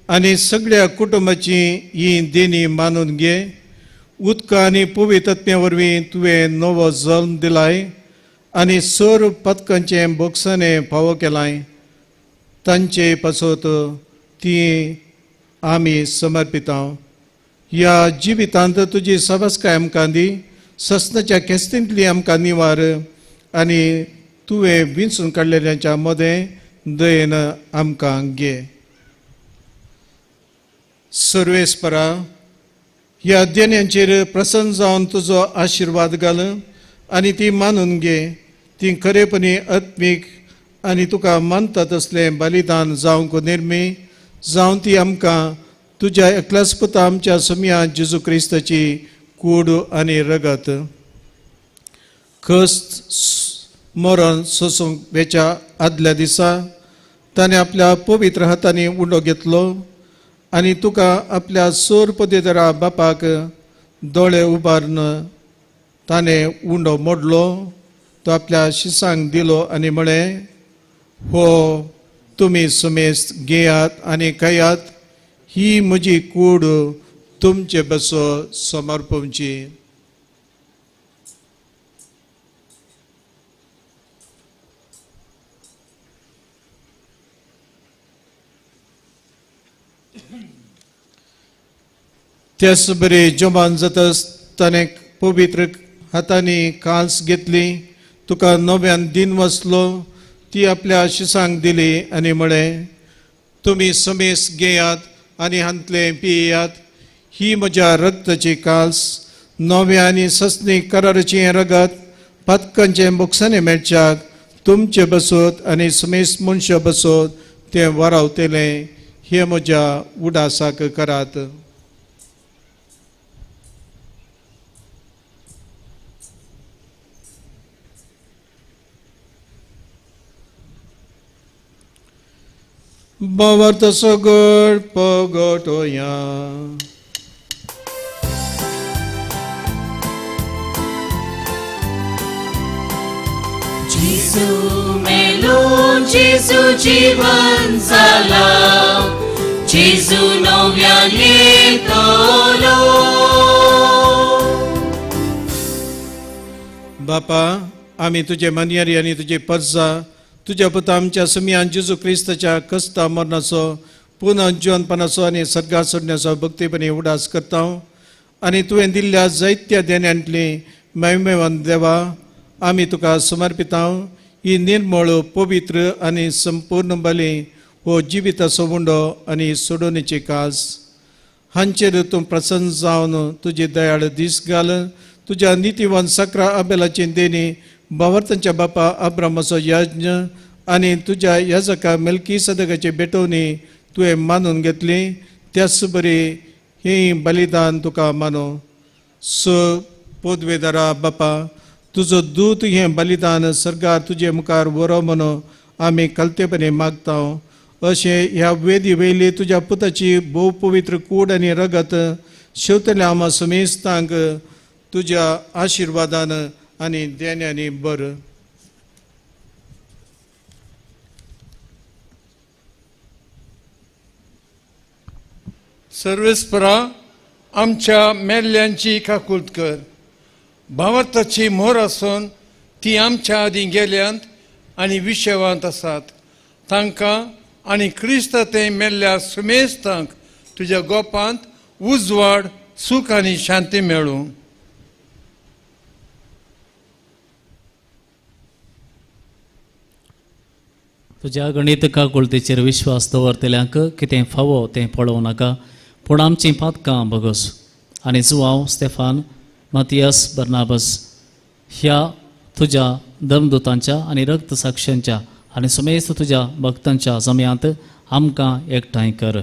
आणि सगळ्या कुटुंबाची ही देणी मानून घे. उदका आनी पवित्रत्म्या वरवीं तुवें नवो जल्म दिलाय आनी सर पदकांचे बक्षाने फावो केलाय. तांचे पासत ती आमी समर्पिता. ह्या जिवितांत तुजी सभासकाय आमकां दी. ससनाच्या केस्तींतली आमकां निवार आनी तुवें विंचून काडलेल्यांच्या मदें दयेन आमकां घे. सर्वेस्परा, ह्या देण्यांचेर प्रसन्न जावन तुजो आशिर्वाद घाल आनी ती मानून घे, ती खरेपणी आत्मीक आनी तुका मानता तसलें बलिदान जावंक निर्मी जावन ती आमकां तुज्या एकल्याच पुता आमच्या सुम्या जेजू क्रिस्ताची कूड आनी रगत खस्त मरण सोसूंक वेच्या आदल्या दिसा ताणें आपल्या पवित्र हातांनी उंडो घेतलो आनी तुका आपल्या सोर पदवीधरा बापाक दोळे उबारून ताणें उंडो मोडलो, तो आपल्या शिसांक दिलो आनी म्हळें, हो तुमी सुमेस्त घेयात आनी खायात, ही म्हजी कूड तुमचे बसो समर्पणची. त्याच बरे जमान जाताच ताणें पवित्र हातांनी कांस घेतली, तुका नव्यान दिन वसलो, ती आपल्या शिसांक दिली आनी म्हळें, तुमी समेस घेयात आनी हांतले पियेयात, ही म्हज्या रक्ताची काल्स, नव्या आनी ससनी कराराचें रगत पातकांचे मोक्षाने मेळच्याक तुमचे बसोत आनी समेस मनशां बसोत तें वारावतलें, हे म्हज्या उडासाक करात. Bawarta sogol pogotoya. जेजू मेलो, जेजू जीवन जाला, जेजू नव्यान येतलो. बापा, आमी तुजे मानयारी आनी तुजे परजा तुज्या पुता आमच्या सुम्यान जेजू क्रिस्ताच्या कस्ता मरणाचो पुनः जिवनपणाचो आनी सर्गा सोडण्याचो भक्तीपणी उडास करता आनी तुवें दिल्ल्या जायत्या देण्यांतली महिमेवान देवा आमी तुका समर्पिता. ही निर्मळ पवित्र आनी संपूर्ण बली हो जिविताचो उंडो आनी सोडोवणेची कास हांचेर तूं प्रसन्न जावन तुजी दयाळ दीस घाल. तुज्या नितीवान सक्रा आबेलाची देणी बावर्तांच्या बापा अब्रामाचो यज्ञ आनी तुज्या याजका मेल्की सदकाची बेटवणी तुवें मानून घेतली, त्याच बरी ही बलिदान तुका मानो. पोदवेदारा बापा, तुजो दूत हें बलिदान सर्गार तुजे मुखार वरो म्हणो आमी कलतेपणी मागता. अशें ह्या वेदी वयली तुज्या पुताची भोव पवित्र कूड आनी रगत शेवतल्या आमा समेस्तांक तुज्या आशिर्वादान आनी देण्यानी बर. सर्वेस्परा, आमच्या मेल्ल्यांची काकुळट कर. भावार्थाची मोर आसून ती आमच्या आदी गेल्यांत आनी विशेवांत आसात, तांकां आनी क्रिस्त ते मेल्ल्या सुमेस्तांक तुज्या गोपांत उजवाड, सूख आनी शांती मेळूं. तुज्या गणित काकुळतेचेर विश्वास दवरतल्यांक कितें फावो तें पळोवं नाका, पूण आमचीं पातकां भोगोस. आनी जुआंव, स्तेफान, मातियास, बर्नाबास ह्या तुज्या धर्मदुतांच्या आनी रक्त साक्षांच्या आनी समेस्त तुज्या भक्तांच्या जम्यांत आमकां एकठांय कर.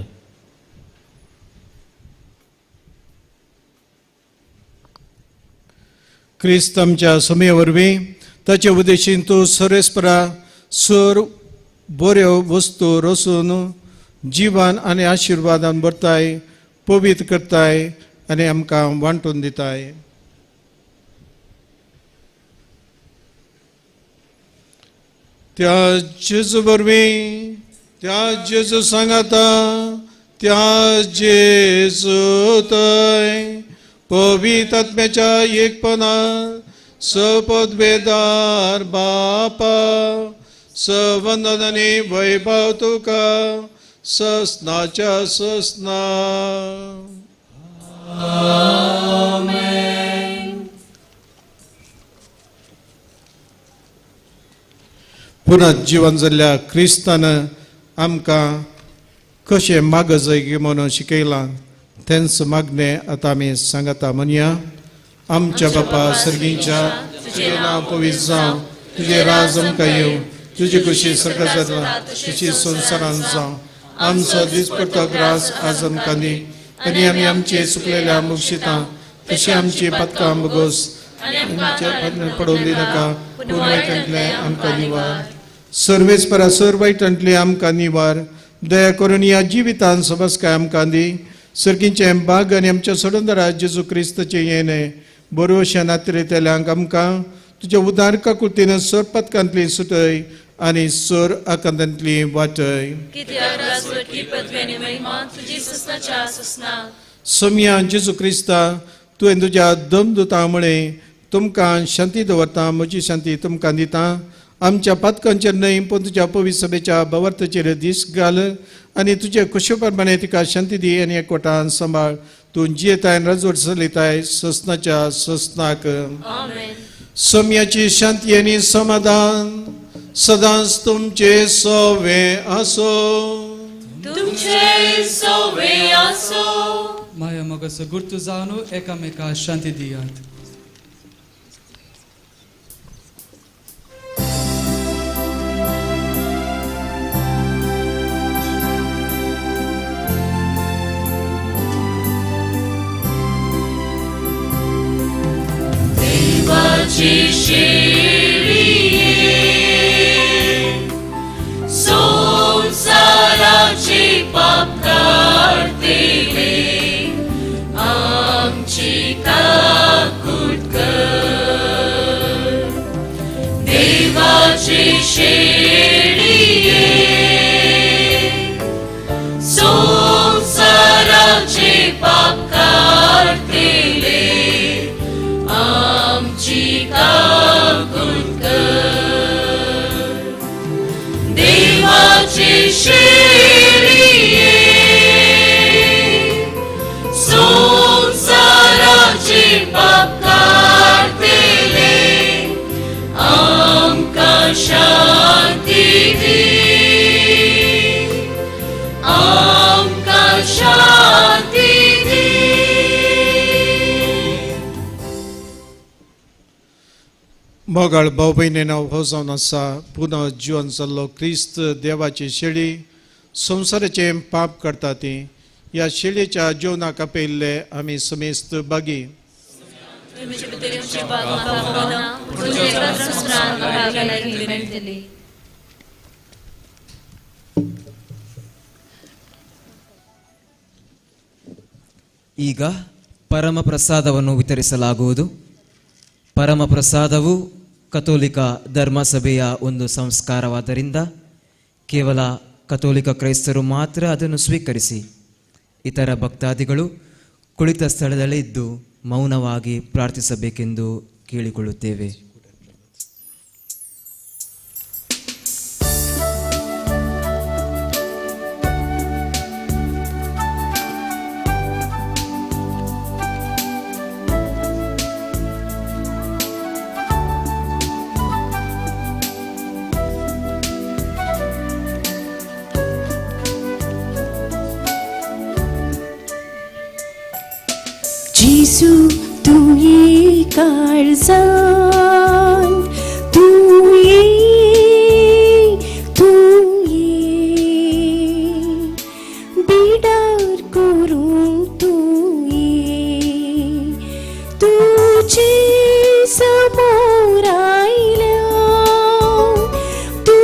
क्रिस्त आमच्या समे वरवीं ताचे उद्देशीन तूं सर्वेस्परा सर बऱ्यो वस्तू रचून जिवन आनी आशिर्वादान भरताय, पवित्र करताय आनी आमकां वांटून दिताय. त्या जेजू वरवीं, त्या जेजू सांगाता, त्या जेजू थंय पवित्र आत्म्याच्या एकपणान सपदवेदार बापा सवंदन आनी वैभव तुका ससनाच्या ससना. पुनः जीवन जाल्ल्या क्रिस्तान आमकां कशें माग जाय म्हणून शिकयलां तेंच मागणे आता आमी सांगता म्हणया. आमच्या बापा सर्गींच्या, तुझे नांव पवित्र जावं, तुझे राज आमकां येवं, तुजी खुशी स्वर्गांत जाता तशी संवसारांत जावं. आमचो दिसपडटो ग्रास आज आमकां दी, आनी आमी आमचे चुकलेल्या मुक्षितां तशी आमची पातकां बगोस, आमच्या पडोवन दिनाका, पूण वायटांतले आमकां निवार. सर्वेस्परा सर वायटांतले आमकां निवार. दया करून ह्या जिवितांत सबस्काय आमकां दी. सर्गींचे भाग आनी आमच्या सोडूनदारा जेजू क्रिस्ताचे येणे बरोवशा नातेतल्यांक आमकां तुज्या उदार काकुळतीन सर पथकांतली सुटय आनी सर आकांतांतली वाटय. सोम्या जेजू क्रिस्ता, तुवें तुज्या दमदुतां मुळे तुमकां शांती दवरता, म्हजी शांती तुमकां दिता. आमच्या पातकांचेर न्हय पूण तुज्या पवित्र सभेच्या भवार्थाचेर दीस घाल आनी तुजे खुशे प्रमाणे तिका शांती दी आनी एकवटान सांबाळ. तूं जियेताय राजवट चलयताय ससनाच्या ससनाक. सोम्याची शांती आनी समाधान सदांच तुमचे सोवे आसो. माया मोगाचो गुर्तू जावन एकामेका शांती दियात. संसाराची पाप काढतेले आमची काकूट कर. देवाची शेळिये संसाराची पाप काढतेले आमची काकूट कर. देवाची शेळिये संसाराची पाप काढतेले आमकां शांती दी. आमकां शांती दी. मोगाळ भाऊ भयणींनो हो जावन आसा पुनः जिवन जाल्लो क्रिस्त देवाची शेळी संवसाराचे पाप करता ती. ह्या शेळयेच्या जिवनाक आपयल्ले आमी समेस्त बागी. ಈಗ ಪರಮಪ್ರಸಾದವನ್ನು ವಿತರಿಸಲಾಗುವುದು. ಪರಮಪ್ರಸಾದವು ಕಥೋಲಿಕ ಧರ್ಮಸಭೆಯ ಒಂದು ಸಂಸ್ಕಾರವಾದ್ದರಿಂದ ಕೇವಲ ಕಥೋಲಿಕ ಕ್ರೈಸ್ತರು ಮಾತ್ರ ಅದನ್ನು ಸ್ವೀಕರಿಸಿ, ಇತರ ಭಕ್ತಾದಿಗಳು ಕುಳಿತ ಸ್ಥಳದಲ್ಲೇ ಇದ್ದು ಮೌನವಾಗಿ ಪ್ರಾರ್ಥಿಸಬೇಕೆಂದು ಕೇಳಿಕೊಳ್ಳುತ್ತೇವೆ. Jesu, tu ye karzan, tu ye bidar korun tu ye, tuje samor aila, tu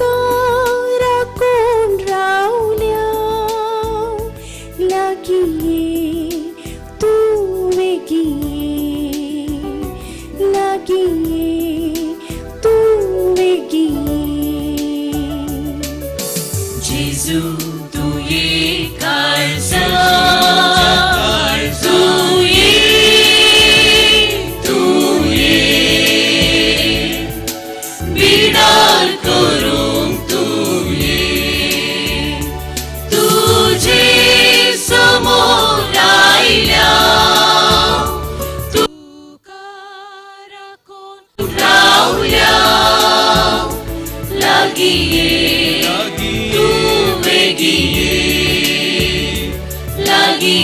kara kon raulya lagi. Jesu, tu ye karzan, tu ye bidar korun tu ye, tuje samor aila, tu kara kon raulya lagi. Lagi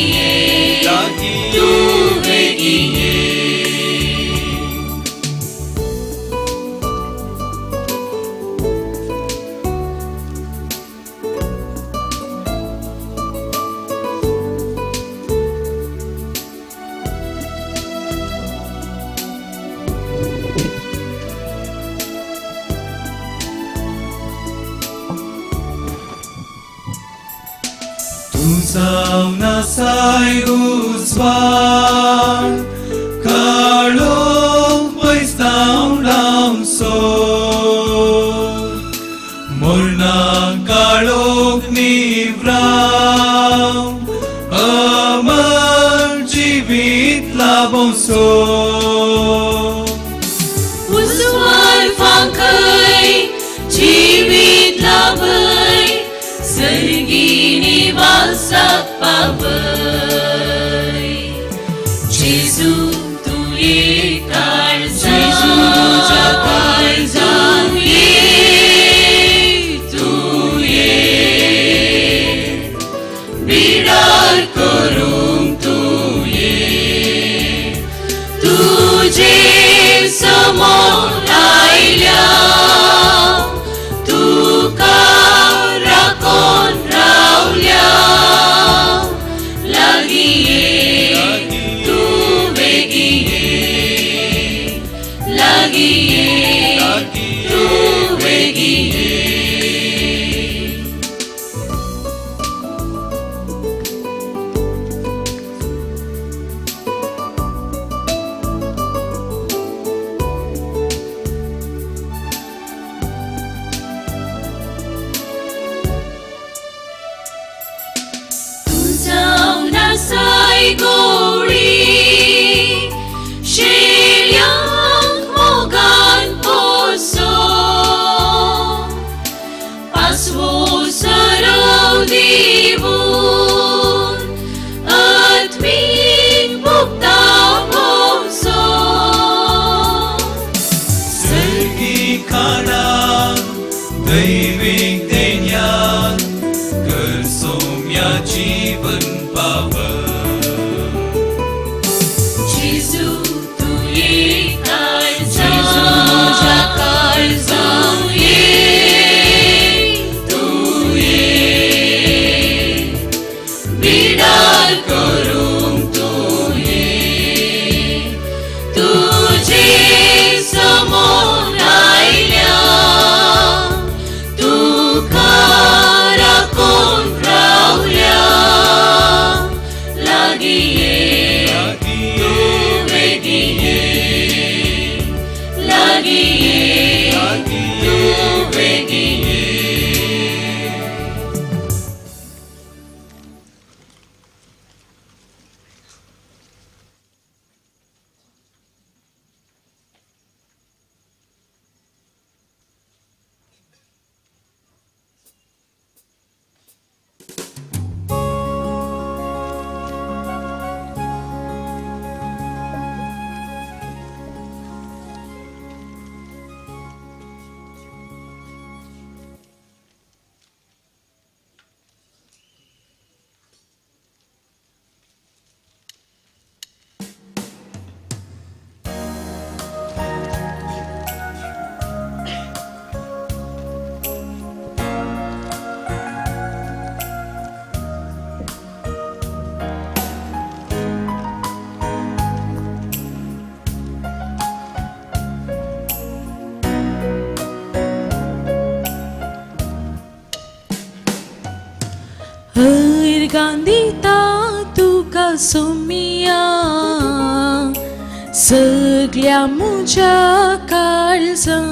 जावना साय उजवाड काळोख पयसावडाव so मोरणां काळोख निवराव अमर जिवीत लाभों so उजवाड फांकय जिवीत लाभय सर्गी निवासाक पावय जेजू तू ये काळजां ये तू ये बिडार करूंक तू ये तुझे समोर आयल्या तुका राखोन रावल्या लागीं ये तू बेगीन ये लागीं ये तू बेगीन ये तुझावना साय गोळी शेळ्यांक मोगान पोसो पासवो सरव दिवून आत्मीक भोगताव भोवसो सर्गी खाणां दैवीक देण्यां कर सोम्या जीवन पाव जेजू तू ये काळजां ये तू ये बिडार करूंक तू ये तुझे समोर आयल्या तुका राखोन रावल्या लागीं ये तू बेगीन ये लागीं ये तू बेगीन ये गांधीता तुका सोमिया सगळ्या मुझ्या काळजां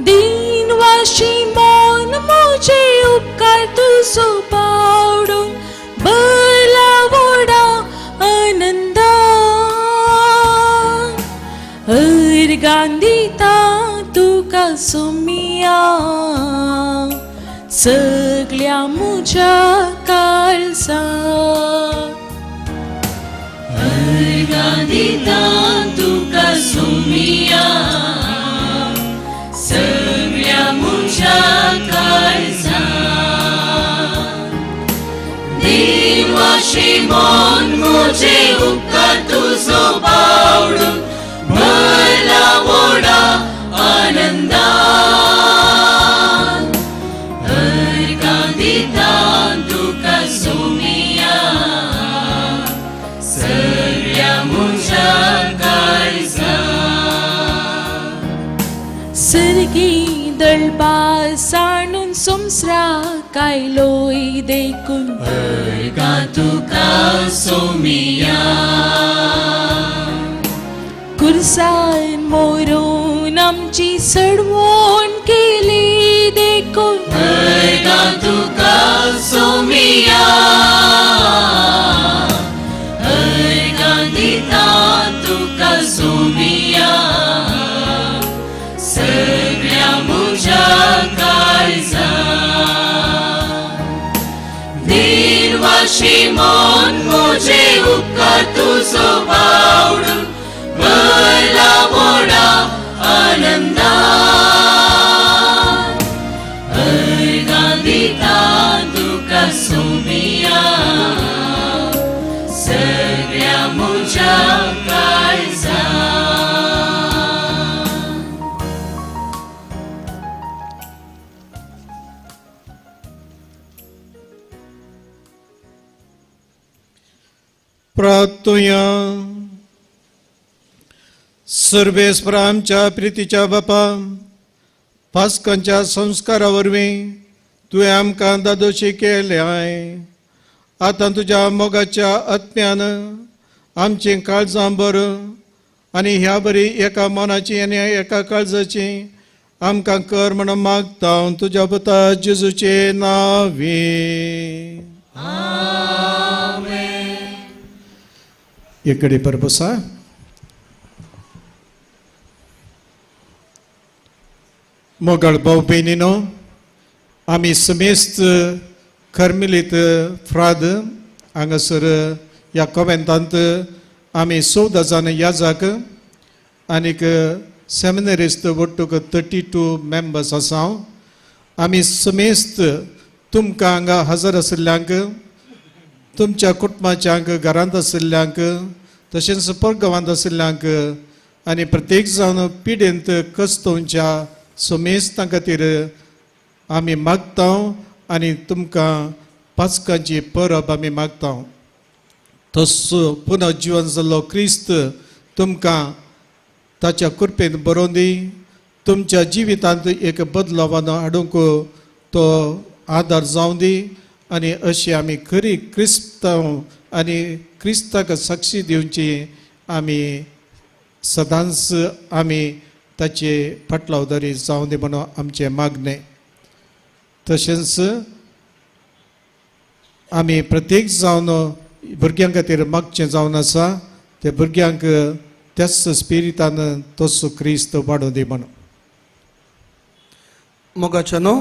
दिनवाशी मन मुझे उपकार तुजो पावडून बला व्हडा आनंदा गांधीता तुका सोमिया सगळ्या मुझ्या काळजां गांधीता तुका सोमिया सगळ्या मुझ्या काळजां देवाशी मन मुझे उपकार तुजो पावडून भला व्हडा आनंदान गांधीता तुका सोमिया सगळ्या मुझ्या काळजां सर्गी दळबा साणून सोमस दुसरा काय लोय देखून का तुका सोमिया कुर्सान मोरून आमची सडवण केली देखून का तुका सोमिया का दिता तुका सोमिया सगळ्या मुझ्या काळजा निर्वाशी मन मुझे उपकार तुझो बावडून भरला मोडा आनंदा दिता तुका सोमिया सगळ्या मुझ्या काळजा प्रार्थुया. सर्वेस्परा आमच्या प्रितीच्या बापा, पास्कांच्या संस्कारा वरवीं तुवें आमकां दादोशी केल्याय. आतां तुज्या मोगाच्या आत्म्यान आमची काळजां बर आनी ह्या बरी एका मनाची आनी एका काळजाची आमकां कर म्हणून मागता तुज्या पुता जेजूचे नांवे. इकडे परबसा. मोगाळ भाऊ बहिणीनो, आमी समेस्त कर्मिलीत फ्राद हांगासर ह्या कॉवेंतांत आमी 14 जाण याजक आनीक सेमिनरिस्ट वट्टूक 32 मेंबर्स आसा. आमी समेस्त तुमकां हांगा हजर आशिल्ल्यांक, तुमच्या कुटुंबाच्यांक घरांत आशिल्ल्यांक, तशेंच परगांवांत आशिल्ल्यांक आनी प्रत्येक जावन पिडेंत कस्तोवच्या समेस्तां खातीर आमी मागता आनी तुमकां पास्कांची परब आमी मागता. तसो पुनर्जीवन जाल्लो क्रिस्त तुमकां ताच्या कृपेन बरोवन दी. तुमच्या जिवितांत एक बदलाव हाडूंक तो आदार जावं दी. आनी अशी आमी खरी क्रिस्तांव आनी क्रिस्ताक साक्षी दिवची आमी सदांच आमी ताचे फाटलावदारी जावं दी म्हणून आमचें मागणें. तशेंच आमी प्रत्येक जावन भुरग्यां खातीर मागचें जावन आसा त्या भुरग्यांक त्याच स्पिरितान तसो क्रिस्त वाडोवन दी म्हणून. मोगाच्यानो,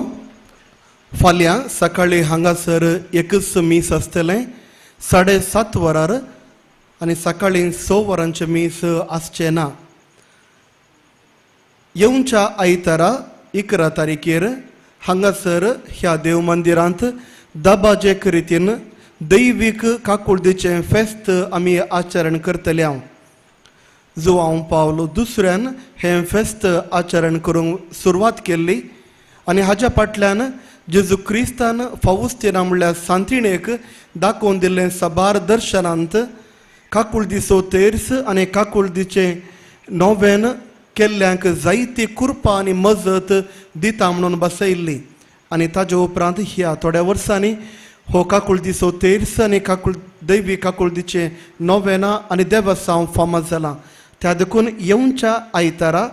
फाल्यां सकाळीं हांगासर एकच मीस आसतलें 7:30 वरार आनी सकाळीं 6 वरांचें मीस आसचें ना. येवच्या आयतारा 11 तारीखेर हांगासर ह्या देव मंदिरांत दबाजेक रितीन दैवीक काकुळदेचें फेस्त आमी आचरण करतले. जो हांव पावलो दुसऱ्यान हें फेस्त आचरण करूंक सुरवात केल्ली आनी हाच्या फाटल्यान जेजू क्रिस्तान फावुस्तिना म्हणल्यार सांतिणेक दाखोवन दिल्लें सबार दर्शनांत काकुळदीचो तेर्स आनी काकुळदीचें नोवेन केल्ल्यांक जायती कृपा आनी मजत दिता म्हणून बसयल्ली. आनी ताजे उपरांत ह्या थोड्या वर्सांनी हो काकुळदीचो तेर्स आनी दैवी काकुळदीचें नोवेना आनी देवस्थान फामाद जालां. त्या देखून येवच्या आयतारा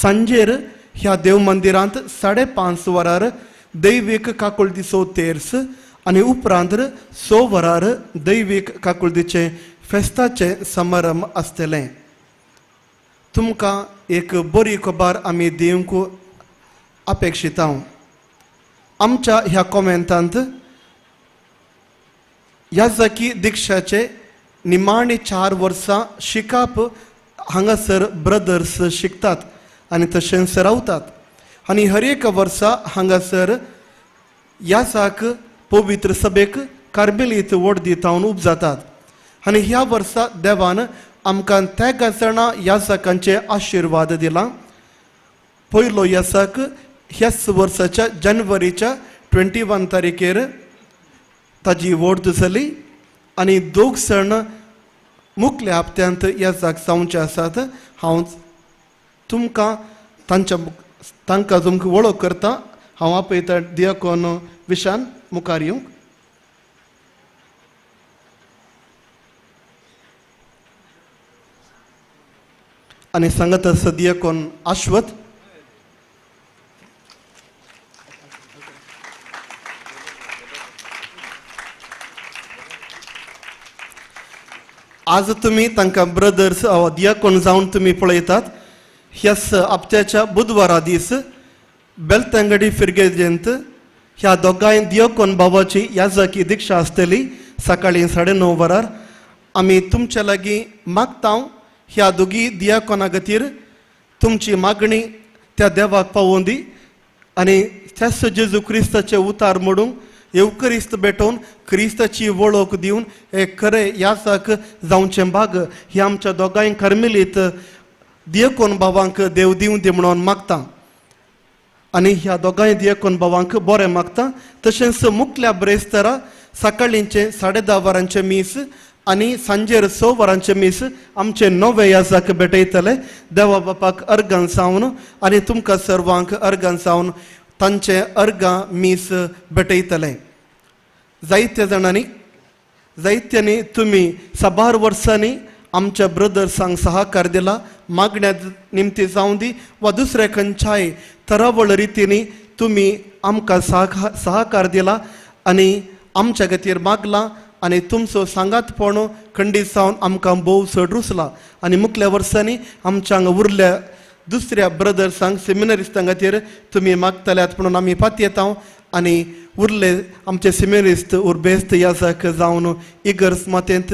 सांजेर ह्या देव मंदिरांत 5:30 वरार दैवीक काकुळदीचो तेर्स आनी उपरांत 6 वरार दैवीक काकुळदीचें फेस्ताचें समारंभ आसतलें. तुमकां एक बरी खबर आमी दिवंक अपेक्षिता. आमच्या ह्या कॉमेंटांत याजकी दिक्षाचे निमाणी 4 वर्सां शिकाप हांगासर ब्रदर्स शिकतात आनी तशेंच रावतात. आनी हर एक वर्सा हांगासर याजाक पवित्र सभेक कार्मेलीत वोट दितावन उब जातात. आनी ह्या वर्सा देवान आमकां त्या जाणां याजकांचे आशिर्वाद दिला. पयलो याजक ह्याच वर्साच्या जानेवारीच्या 21 तारीखेर ताजी वोट जाली आनी 2 जण मुखल्या हप्त्यांत याजक जावचे आसात. हांव तुमकां तांकां तुमकां वळख करता. हांव आपयता दियाकोन विशान मुखार येवंक. आनी सांगत आसा दियाकोन आश्वत. आज तुम्ही तांकां ब्रदर्स दियाकोन जावन तुम्ही पळयतात. ह्याच हप्त्याच्या बुधवारा दीस बेलतंगडी फिरगेजेंत ह्या दोगांय दियाकोन भावाची याजकी दिक्षा आसतली सकाळी 9:30 वरार. आमी तुमच्या लागीं मागता ह्या दोगी दियाकोना खातीर तुमची मागणी त्या देवाक पावोवन दी आनी त्याच जेजू क्रिस्ताचे उतार मोडूंक येवकरिस्त भेटोवन क्रिस्ताची वळख दिवन हे खरे यासाक जावचें भाग हे आमच्या दोगांय कर्मिलीत दियाकोन भावांक देव दिवं दी म्हणून मागता. आनी ह्या दोगांय दियाकोन भावांक बरें मागता. तशेंच मुखल्या ब्रेस्तारा सकाळींचे 10:30 वरांचे मीस आनी सांजेर 6 वरांचे मीस आमचे नवे याजाक भेटयतले. देवा बापाक अर्गां सावन आनी तुमकां सर्वांक अर्गां सावन तांचे अर्गां मीस भेटयतले. जायत्यांनी तुम्ही 6 वर्सांनी आमच्या ब्रदर्सांक सहकार दिला. मागण्या निमती जावं दी वा दुसऱ्या खंयच्याय तरावळ रितीनी तुम्ही आमकां सहकार दिला आनी आमच्या खातीर मागला आनी तुमचो सांगातपण खंडीत जावन आमकां भोव चड रुसला. आनी मुखल्या वर्सांनी आमच्या हांगा उरल्या दुसऱ्या ब्रदर्सांक सेमिनरिस्टां खातीर तुमी मागतल्यात म्हणून आमी पातयेता. आनी उरले आमचे सेमिनरिस्ट उर्बेस्त याजक जावन इगर्ज मातेंत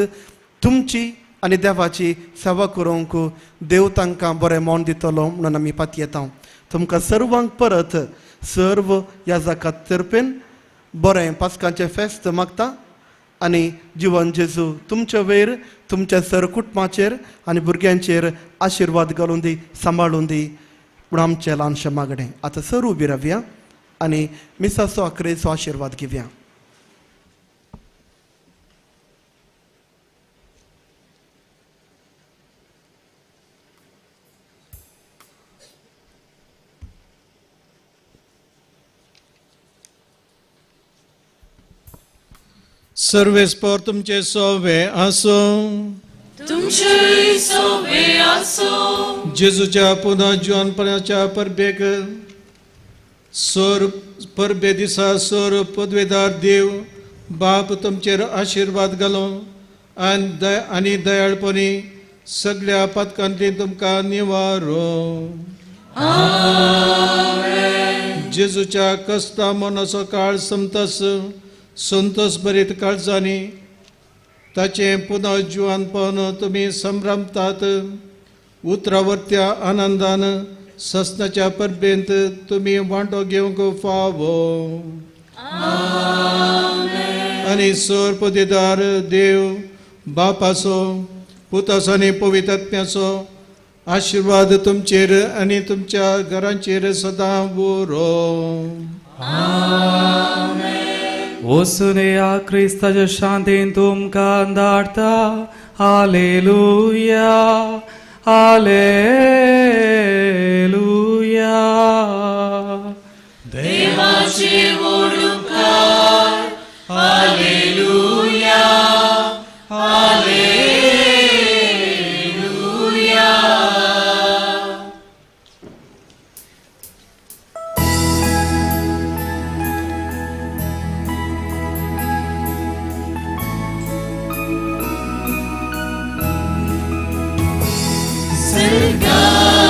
तुमची आनी देवाची सेवा करूंक देव तांकां बरें मोन दितलो म्हणून आमी पातयेता. तुमकां सर्वांक परत सर्व याजकात तर्फेन बरें पास्कांचें फेस्त मागता. आनी जिवन जेजू तुमच्या वयर तुमच्या सर कुटुंबाचेर आनी भुरग्यांचेर आशिर्वाद घालून दी सांबाळून दी म्हणून आमचें ल्हानशें मागणें. आतां सर उबी रावया आनी मिसाचो आखरेचो आशिर्वाद घेवया. सर्वेस्पर तुमचे सोवे आसो. तुमचे सोवे आसो. जेजूच्या पुन्हा जिवनपणाच्या परबेक सोर परबे दिसा सोर पदवेदार देव बाप तुमचेर आशिर्वाद घालो आनी दयाळपणी सगळ्या पथकांतली तुमकां निवारो. जेजूच्या कस्ता मनाचो काळ समतस संतोष भरीत काळजांनी ताचे पुन्हा जिवनपण तुमी संभ्रमतात. उतरावरत्या आनंदान ससनाच्या परबेंत तुमी वांटो घेवंक फावो. आनी सोर पदवेदार देव बापाचो पुताचो आनी पवित्र आत्म्याचो आशिर्वाद तुमचेर आनी तुमच्या घरांचेर सदां उरो. वसुदेया क्रिस्ताच्या शांतीन तुमकां धाडटा. Hallelujah hallelujah. देवाचे वडुकार. Hallelujah hallelujah. Serga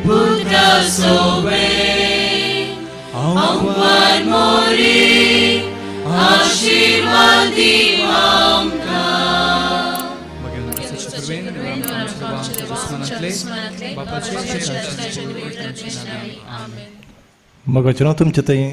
Buddha sowe, Angwan mori, Ashirwadi amka. Amen. मग तुमचे थंय